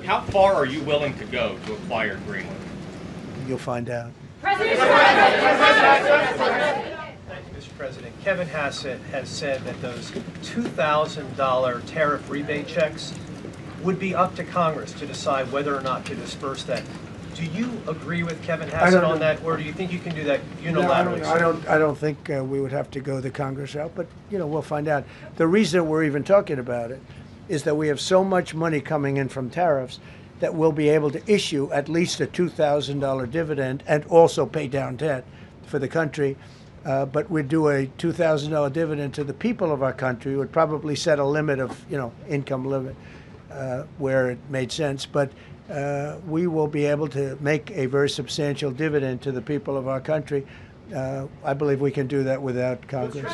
How far are you willing to go to acquire Greenland? You'll find out. Mr. President, Kevin Hassett has said that those $2,000 tariff rebate checks would be up to Congress to decide whether or not to disperse that. Do you agree with Kevin Hassett on that, or do you think you can do that unilaterally? No, I don't think we would have to go the Congress route, but we'll find out. The reason we're even talking about it is that we have so much money coming in from tariffs that we'll be able to issue at least a $2,000 dividend and also pay down debt for the country. But we'd do a $2,000 dividend to the people of our country. Would probably set a limit of, income limit where it made sense. But we will be able to make a very substantial dividend to the people of our country. I believe we can do that without Congress.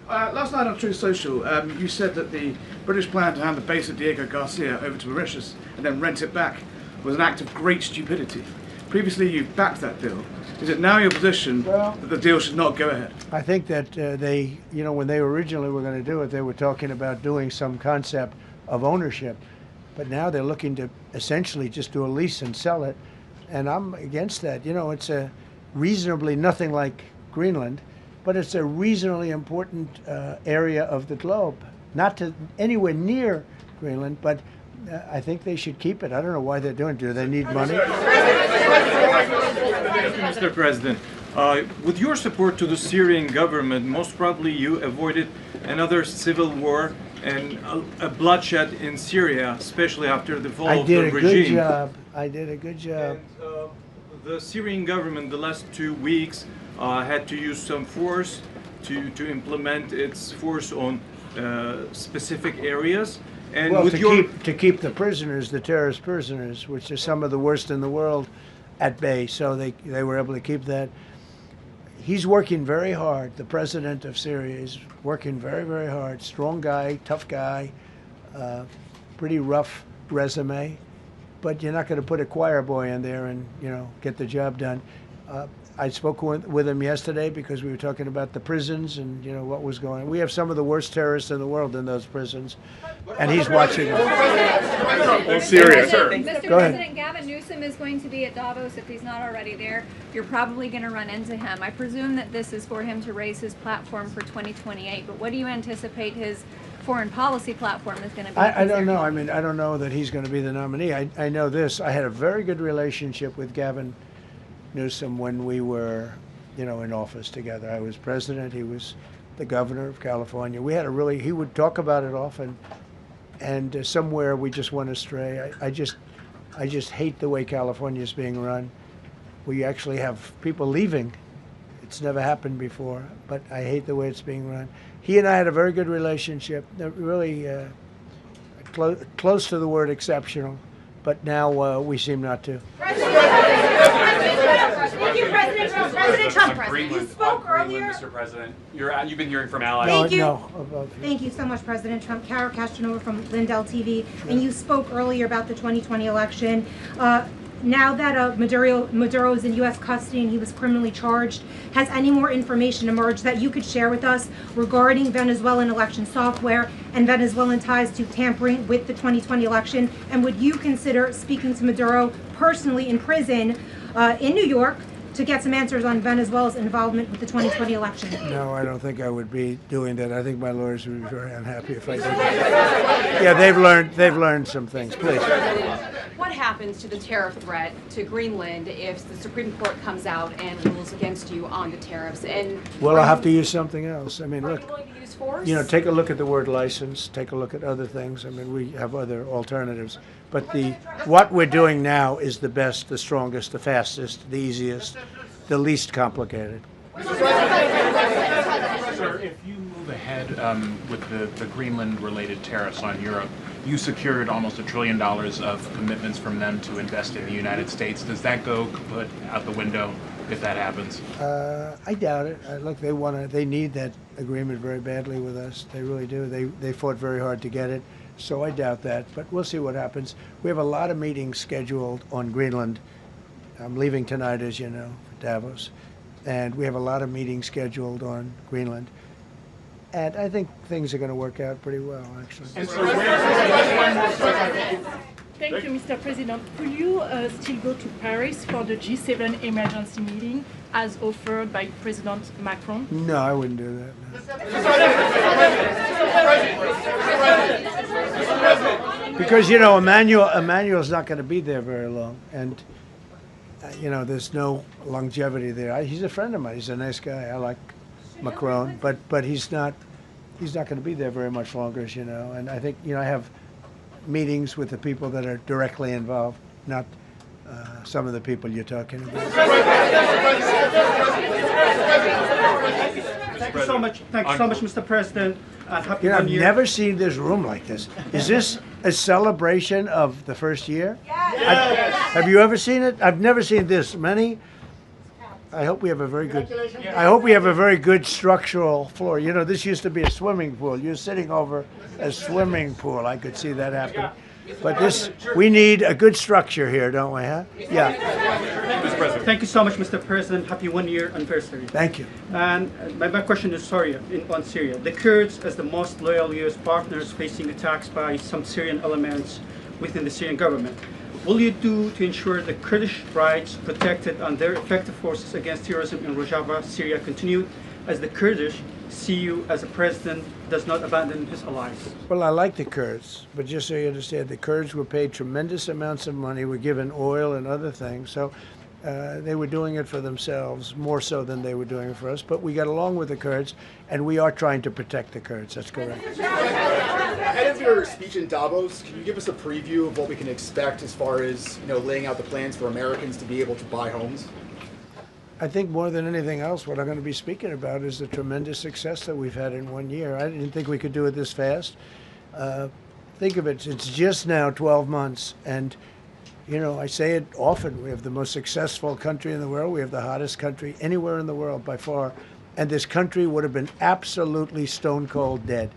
Last night on Truth Social, you said that the British plan to hand the base of Diego Garcia over to Mauritius and then rent it back was an act of great stupidity. Previously, you backed that deal. Is it now your position that the deal should not go ahead? I think that they, when they originally were going to do it, they were talking about doing some concept of ownership. But now they're looking to essentially just do a lease and sell it. And I'm against that. reasonably nothing like Greenland, but it's a reasonably important area of the globe. Not to anywhere near Greenland, but I think they should keep it. I don't know why they're doing it. Do they need money? Mr. President, with your support to the Syrian government, most probably you avoided another civil war and a bloodshed in Syria, especially after the fall of the regime. I did a good job. I did a good job. And, the Syrian government, the last 2 weeks, had to use some force to implement its force on specific areas. And well, with to keep the prisoners, the terrorist prisoners, which are some of the worst in the world, at bay. So they were able to keep that. He's working very hard. The president of Syria is working very, very hard. Strong guy, tough guy, pretty rough resume. But you're not going to put a choir boy in there and, you know, get the job done. I spoke with him yesterday because we were talking about the prisons and, you know, what was going on. We have some of the worst terrorists in the world in those prisons, and he's watching them. Syria. Go ahead. President Gavin Newsom is going to be at Davos if he's not already there. You're probably going to run into him. I presume that this is for him to raise his platform for 2028, but what do you anticipate his foreign policy platform is going to be? I don't know. I mean, I don't know that he's going to be the nominee. I know this. I had a very good relationship with Gavin Newsom when we were, you know, in office together. I was president. He was the governor of California. We had a really, he would talk about it often, and somewhere we just went astray. I just hate the way California is being run. We actually have people leaving. It's never happened before, but I hate the way it's being run. He and I had a very good relationship, really close to the word exceptional, but now we seem not to. Thank you, President Trump. President Trump, you spoke earlier. Mr. President, you've been hearing from allies. Thank you. Thank you so much, President Trump. Kara Castronova from Lindell TV. Sure. And you spoke earlier about the 2020 election. Now that Maduro is in U.S. custody and he was criminally charged, has any more information emerged that you could share with us regarding Venezuelan election software and Venezuelan ties to tampering with the 2020 election? And would you consider speaking to Maduro personally in prison in New York to get some answers on Venezuela's involvement with the 2020 election? No, I don't think I would be doing that. I think my lawyers would be very unhappy if I did that. Yeah, they've learned some things. Please. What happens to the tariff threat to Greenland if the Supreme Court comes out and rules against you on the tariffs? And well, I'll have to use something else. I mean, look, are you willing to use force? You know, take a look at the word license. Take a look at other things. I mean, we have other alternatives. But what we're doing now is the best, the strongest, the fastest, the easiest, the least complicated. Sir, if you move ahead with the Greenland-related tariffs on Europe, you secured almost $1 trillion of commitments from them to invest in the United States. Does that go put out the window if that happens? I doubt it. Look, they need that agreement very badly with us. They really do. They fought very hard to get it. So I doubt that, but we'll see what happens. We have a lot of meetings scheduled on Greenland. I'm leaving tonight, as you know, for Davos. And we have a lot of meetings scheduled on Greenland. And I think things are going to work out pretty well, actually. Thank you, Mr. President. Could you still go to Paris for the G7 emergency meeting as offered by President Macron? No, I wouldn't do that. No. Because, you know, Emmanuel's not going to be there very long. And, you know, there's no longevity there. He's a friend of mine. He's a nice guy. I like Macron, but he's not going to be there very much longer, as you know. And I think, you know, I have meetings with the people that are directly involved, not some of the people you're talking about. Thank you so much. Thank you so much, Mr. President. Happy You know, I've New Year. never seen this room like this. Is this a celebration of the first year? Yes. Have you ever seen it? I've never seen this many. I hope we have a very good. I hope we have a very good structural floor. You know, this used to be a swimming pool. You're sitting over a swimming pool. I could see that happen. But we need a good structure here, don't we? Huh? Yeah. Thank you so much, Mr. President. Happy 1 year anniversary. Thank you. And my question is on Syria. The Kurds, as the most loyal U.S. partners, facing attacks by some Syrian elements within the Syrian government. will you do to ensure the Kurdish rights protected and their effective forces against terrorism in Rojava, Syria continue, as the Kurdish see you as a president does not abandon his allies? Well, I like the Kurds, but just so you understand, the Kurds were paid tremendous amounts of money, were given oil and other things, so they were doing it for themselves, more so than they were doing it for us. But we got along with the Kurds, and we are trying to protect the Kurds. That's correct. Ahead of your speech in Davos, can you give us a preview of what we can expect as far as laying out the plans for Americans to be able to buy homes? I think more than anything else, what I'm going to be speaking about is the tremendous success that we've had in 1 year. I didn't think we could do it this fast. Think of it, it's just now 12 months, and I say it often, we have the most successful country in the world. We have the hottest country anywhere in the world by far. And this country would have been absolutely stone cold dead.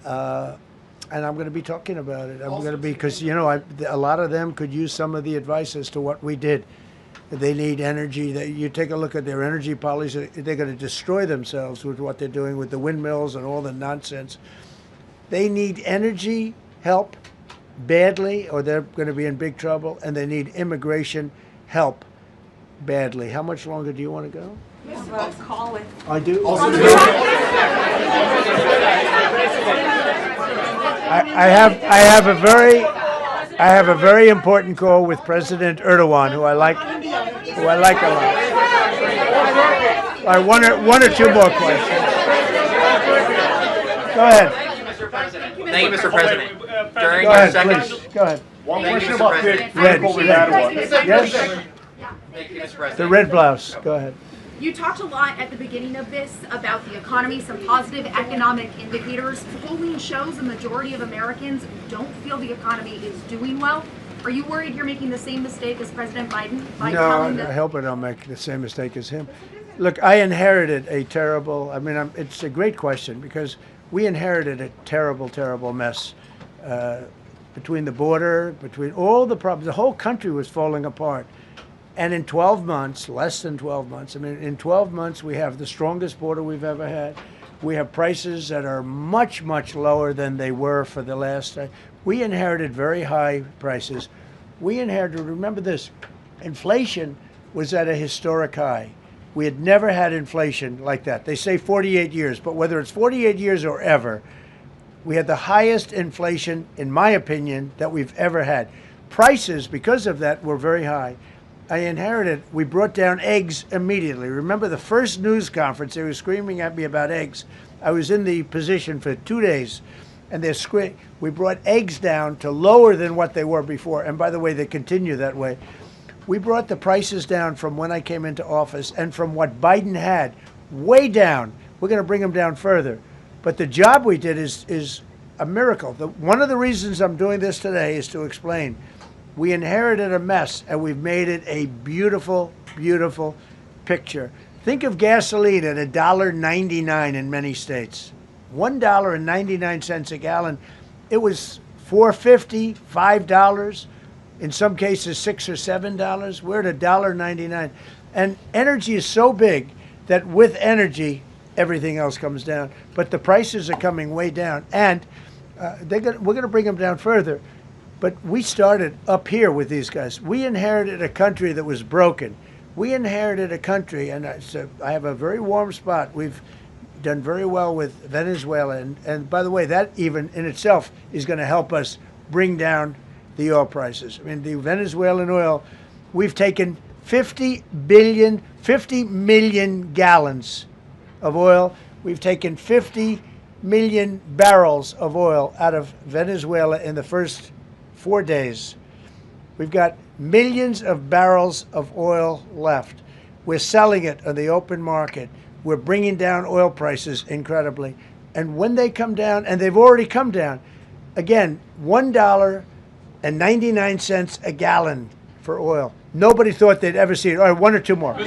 And I'm going to be talking about it. I'm going to be, because, a lot of them could use some of the advice as to what we did. They need energy. You take a look at their energy policy, they're going to destroy themselves with what they're doing with the windmills and all the nonsense. They need energy help badly, or they're going to be in big trouble, and they need immigration help badly. How much longer do you want to go? Call it. I do. I have a very important call with President Erdogan, who I like a lot. All right, one or two more questions. Go ahead. Thank you, Mr. President. During Go your ahead, second, please. Go ahead. One question about the red. Yes. Thank you, Mr. President. The red blouse. Go ahead. You talked a lot at the beginning of this about the economy, some positive economic indicators. Polling shows a majority of Americans don't feel the economy is doing well. Are you worried you're making the same mistake as President Biden by telling No, I hope I don't make the same mistake as him. Look, I inherited a terrible, it's a great question, because we inherited a terrible, terrible mess between the border, between all the problems. The whole country was falling apart. And in 12 months, less than 12 months, in 12 months, we have the strongest border we've ever had. We have prices that are much, much lower than they were for the last time. We inherited very high prices. We inherited, remember this, inflation was at a historic high. We had never had inflation like that. They say 48 years, but whether it's 48 years or ever, we had the highest inflation, in my opinion, that we've ever had. Prices, because of that, were very high. I inherited, we brought down eggs immediately. Remember the first news conference, they were screaming at me about eggs. I was in the position for 2 days, and we brought eggs down to lower than what they were before. And by the way, they continue that way. We brought the prices down from when I came into office and from what Biden had, way down. We're going to bring them down further. But the job we did is a miracle. One of the reasons I'm doing this today is to explain. We inherited a mess, and we've made it a beautiful, beautiful picture. Think of gasoline at $1.99 in many states. $1.99 a gallon. It was $4.50, $5, in some cases $6 or $7. We're at $1.99. And energy is so big that with energy, everything else comes down. But the prices are coming way down, and we're going to bring them down further. But we started up here with these guys. We inherited a country that was broken. We inherited a country, and I have a very warm spot. We've done very well with Venezuela. And by the way, that even in itself is going to help us bring down the oil prices. The Venezuelan oil, we've taken 50 million gallons of oil. We've taken 50 million barrels of oil out of Venezuela in the first 4 days. We've got millions of barrels of oil left. We're selling it on the open market. We're bringing down oil prices incredibly. And when they come down, and they've already come down, again, $1.99 a gallon for oil. Nobody thought they'd ever see it. All right, one or two more. Go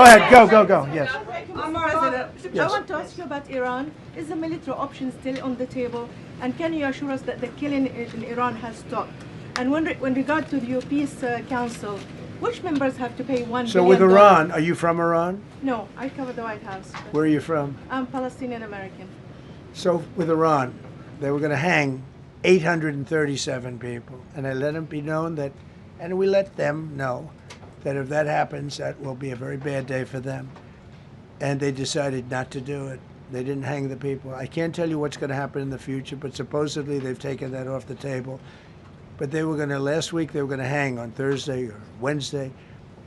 ahead, go, yes. I want to ask you about Iran. Is the military option still on the table? And can you assure us that the killing in Iran has stopped? And when regard to the Peace Council, which members have to pay $1 billion? So with Iran, are you from Iran? No, I cover the White House. Where are you from? I'm Palestinian American. So with Iran, they were going to hang 837 people, and I let them be known that, and we let them know that if that happens, that will be a very bad day for them. And they decided not to do it. They didn't hang the people. I can't tell you what's going to happen in the future, but supposedly they've taken that off the table. But they were going to, last week, they were going to hang on Thursday or Wednesday.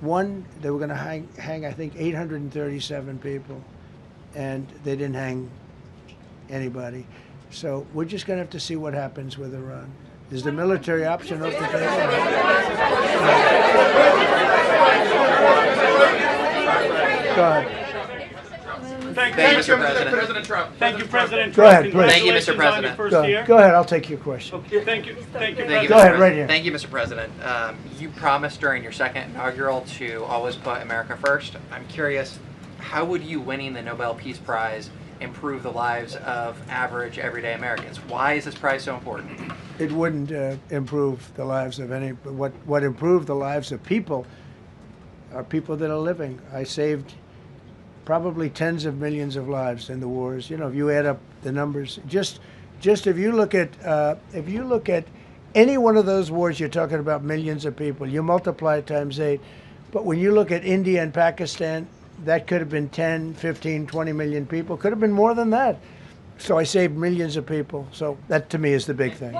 They were going to hang, I think, 837 people, and they didn't hang anybody. So we're just going to have to see what happens with Iran. Is the military option off the table? Go ahead. Thank you, Mr. President. Trump. Thank you, President Go Trump. ahead, please. Thank you, Mr. President. Go ahead, I'll take your question. Okay, thank you. Thank you, Thank you, President. Go ahead, right here. Thank you, Mr. President. You promised during your second inaugural to always put America first. I'm curious, how would you winning the Nobel Peace Prize improve the lives of average, everyday Americans? Why is this prize so important? It wouldn't improve the lives of any. What improved the lives of people are people that are living. I saved probably tens of millions of lives in the wars. You know, if you add up the numbers, just if you look at any one of those wars, you're talking about millions of people. You multiply it times 8. But when you look at India and Pakistan, that could have been 10, 15, 20 million people. Could have been more than that. So I saved millions of people. So that, to me, is the big thing.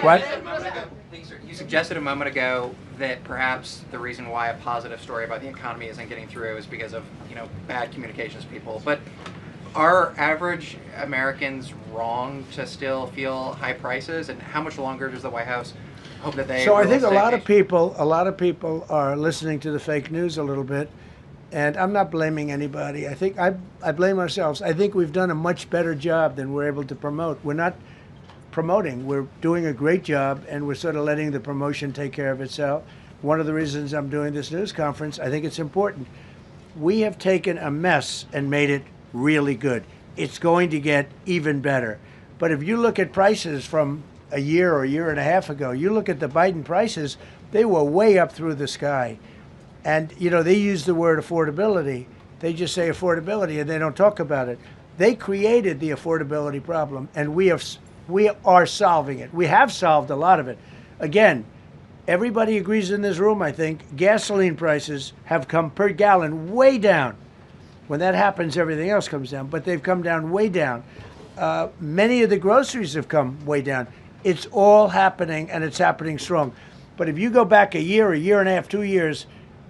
What? You suggested a moment ago that perhaps the reason why a positive story about the economy isn't getting through is because of, bad communications people. But are average Americans wrong to still feel high prices? And how much longer does the White House hope that they? So I think a lot of people are listening to the fake news a little bit, and I'm not blaming anybody. I think I blame ourselves. I think we've done a much better job than we're able to promote. We're not promoting. We're doing a great job, and we're sort of letting the promotion take care of itself. One of the reasons I'm doing this news conference, I think it's important. We have taken a mess and made it really good. It's going to get even better. But if you look at prices from a year or a year and a half ago, you look at the Biden prices, they were way up through the sky. And, they use the word affordability. They just say affordability and they don't talk about it. They created the affordability problem, and we are solving it. We have solved a lot of it. Again, everybody agrees in this room, I think, gasoline prices have come per gallon way down. When that happens, everything else comes down, but they've come down way down. Many of the groceries have come way down. It's all happening, and it's happening strong. But if you go back a year and a half, 2 years,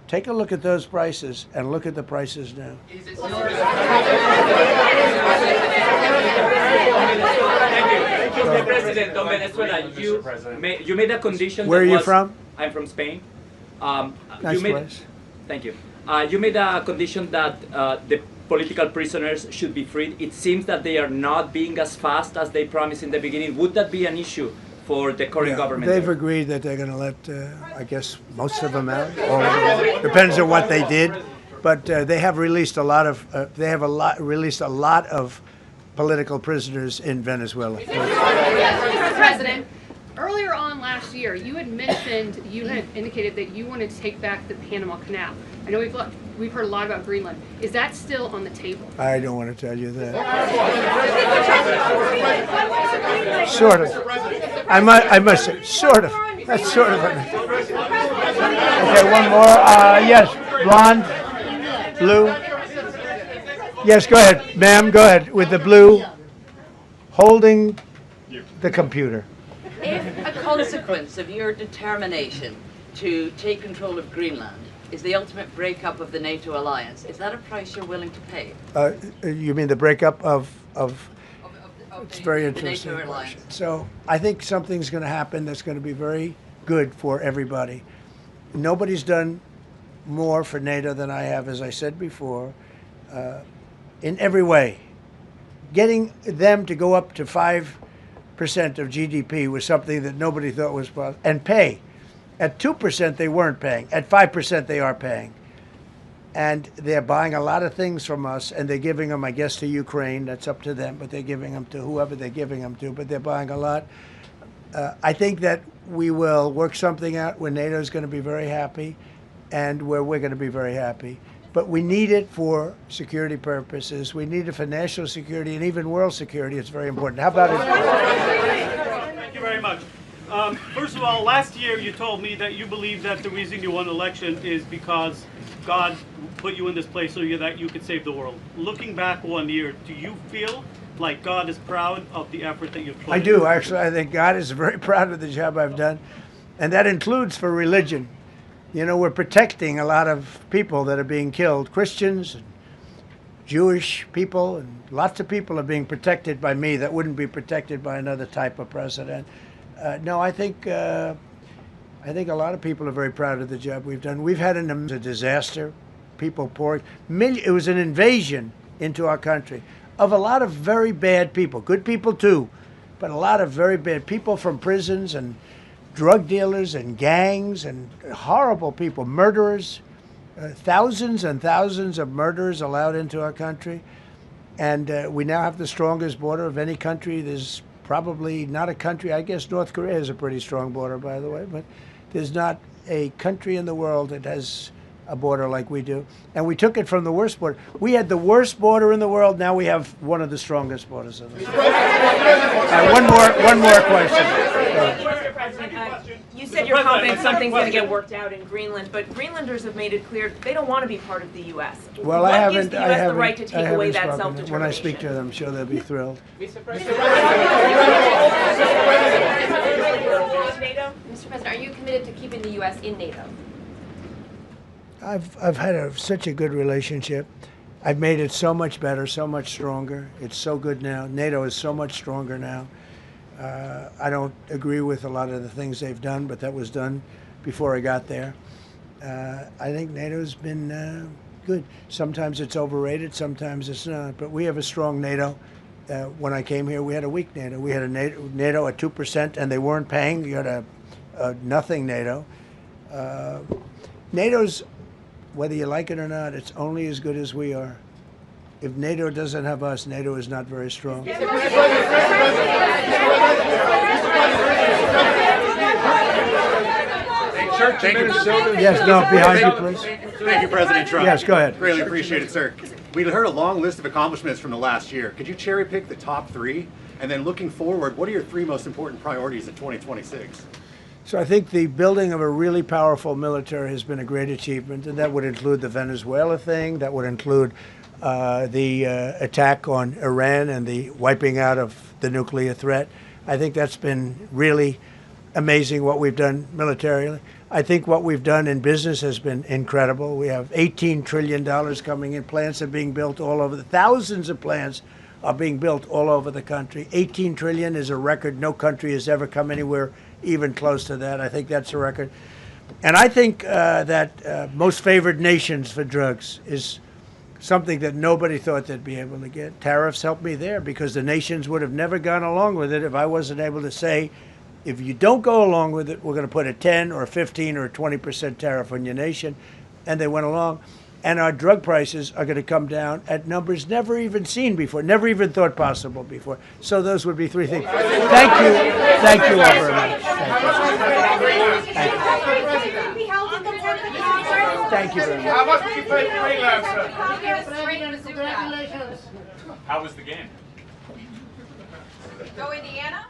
take a look at those prices and look at the prices now. Mr. President, on Venezuela, you made a condition. Where are you from? I'm from Spain. Nice place. Thank you. You made a condition that the political prisoners should be freed. It seems that they are not being as fast as they promised in the beginning. Would that be an issue for the current government? They've agreed that they're going to let, I guess, most of them out. Or depends on what they did. But they have released a lot of. Released a lot of political prisoners in Venezuela. Mr. President, earlier on last year, you had indicated that you wanted to take back the Panama Canal. I know we've heard a lot about Greenland. Is that still on the table? I don't want to tell you that. Sort of. I must say, sort of. That's sort of. Okay, one more. Yes, blonde, blue. Yes, go ahead, ma'am. Go ahead with the blue, holding the computer. If a consequence of your determination to take control of Greenland is the ultimate breakup of the NATO alliance, is that a price you're willing to pay? You mean the breakup of it's very interesting. So I think something's going to happen that's going to be very good for everybody. Nobody's done more for NATO than I have, as I said before, in every way. Getting them to go up to 5% of GDP was something that nobody thought was possible, and pay. At 2%, they weren't paying. At 5%, they are paying. And they're buying a lot of things from us, and they're giving them, I guess, to Ukraine. That's up to them, but they're giving them to whoever they're giving them to, but they're buying a lot. I think that we will work something out where NATO is going to be very happy and where we're going to be very happy. but we need it for security purposes. We need it for national security and even world security. It's very important. How about it? Thank you very much. First of all, last year you told me that you believe that the reason you won the election is because God put you in this place so that you could save the world. Looking back 1 year, do you feel like God is proud of the effort that you've put in? I do, actually. I think God is very proud of the job I've done, and that includes for religion. You know, we're protecting a lot of people that are being killed, Christians and Jewish people, and lots of people are being protected by me that wouldn't be protected by another type of president. No, I think a lot of people are very proud of the job we've done. We've had a disaster, people pouring. It was an invasion into our country of a lot of very bad people, good people too, but a lot of very bad people from prisons and drug dealers and gangs and horrible people, murderers, thousands and thousands of murderers allowed into our country. And we now have the strongest border of any country. There's probably not a country, I guess North Korea has a pretty strong border, by the way, but there's not a country in the world that has a border like we do. And we took it from the worst border. We had the worst border in the world. Now we have one of the strongest borders in the world. One more question. Mr. President, you said you're confident something's going to get worked out in Greenland, but Greenlanders have made it clear they don't want to be part of the U.S. Well, what gives the U.S. the right to take away that self-determination? When I speak to them, I'm sure they'll be thrilled. Mr. President, are you committed to keeping the U.S. in NATO? I've had such a good relationship. I've made it so much better, so much stronger. It's so good now. NATO is so much stronger now. I don't agree with a lot of the things they've done, but that was done before I got there. I think NATO's been good. Sometimes it's overrated, sometimes it's not. But we have a strong NATO. When I came here, we had a weak NATO. We had a NATO at 2%, and they weren't paying. You had a nothing NATO. NATO's, whether you like it or not, it's only as good as we are. If NATO doesn't have us, NATO is not very strong. Thank you. Yes, no, behind you, please. Thank you, President Trump. Yes, go ahead. Greatly appreciate it, sir. We heard a long list of accomplishments from the last year. Could you cherry pick the top 3? And then looking forward, what are your 3 most important priorities in 2026? So I think the building of a really powerful military has been a great achievement, and that would include the Venezuela thing, that would include the attack on Iran and the wiping out of the nuclear threat. I think that's been really amazing what we've done militarily. I think what we've done in business has been incredible. We have $18 trillion coming in. Plants are being built all over. Thousands of plants are being built all over the country. 18 trillion is a record. No country has ever come anywhere even close to that. I think that's a record. And I think that most favored nations for drugs is something that nobody thought they'd be able to get. Tariffs helped me there because the nations would have never gone along with it if I wasn't able to say, if you don't go along with it, we're going to put a 10 or a 15 or a 20% tariff on your nation. And they went along. And our drug prices are going to come down at numbers never even seen before, never even thought possible before. So those would be 3 things. Thank you. Thank you all very much. Thank you very much. How much did you pay for Greenland, sir? Congratulations. How was the game? Go Indiana.